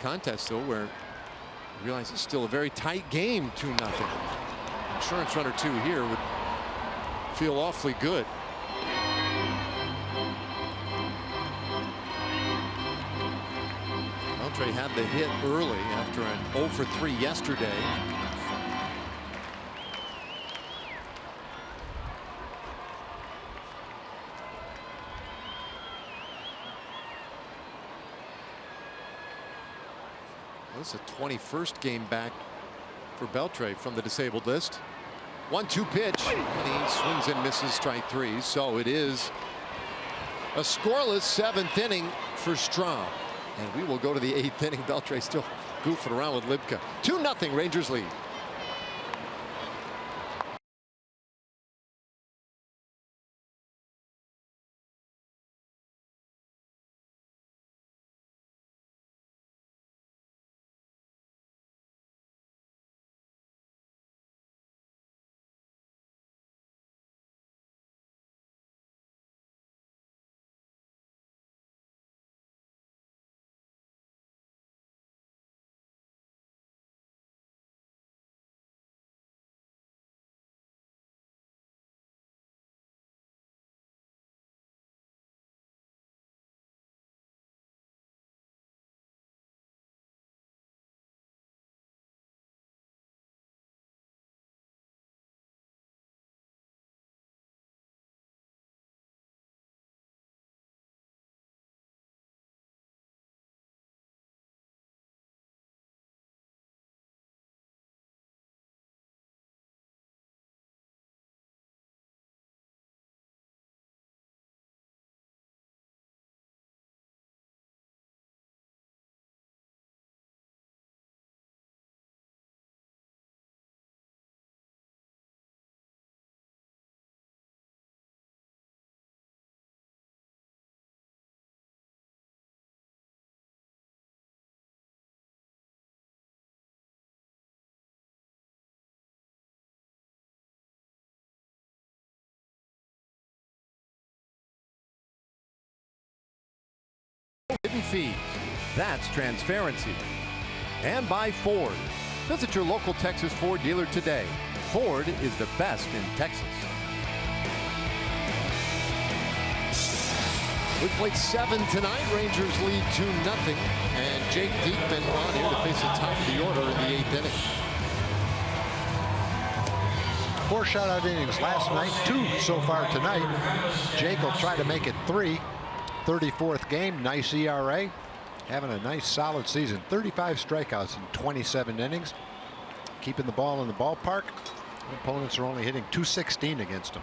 contest, though, where you realize it's still a very tight game, 2-0. Insurance runner 2 here would feel awfully good. Beltre had the hit early after an 0 for 3 yesterday. This is a 21st game back for Beltre from the disabled list. 1-2 pitch, and he swings and misses, strike 3. So it is a scoreless 7th inning for Strahm. And we will go to the 8th inning. Beltre still goofing around with Libka. 2-0 Rangers lead. Hidden fees. That's transparency. And by Ford. Visit your local Texas Ford dealer today. Ford is the best in Texas. We played 7 tonight. Rangers lead 2-0. And Jake Diekman on here to face the top of the order in the 8th inning.
4 shutout innings last night, 2 so far tonight. Jake will try to make it 3. 34th game, nice ERA. Having a nice solid season. 35 strikeouts in 27 innings. Keeping the ball in the ballpark. Opponents are only hitting .216 against him.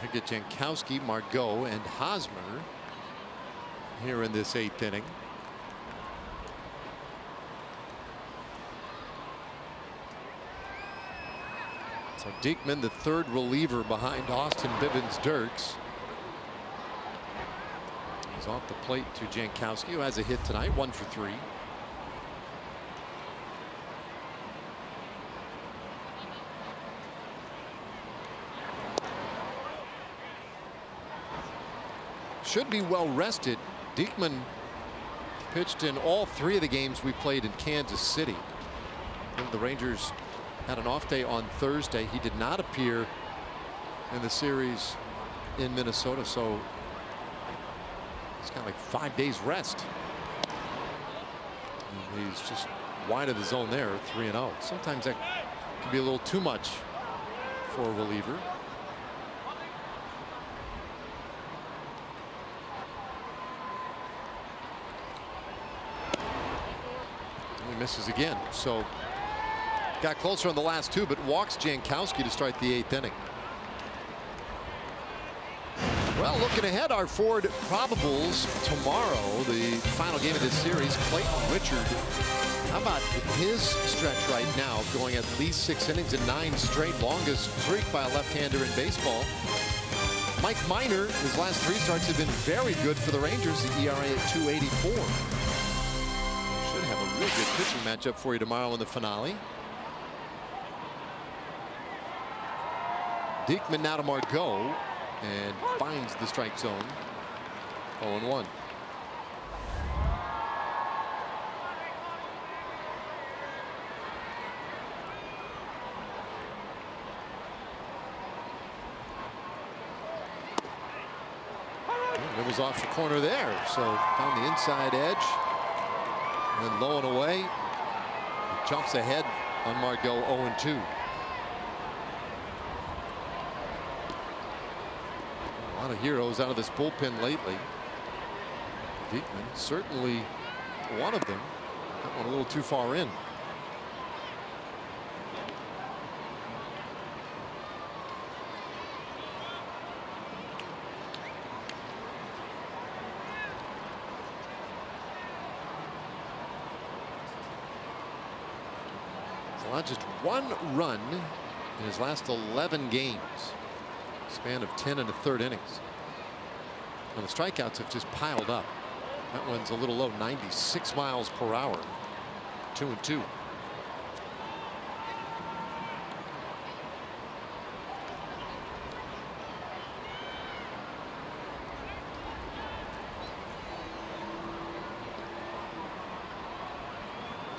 I get Jankowski, Margot, and Hosmer here in this 8th inning. So Diekman, the 3rd reliever behind Austin Bivens-Dirks. He's off the plate to Jankowski, who has a hit tonight, 1 for 3. Should be well rested. Diekman pitched in all 3 of the games we played in Kansas City. The Rangers had an off day on Thursday. He did not appear in the series in Minnesota, so he's got like 5 days rest. And he's just wide of the zone there, 3-0. Sometimes that can be a little too much for a reliever. He misses again, so got closer on the last two, but walks Jankowski to start the 8th inning. Well, looking ahead, our Ford probables tomorrow, the final game of this series. Clayton Richard, how about his stretch right now, going at least 6 innings in 9 straight, longest streak by a left-hander in baseball. Mike Minor, his last 3 starts have been very good for the Rangers, the ERA at 2.84. Should have a real good pitching matchup for you tomorrow in the finale. Diekman now to Margot, and finds the strike zone. 0-1. It was off the corner there, so found the inside edge, and then low and away. Jumps ahead on Margot, 0-2. A lot of heroes out of this bullpen lately. Diekman certainly one of them. That one a little too far in. He's allowed just 1 run in his last 11 games. Span of 10 1/3 innings. And the strikeouts have just piled up. That one's a little low, 96 miles per hour. 2-2.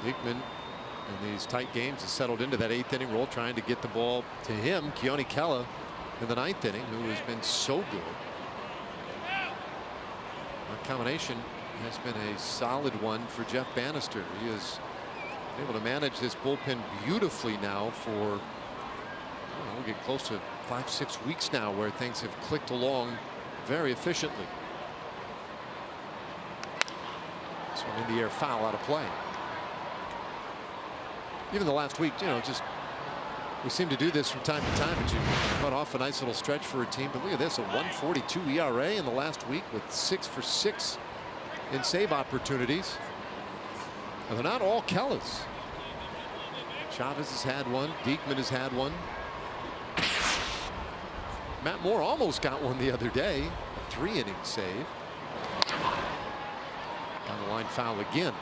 Diekman in these tight games has settled into that 8th inning role, trying to get the ball to him. Keone Kela in the 9th inning, who has been so good. That combination has been a solid one for Jeff Bannister. He is able to manage this bullpen beautifully now for, we'll get close to 5-6 weeks now, where things have clicked along very efficiently. This one in the air, foul, out of play. Even the last week, just we seem to do this from time to time, but you cut off a nice little stretch for a team. But look at this, a 1.42 ERA in the last week with 6 for 6 in save opportunities. And they're not all Kellas. Chavez has had one. Diekman has had one. Matt Moore almost got one the other day. A 3-inning save. Down the line, foul again.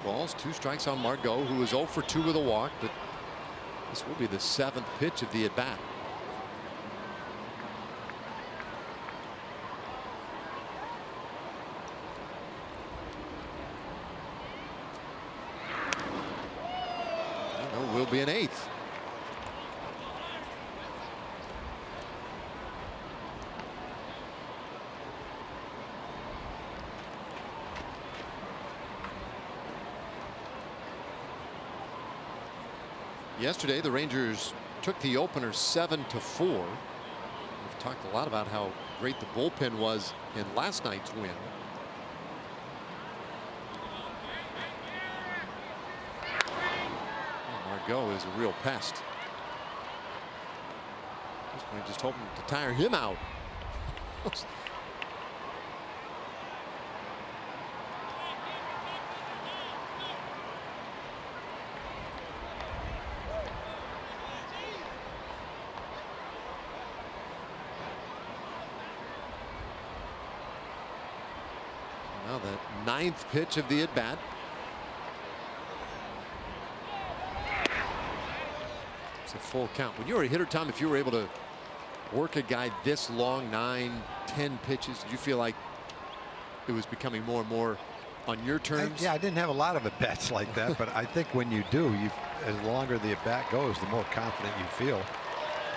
Balls, 2 strikes on Margot, who is 0 for 2 with a walk, but this will be the 7th pitch of the at-bat. There will be an 8th. Yesterday, the Rangers took the opener 7-4. We've talked a lot about how great the bullpen was in last night's win. Margot is a real pest. Just hoping to tire him out. Now the 9th pitch of the at-bat. It's a full count. When you were a hitter, Tom, if you were able to work a guy this long, 9, 10 pitches, did you feel like it was becoming more and more on your terms?
Yeah, I didn't have a lot of at-bats like that, but I think when you do, as longer the at-bat goes, the more confident you feel.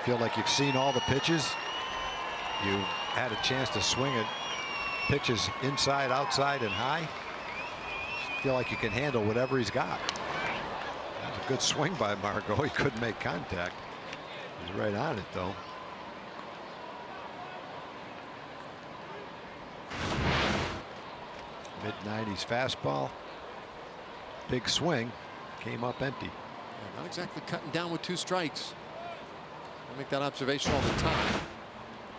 Feel like you've seen all the pitches. You've had a chance to swing at pitches inside, outside, and high. Feel like you can handle whatever he's got. That was a good swing by Margot. He couldn't make contact. He's right on it, though. Mid-90s fastball. Big swing. Came up empty.
Yeah, not exactly cutting down with 2 strikes. I make that observation all the time.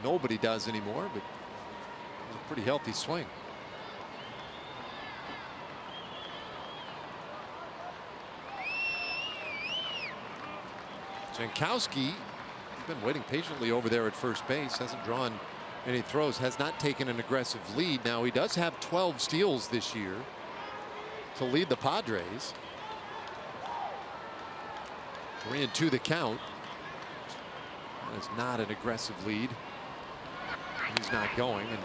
Nobody does anymore, but it's a pretty healthy swing. Jankowski, been waiting patiently over there at first base, hasn't drawn any throws, has not taken an aggressive lead. Now he does have 12 steals this year to lead the Padres. 3-2 the count. That is not an aggressive lead. He's not going, and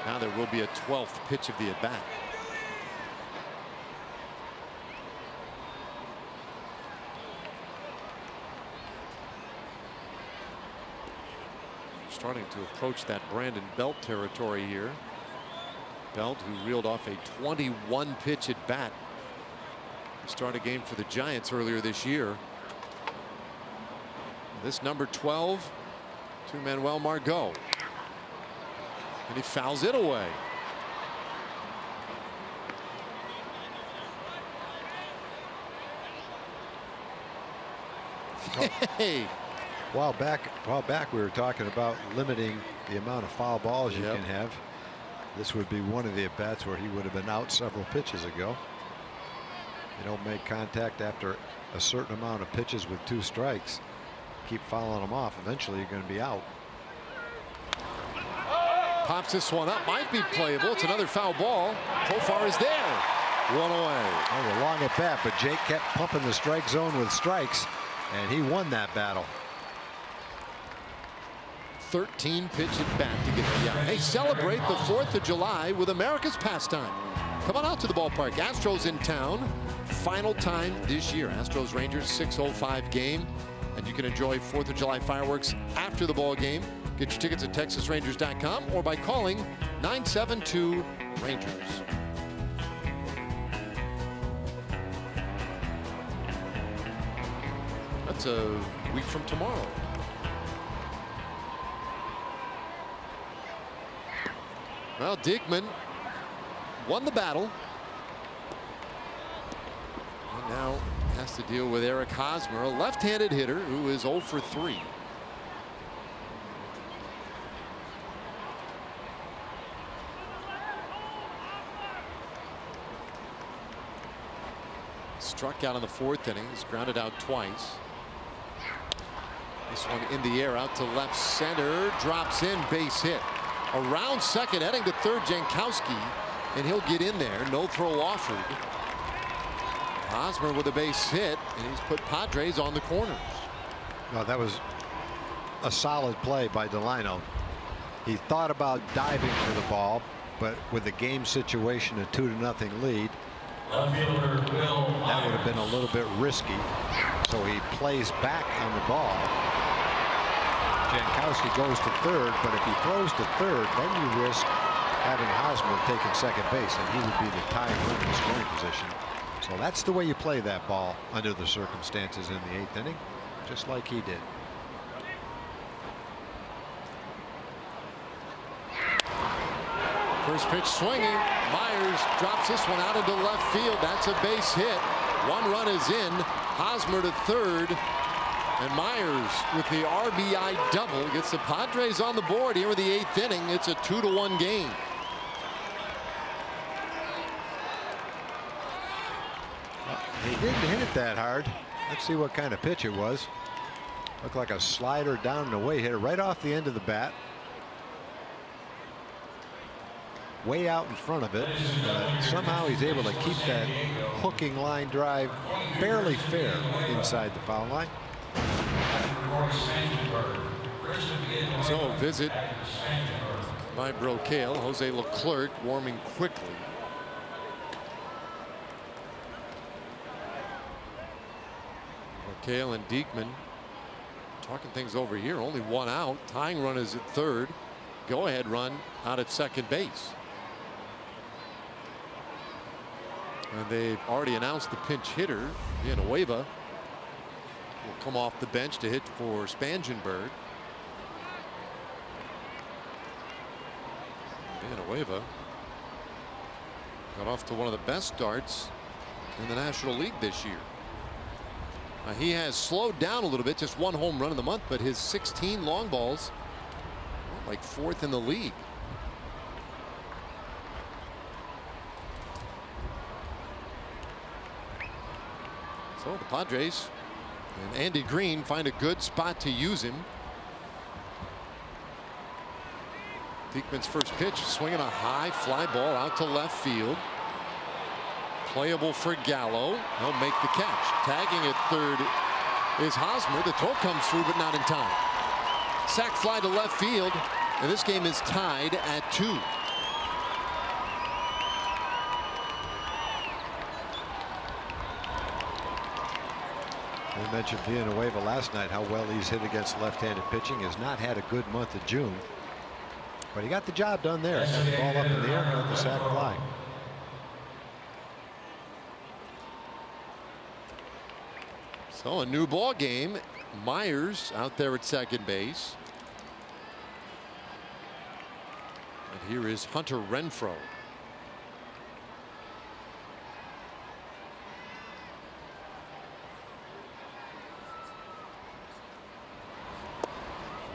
now there will be a 12th pitch of the at bat. Starting to approach that Brandon Belt territory here. Belt, who reeled off a 21 pitch at bat to start a game for the Giants earlier this year. This number 12 to Manuel Margot, and he fouls it away. Hey.
A while back we were talking about limiting the amount of foul balls you can have. This would be one of the at bats where he would have been out several pitches ago. You don't make contact after a certain amount of pitches with 2 strikes. Keep fouling them off. Eventually you're going to be out.
Pops this one up, might be playable. It's another foul ball. Profar is there. 1 away.
Oh, a long at bat, but Jake kept pumping the strike zone with strikes, and he won that battle.
13 pitch at bat to get the out. Hey, celebrate the 4th of July with America's Pastime. Come on out to the ballpark. Astros in town. Final time this year. Astros Rangers 6:05 game. And you can enjoy 4th of July fireworks after the ball game. Get your tickets at TexasRangers.com or by calling 972-RANGERS. That's a week from tomorrow. Well, Diekman won the battle. And now has to deal with Eric Hosmer, a left-handed hitter who is 0 for 3. Struck out in the 4th inning. He's grounded out twice. This one in the air out to left center. Drops in, base hit. Around second, heading to third, Jankowski, and he'll get in there. No throw offered. Hosmer with a base hit, and he's put Padres on the corners.
No, that was a solid play by Delino. He thought about diving for the ball, but with the game situation, a 2-0 lead, that would have been a little bit risky. So he plays back on the ball. Jankowski goes to third, but if he throws to third, then you risk having Hosmer taking second base, and he would be the tying run in scoring position. So that's the way you play that ball under the circumstances in the 8th inning, just like he did.
First pitch swinging. Myers drops this one out into left field. That's a base hit. 1 run is in. Hosmer to third. And Myers with the RBI double gets the Padres on the board here in the 8th inning. It's a 2-1 game.
He didn't hit it that hard. Let's see what kind of pitch it was. Looked like a slider down and away. Hit it right off the end of the bat. Way out in front of it. Somehow he's able to keep that hooking line drive barely fair inside the foul line.
So a visit by Brocale. Jose Leclerc warming quickly. Brocale and Diekman talking things over here. Only one out. Tying run is at third. Go ahead run out at second base. And they've already announced the pinch hitter, Villanueva, will come off the bench to hit for Spangenberg. Villanueva got off to one of the best starts in the National League this year. He has slowed down a little bit, just one home run in the month, but his 16 long balls, well, like fourth in the league. So the Padres and Andy Green find a good spot to use him. Diekman's first pitch, swinging a high fly ball out to left field. Playable for Gallo. He'll make the catch. Tagging at third is Hosmer. The throw comes through, but not in time. Sac fly to left field, and this game is tied at 2.
We mentioned Villanueva last night, how well he's hit against left-handed pitching. Has not had a good month of June, but he got the job done there. Got the ball up in the air, got the sac fly.
So a new ball game. Myers out there at second base. And here is Hunter Renfroe.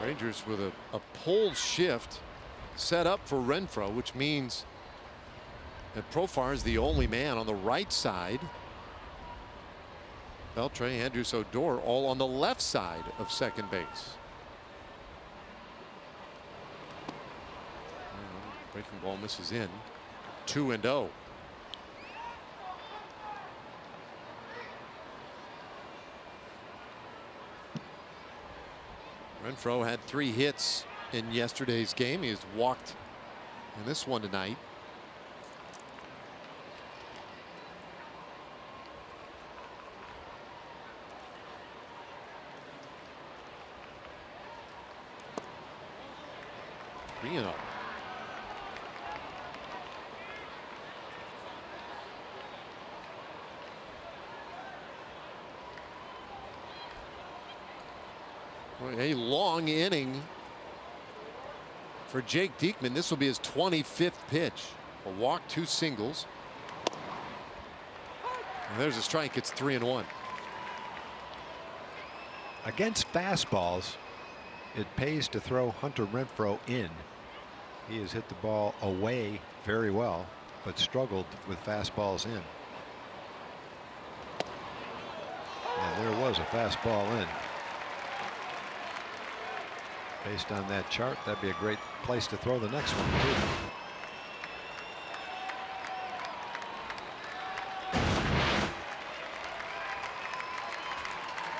Rangers with a pull shift set up for Renfroe, which means that Profar is the only man on the right side. Beltre, Andrews, Odor all on the left side of second base. Breaking ball misses in. 2-0. Renfroe had 3 hits in yesterday's game. He has walked in this one tonight. A long inning for Jake Diekman. This will be his 25th pitch. A walk, 2 singles. And there's a strike. It's 3-1.
Against fastballs, it pays to throw Hunter Renfroe in. He has hit the ball away very well, but struggled with fastballs in. And there was a fastball in. Based on that chart, that'd be a great place to throw the next one, too.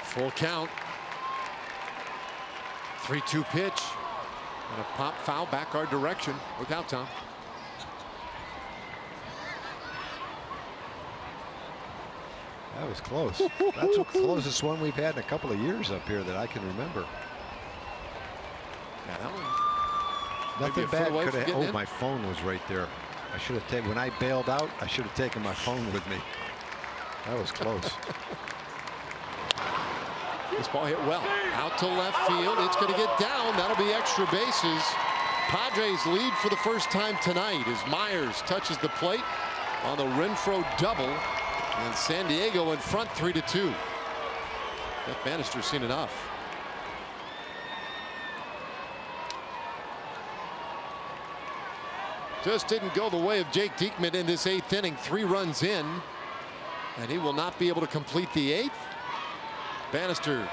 Full count. 3-2 pitch. And a pop foul back our direction. Look out, Tom.
That was close. That's the closest one we've had in a couple of years up here that I can remember.
Yeah, that one.
Nothing bad could have. Oh, my phone was right there. I should have taken. When I bailed out, I should have taken my phone with me. That was close.
This ball hit well. Out to left field. It's going to get down. That'll be extra bases. Padres lead for the first time tonight as Myers touches the plate on the Renfroe double. And San Diego in front 3-2. Jeff Bannister's seen enough. Just didn't go the way of Jake Diekman in this 8th inning. 3 runs in, and he will not be able to complete the 8th. Bannister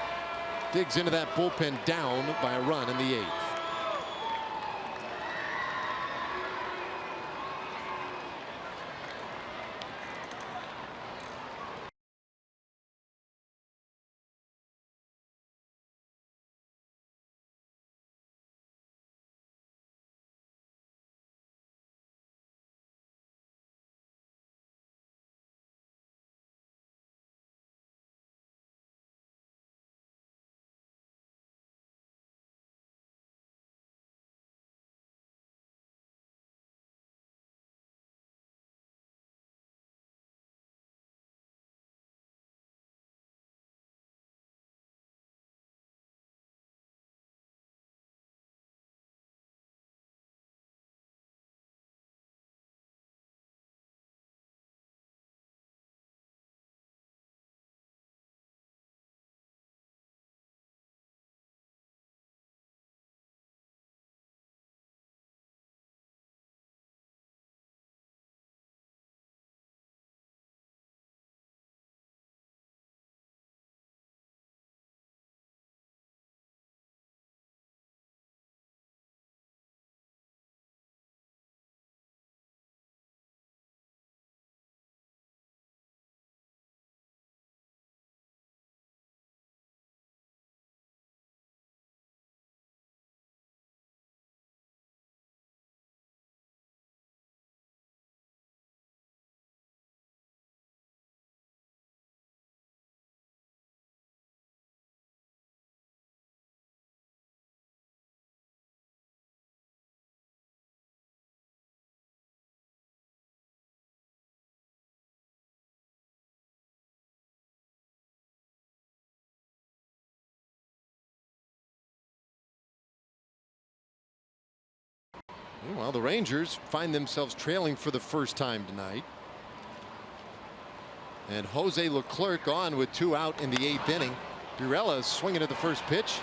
digs into that bullpen down by a run in the 8th. Well, the Rangers find themselves trailing for the first time tonight. And Jose Leclerc on with 2 out in the 8th inning. Birella is swinging at the first pitch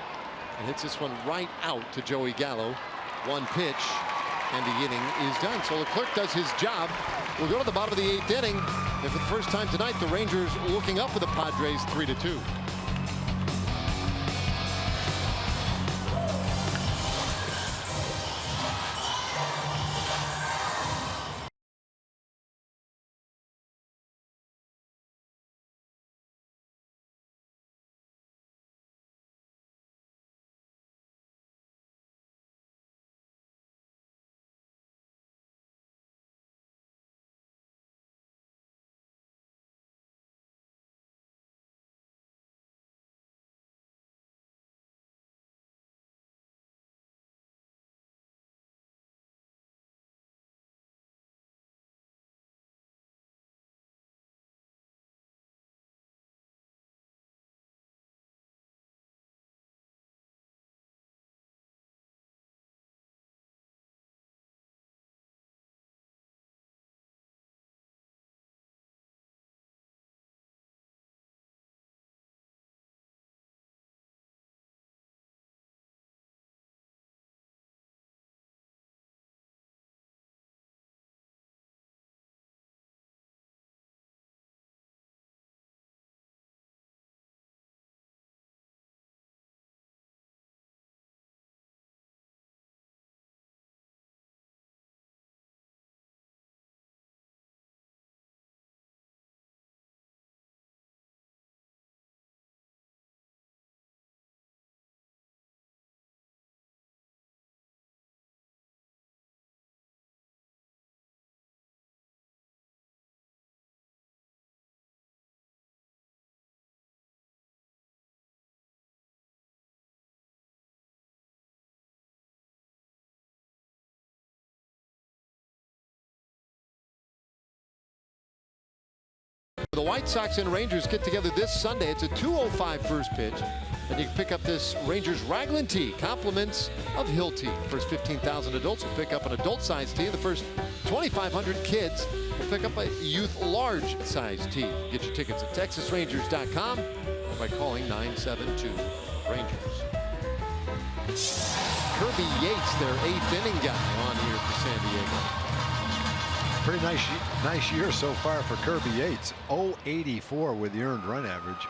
and hits this one right out to Joey Gallo. 1 pitch and the inning is done. So Leclerc does his job. We'll go to the bottom of the 8th inning. And for the first time tonight, the Rangers looking up for the Padres 3-2. The White Sox and Rangers get together this Sunday. It's a 2:05 first pitch. And you can pick up this Rangers Raglan tee. Compliments of Hill Tea. First 15,000 adults will pick up an adult-sized tee. The first 2,500 kids will pick up a youth large-size tee. Get your tickets at TexasRangers.com or by calling 972-RANGERS. Kirby Yates, their 8th inning guy, on here for San Diego.
Pretty nice year so far for Kirby Yates. 0.84 with the earned run average.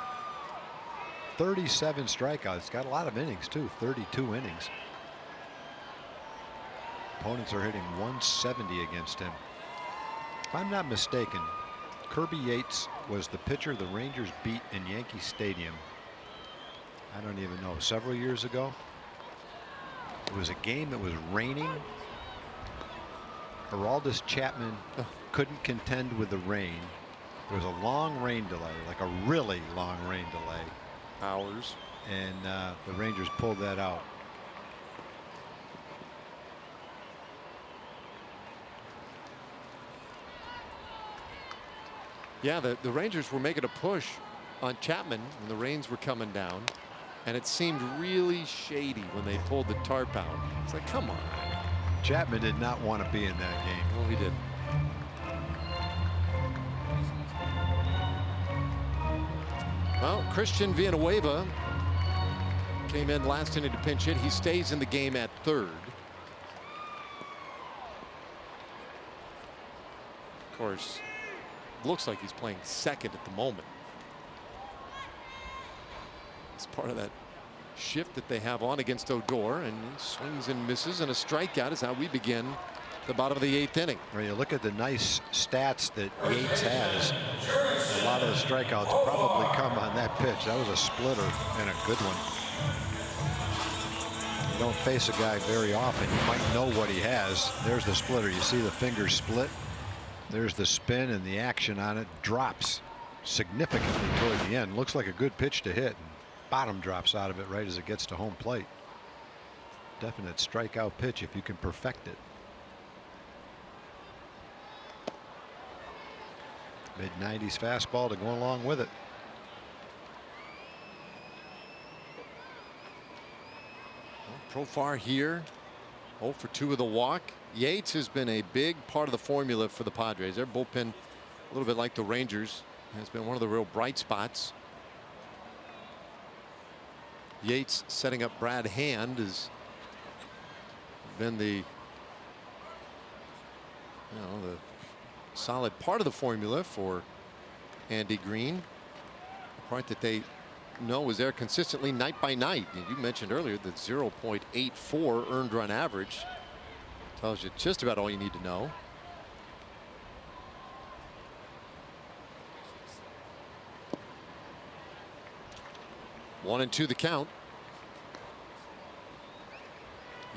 37 strikeouts. Got a lot of innings too. 32 innings. Opponents are hitting 170 against him. If I'm not mistaken, Kirby Yates was the pitcher the Rangers beat in Yankee Stadium. I don't even know, several years ago. It was a game that was raining. Aroldis Chapman couldn't contend with the rain. There was a long rain delay, like a really long rain delay.
Hours.
And the Rangers pulled that out.
Yeah, the Rangers were making a push on Chapman when the rains were coming down. And it seemed really shady when they pulled the tarp out. It's like, come on.
Chapman did not want to be in that game.
Well, he did. Well, Christian Villanueva came in last inning to pinch hit. He stays in the game at third. Of course, looks like he's playing second at the moment. It's part of that shift that they have on against Odor, and he swings and misses, and a strikeout is how we begin the bottom of the 8th inning.
Well, you look at the nice stats that Yates has. A lot of the strikeouts probably come on that pitch. That was a splitter and a good one. You don't face a guy very often. You might know what he has. There's the splitter. You see the fingers split. There's the spin, and the action on it drops significantly toward the end. Looks like a good pitch to hit. Bottom drops out of it right as it gets to home plate. Definite strikeout pitch if you can perfect it. Mid-90s fastball to go along with it.
Well, Profar here 0 for 2 with a walk. Yates has been a big part of the formula for the Padres. Their bullpen, a little bit like the Rangers, has been one of the real bright spots. Yates setting up Brad Hand has been the solid part of the formula for Andy Green. The part that they know is there consistently night by night. You mentioned earlier that 0.84 earned run average tells you just about all you need to know. One and 2 the count.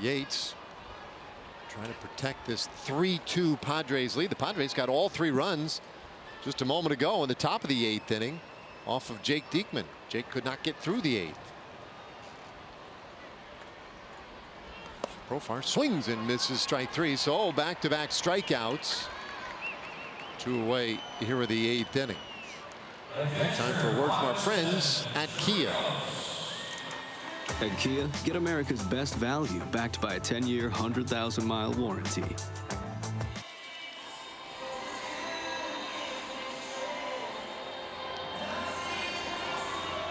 Yates trying to protect this 3-2 Padres lead. The Padres got all 3 runs just a moment ago in the top of the 8th inning off of Jake Diekman. Jake could not get through the 8th. Profar swings and misses strike 3. So back-to-back strikeouts. 2 away here in the 8th inning. Time for a word from our friends at Kia.
At Kia, get America's best value backed by a 10-year, 100,000-mile warranty.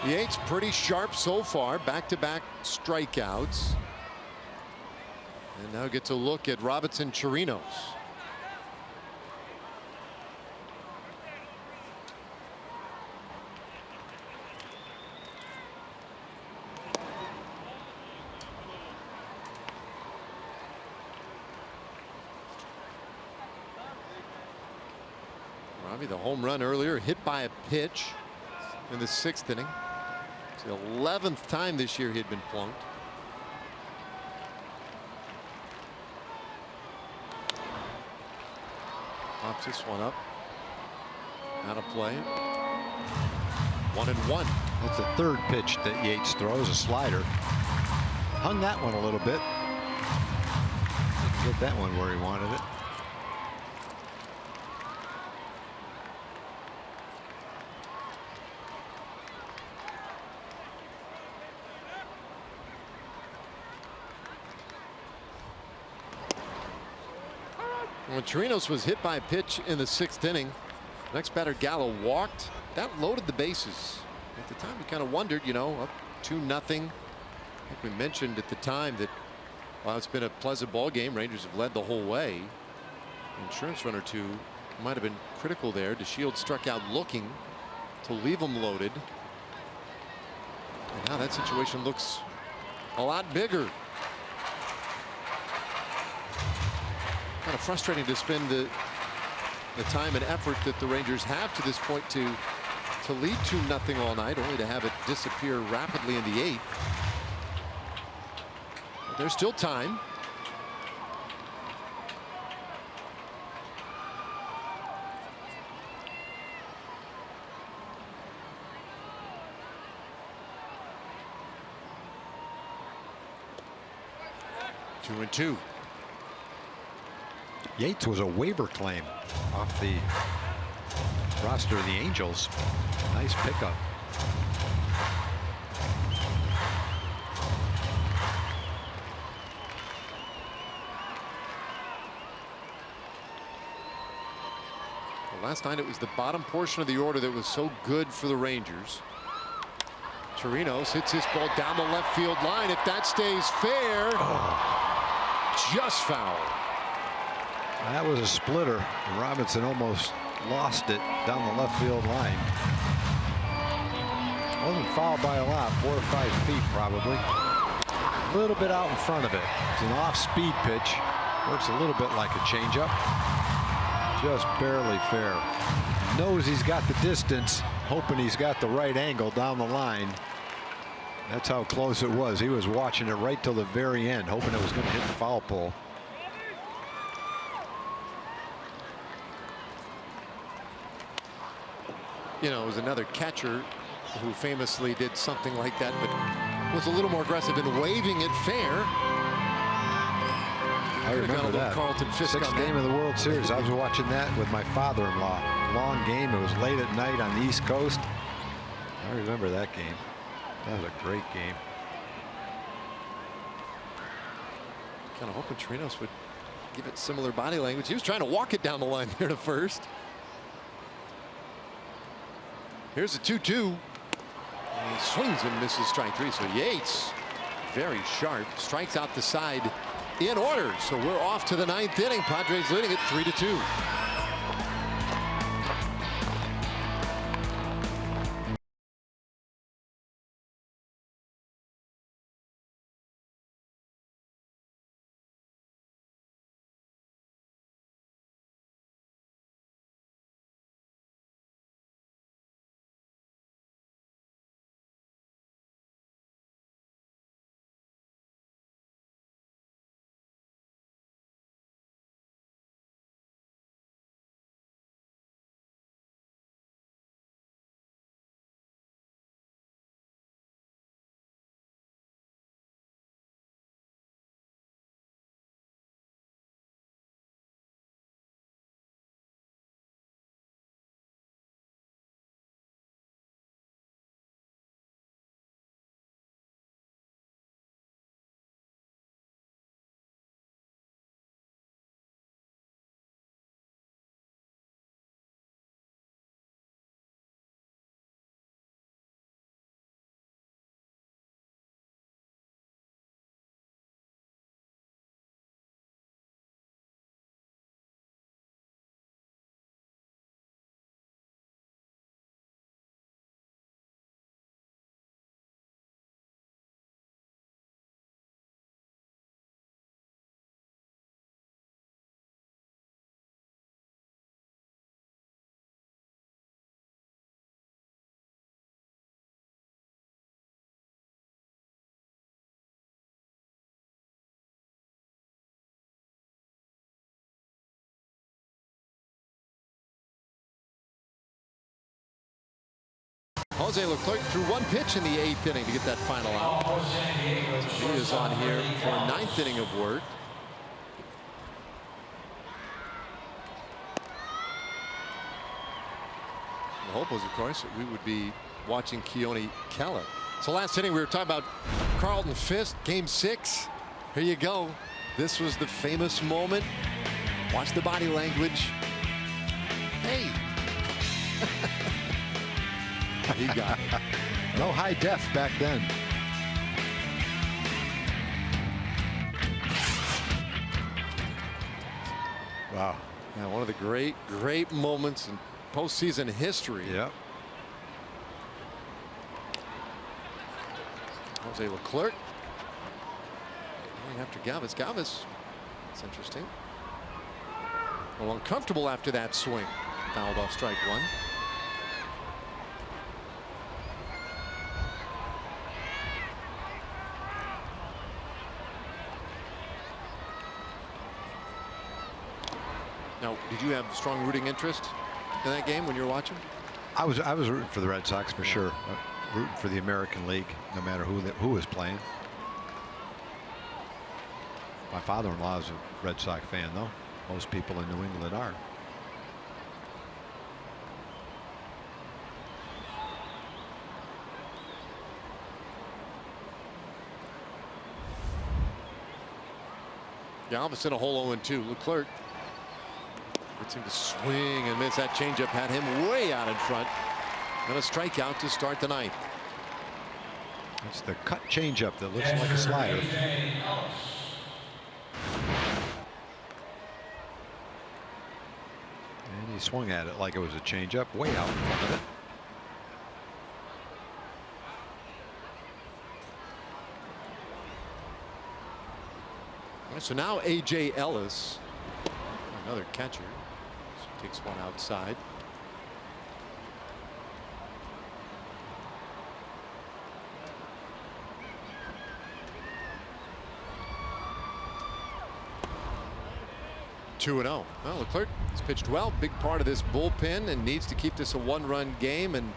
Yates pretty sharp so far. Back-to-back strikeouts. And now gets a look at Robinson Chirinos. The home run earlier, hit by a pitch in the 6th inning. It's the 11th time this year he had been plunked. Pops this one up. Out of play. 1-1.
That's the 3rd pitch that Yates throws, a slider. Hung that one a little bit. Didn't get that one where he wanted it.
When Chirinos was hit by a pitch in the 6th inning, next batter Gallo walked. That loaded the bases. At the time we kind of wondered, up 2-0. I think we mentioned at the time that while it's been a pleasant ball game, Rangers have led the whole way. Insurance run or 2 might have been critical there. DeShields struck out looking to leave them loaded. And now that situation looks a lot bigger. Kind of frustrating to spend the time and effort that the Rangers have to this point to lead 2-0 all night, only to have it disappear rapidly in the 8th. But there's still time. Two and 2.
Yates was a waiver claim off the roster of the Angels. Nice pickup.
Well, last night it was the bottom portion of the order that was so good for the Rangers. Chirinos hits this ball down the left field line. If that stays fair, just foul.
That was a splitter. Robinson almost lost it down the left field line. Wasn't fouled by a lot, 4 or 5 feet probably. A little bit out in front of it. It's an off-speed pitch. Works a little bit like a changeup. Just barely fair. Knows he's got the distance, hoping he's got the right angle down the line. That's how close it was. He was watching it right till the very end, hoping it was going to hit the foul pole.
It was another catcher who famously did something like that, but was a little more aggressive in waving it fair.
I remember that.
Carlton Fisk
6th game of the World Series. I was watching that with my father-in-law. Long game. It was late at night on the East Coast. I remember that game. That was a great game.
Kind of hoping Trinos would give it similar body language. He was trying to walk it down the line there to first. Here's a 2-2. And he swings and misses strike three. So Yates, very sharp, strikes out the side in order. So we're off to the ninth inning. Padres leading it 3-2. Jose Leclerc threw one pitch in the 8th inning to get that final out. He is on here for a 9th inning of work. The hope was, of course, that we would be watching Keone Kela. So last inning we were talking about Carlton Fisk, game 6. Here you go. This was the famous moment. Watch the body language. Hey. He got it.
No high def back then. Wow.
Yeah, one of the great moments in postseason history.
Yep.
Jose Leclerc going after Galvis. Galvis, it's interesting. A little uncomfortable after that swing. Fouled off strike one. Now, did you have strong rooting interest in that game when you were watching?
I was rooting for the Red Sox for sure. Rooting for the American League, no matter who was playing. My father-in-law is a Red Sox fan, though. Most people in New England are.
Galvis in a hole 0-2. Leclerc gets him to swing and miss. That changeup had him way out in front. And a strikeout to start the ninth.
It's the cut changeup that looks like a slider. And he swung at it like it was a changeup, way out in front of it.
So now A.J. Ellis, another catcher, so takes one outside. Two 2-0. Well, Leclerc has pitched well, big part of this bullpen, and needs to keep this a one-run game. And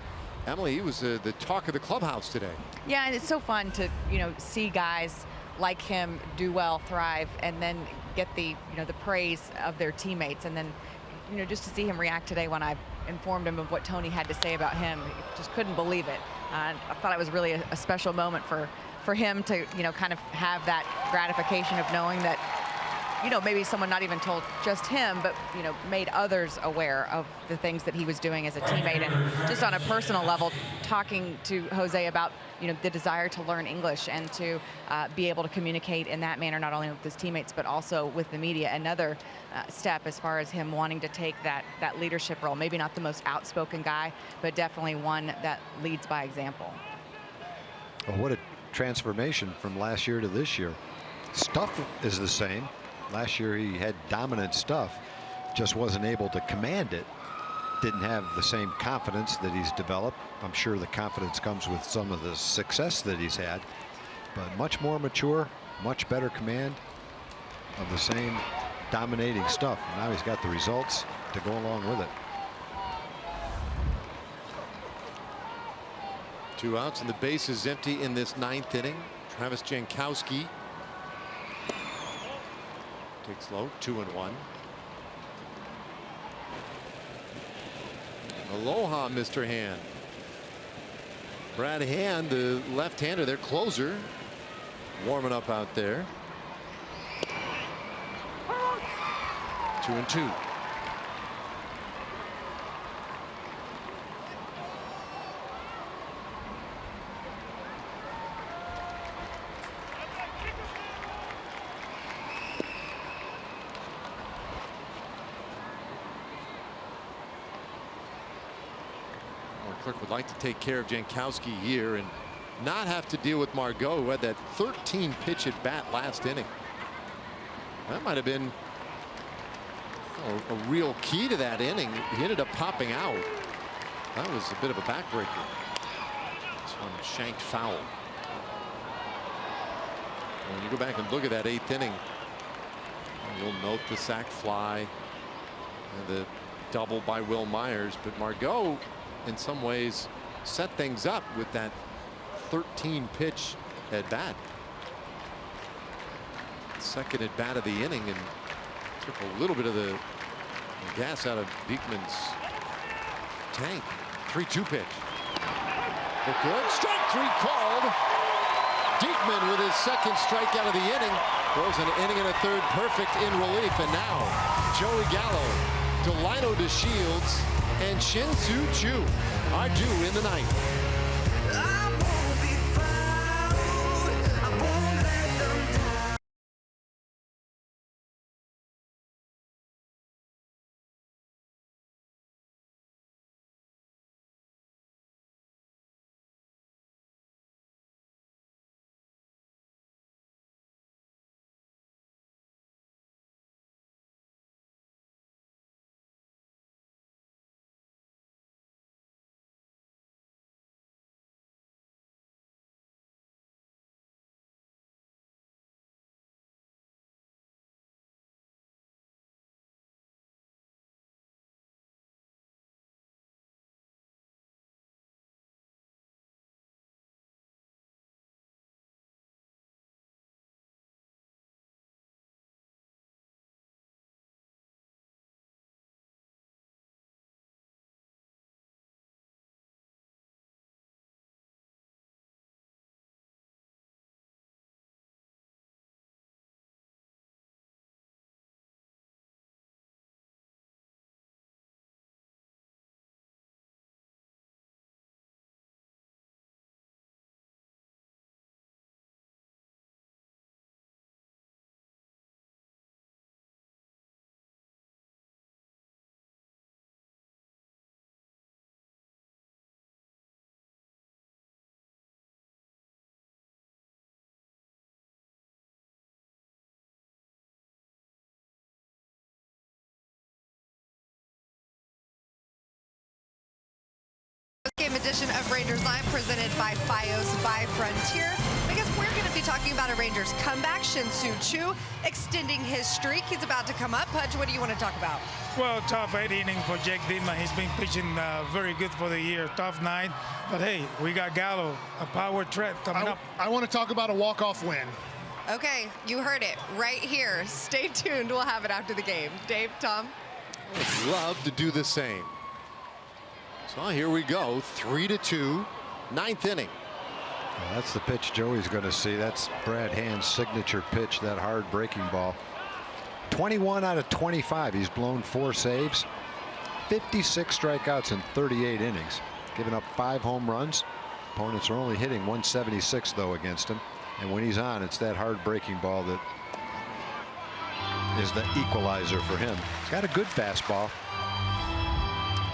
Emily, he was the talk of the clubhouse today.
Yeah, and it's so fun to see guys like him do well, thrive, and then get the the praise of their teammates. And then just to see him react today when I informed him of what Tony had to say about him, he just couldn't believe it. I thought it was really a special moment for for him to, kind of have that gratification of knowing that, maybe someone not even told just him, but, made others aware of the things that he was doing as a teammate. And just on a personal level, talking to Jose about, the desire to learn English and to be able to communicate in that manner, not only with his teammates, but also with the media. Another step as far as him wanting to take that leadership role. Maybe not the most outspoken guy, but definitely one that leads by example.
Well, what a transformation from last year to this year. Stuff is the same. Last year he had dominant stuff, just wasn't able to command it. Didn't have the same confidence that he's developed. I'm sure the confidence comes with some of the success that he's had, but much more mature, much better command of the same dominating stuff. Now he's got the results to go along with it.
2 outs and the base is empty in this 9th inning. Travis Jankowski takes low, 2-1. Aloha, Mr. Hand. Brad Hand, the left-hander, their closer, warming up out there. 2-2. Clerk would like to take care of Jankowski here and not have to deal with Margot, who had that 13 pitch at bat last inning. That might have been a real key to that inning. He ended up popping out. That was a bit of a backbreaker. This one shanked foul. When you go back and look at that 8th inning, you'll note the sac fly and the double by Will Myers, but Margot in some ways set things up with that 13 pitch at bat. Second at bat of the inning and took a little bit of the gas out of Beekman's tank. 3-2 pitch. Look good. Strike 3 called. Beekman with his second strikeout of the inning. Throws an inning and a third perfect in relief. And now Joey Gallo, Delino DeShields, and Shin-Soo Choo are due in the ninth.
Game edition of Rangers Live presented by FiOS by Frontier. I guess we're going to be talking about a Rangers comeback. Shin-Soo Choo extending his streak. He's about to come up. Pudge, what do you want to talk about?
Well, tough 8th inning for Jake Diekman. He's been pitching very good for the year. Tough 9. But hey, we got Gallo, a power threat coming up.
I want to talk about a walk-off win.
Okay, you heard it right here. Stay tuned. We'll have it after the game. Dave, Tom?
I'd love to do the same. So here we go, 3-2, 9th inning.
Well, that's the pitch Joey's going to see. That's Brad Hand's signature pitch, that hard breaking ball. 21 out of 25. He's blown 4 saves, 56 strikeouts in 38 innings, giving up 5 home runs. Opponents are only hitting 176 though against him, and when he's on, it's that hard breaking ball that is the equalizer for him. He's got a good fastball,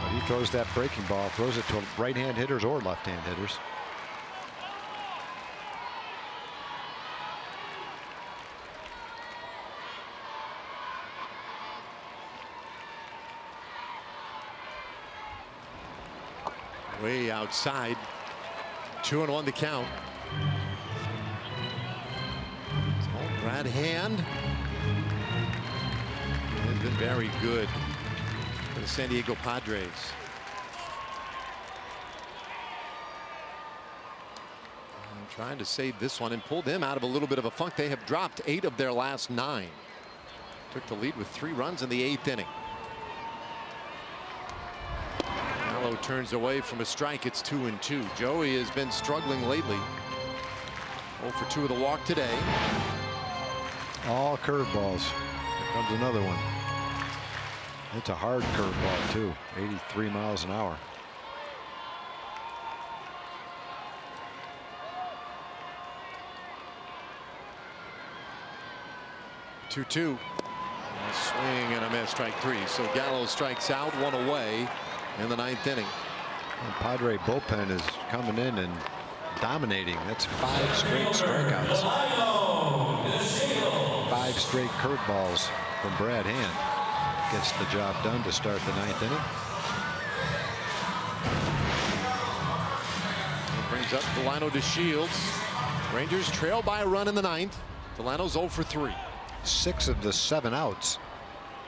but he throws that breaking ball, throws it to right-hand hitters or left-hand hitters.
Way outside. 2-1 the count. Brad Hand has been very good for the San Diego Padres. And trying to save this one and pull them out of a little bit of a funk. They have dropped 8 of their last 9. Took the lead with 3 runs in the 8th inning. Turns away from a strike. It's 2-2. Joey has been struggling lately. 0 for 2 with a walk today.
All curveballs. Here comes another one. It's a hard curveball too. 83 miles an hour.
Two. A swing and a miss. Strike 3. So Gallo strikes out, 1 away in the 9th inning.
The Padre bullpen is coming in and dominating. That's 5 straight strikeouts. 5 straight curveballs from Brad Hand. Gets the job done to start the 9th inning.
It brings up Delano to Shields. Rangers trail by a run in the 9th. Delano's 0 for 3.
6 of the 7 outs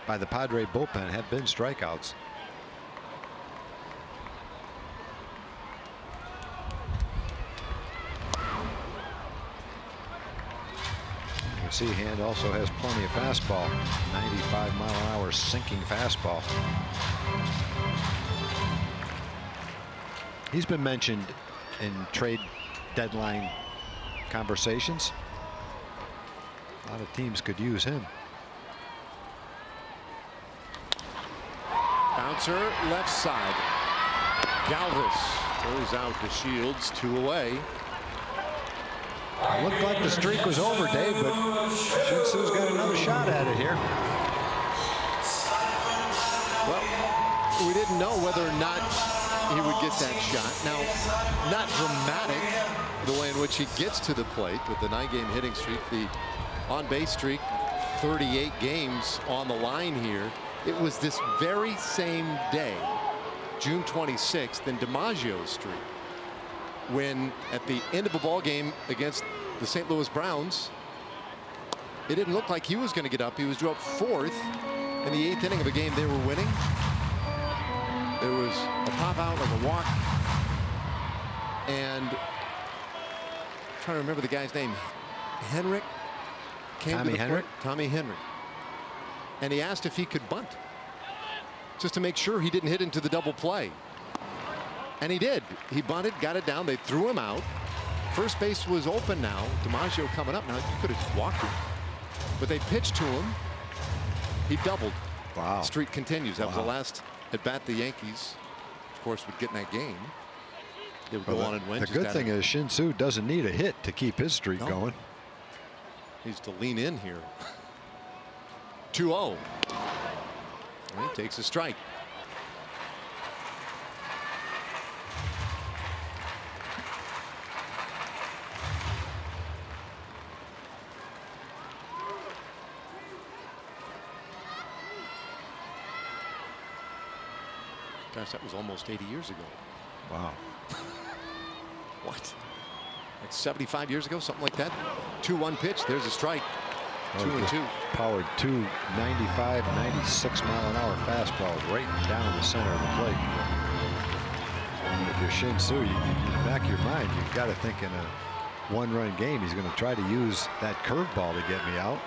by the Padre bullpen have been strikeouts. See, Hand also has plenty of fastball. 95 mile an hour sinking fastball. He's been mentioned in trade deadline conversations. A lot of teams could use him.
Bouncer left side. Galvis goes out to Shields, 2 away.
It looked like the streak was over, Dave, but Shin-Su's got another shot at it here.
Well, we didn't know whether or not he would get that shot. Now, not dramatic the way in which he gets to the plate with the 9-game hitting streak, the on-base streak, 38 games on the line here. It was this very same day, June 26th, in DiMaggio's streak, when at the end of a ball game against the St. Louis Browns, it didn't look like he was going to get up. He was due up 4th in the 8th inning of a game they were winning. There was a pop out, like a walk, and I'm trying to remember the guy's name. Henrik came
Tommy
to the
Henrik?
plate. Tommy Henrik. And he asked if he could bunt, just to make sure he didn't hit into the double play. And he did. He bunted, got it down. They threw him out. First base was open now. DiMaggio coming up now. You could have just walked him, but they pitched to him. He doubled.
Wow.
Streak continues. That was the last at bat the Yankees, of course, would get in that game. They would go on and win.
The good thing is Shin-Su doesn't need a hit to keep his streak going.
Needs to lean in here. 2-0. He takes a strike. Gosh, that was almost 80 years ago.
Wow.
What? Like 75 years ago, something like that. 2-1 pitch. There's a strike. 2-2.
Powered 295, 96 mile an hour fastballs right down the center of the plate. And if you're Shin-Su, in the back of your mind, you've got to think in a 1-run game, he's going to try to use that curveball to get me out.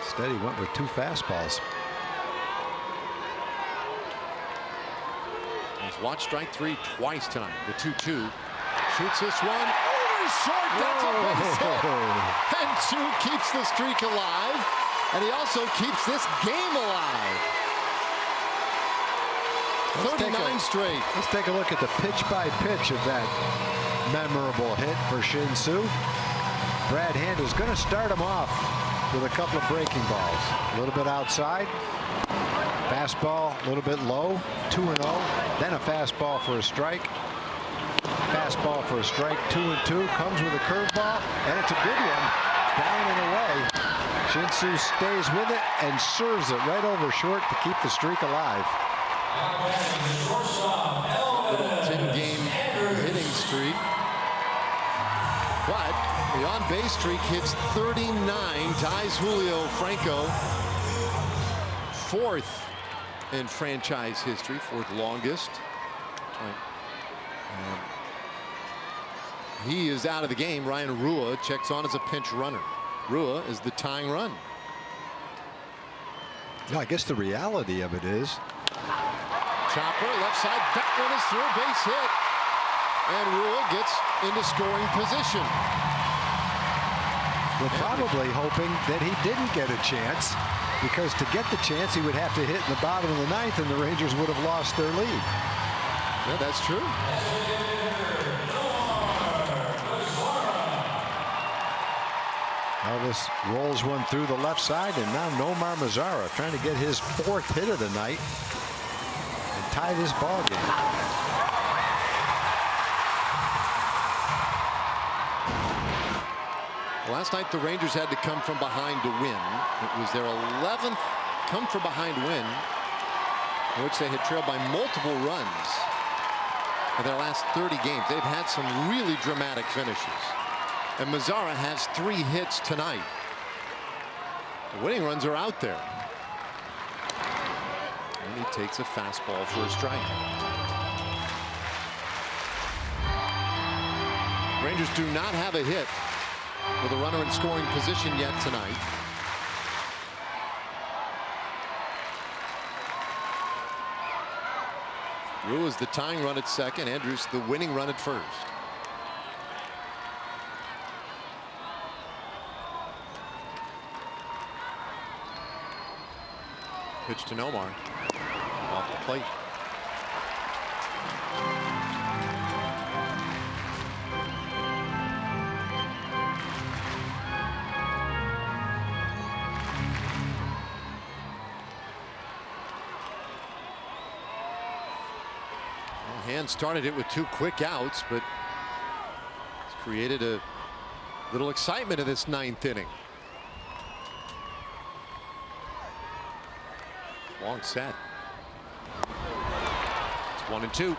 Instead, he went with 2 fastballs.
He's watched strike 3 twice tonight. The 2-2. Shoots this one over
short. That's a base hit. And Chu keeps the streak alive. And he also keeps this game alive. 39 straight.
Let's take a look at the pitch by pitch of that memorable hit for Shin-Soo. Brad Hand is going to start him off with a couple of breaking balls. A little bit outside. Fastball a little bit low. 2-0. Then a fastball for a strike. Fastball for a strike. 2-2. Comes with a curveball. And it's a good one. Down and away. Shin-Soo stays with it and serves it right over short to keep the streak alive.
Little 10-game hitting streak. But the on-base streak hits 39, ties Julio Franco. 4th in franchise history, 4th longest. He is out of the game. Ryan Rua checks on as a pinch runner. Rua is the tying run.
Yeah, I guess the reality of it is.
Chopper, left side, that one is through, base hit. And Rua gets into scoring position.
We're probably hoping that he didn't get a chance, because to get the chance he would have to hit in the bottom of the 9th and the Rangers would have lost their lead.
Yeah, that's true.
Elvis rolls one through the left side, and now Nomar Mazara trying to get his 4th hit of the night and tie this ball game.
Last night the Rangers had to come from behind to win. It was their 11th come from behind win, in which they had trailed by multiple runs in their last 30 games. They've had some really dramatic finishes. And Mazara has 3 hits tonight. The winning runs are out there. And he takes a fastball for a strike. Rangers do not have a hit with a runner in scoring position yet tonight. Rue is the tying run at second. Andrews the winning run at first. Pitch to Nomar. Off the plate. Hand started it with 2 quick outs, but it's created a little excitement in this 9th inning. Long set. It's 1-2.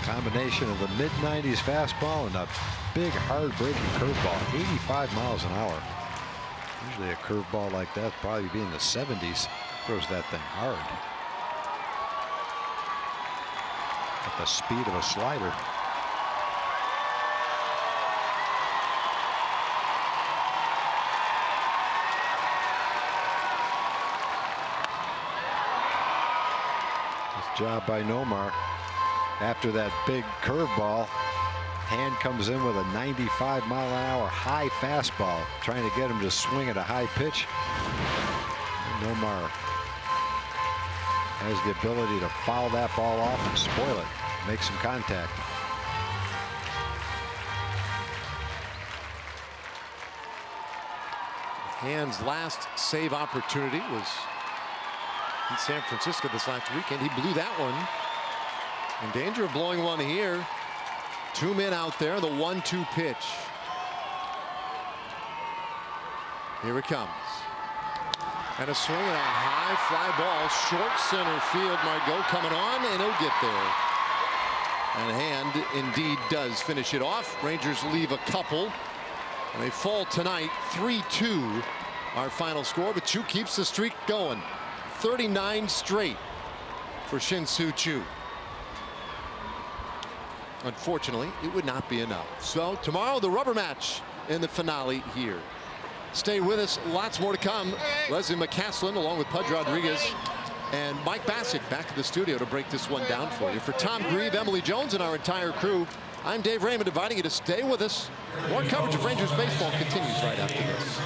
Combination of the mid-90s fastball and a big hard-breaking curveball, 85 miles an hour. Usually a curveball like that probably be in the 70s. Throws that thing hard. At the speed of a slider. Nice job by Nomar. After that big curveball, Hand comes in with a 95-mile-an-hour high fastball, trying to get him to swing at a high pitch. Nomar has the ability to foul that ball off and spoil it, make some contact.
Hand's last save opportunity was in San Francisco this last weekend. He blew that one. In danger of blowing one here. 2 men out there, the 1-2 pitch. Here it comes. And a swing and a high fly ball, short center field. Margot coming on, and he'll get there. And Hand indeed does finish it off. Rangers leave a couple, and they fall tonight 3-2. Our final score, but Chu keeps the streak going. 39 straight for Shin-Soo Choo. Unfortunately, it would not be enough. So tomorrow, the rubber match in the finale here. Stay with us. Lots more to come. Leslie McCaslin along with Pudge Rodriguez
And Mike Bassick back in the studio to break this one down for you. For Tom Grieve, Emily Jones, and our entire crew, I'm Dave Raymond, inviting you to stay with us. More coverage of Rangers baseball continues right after this.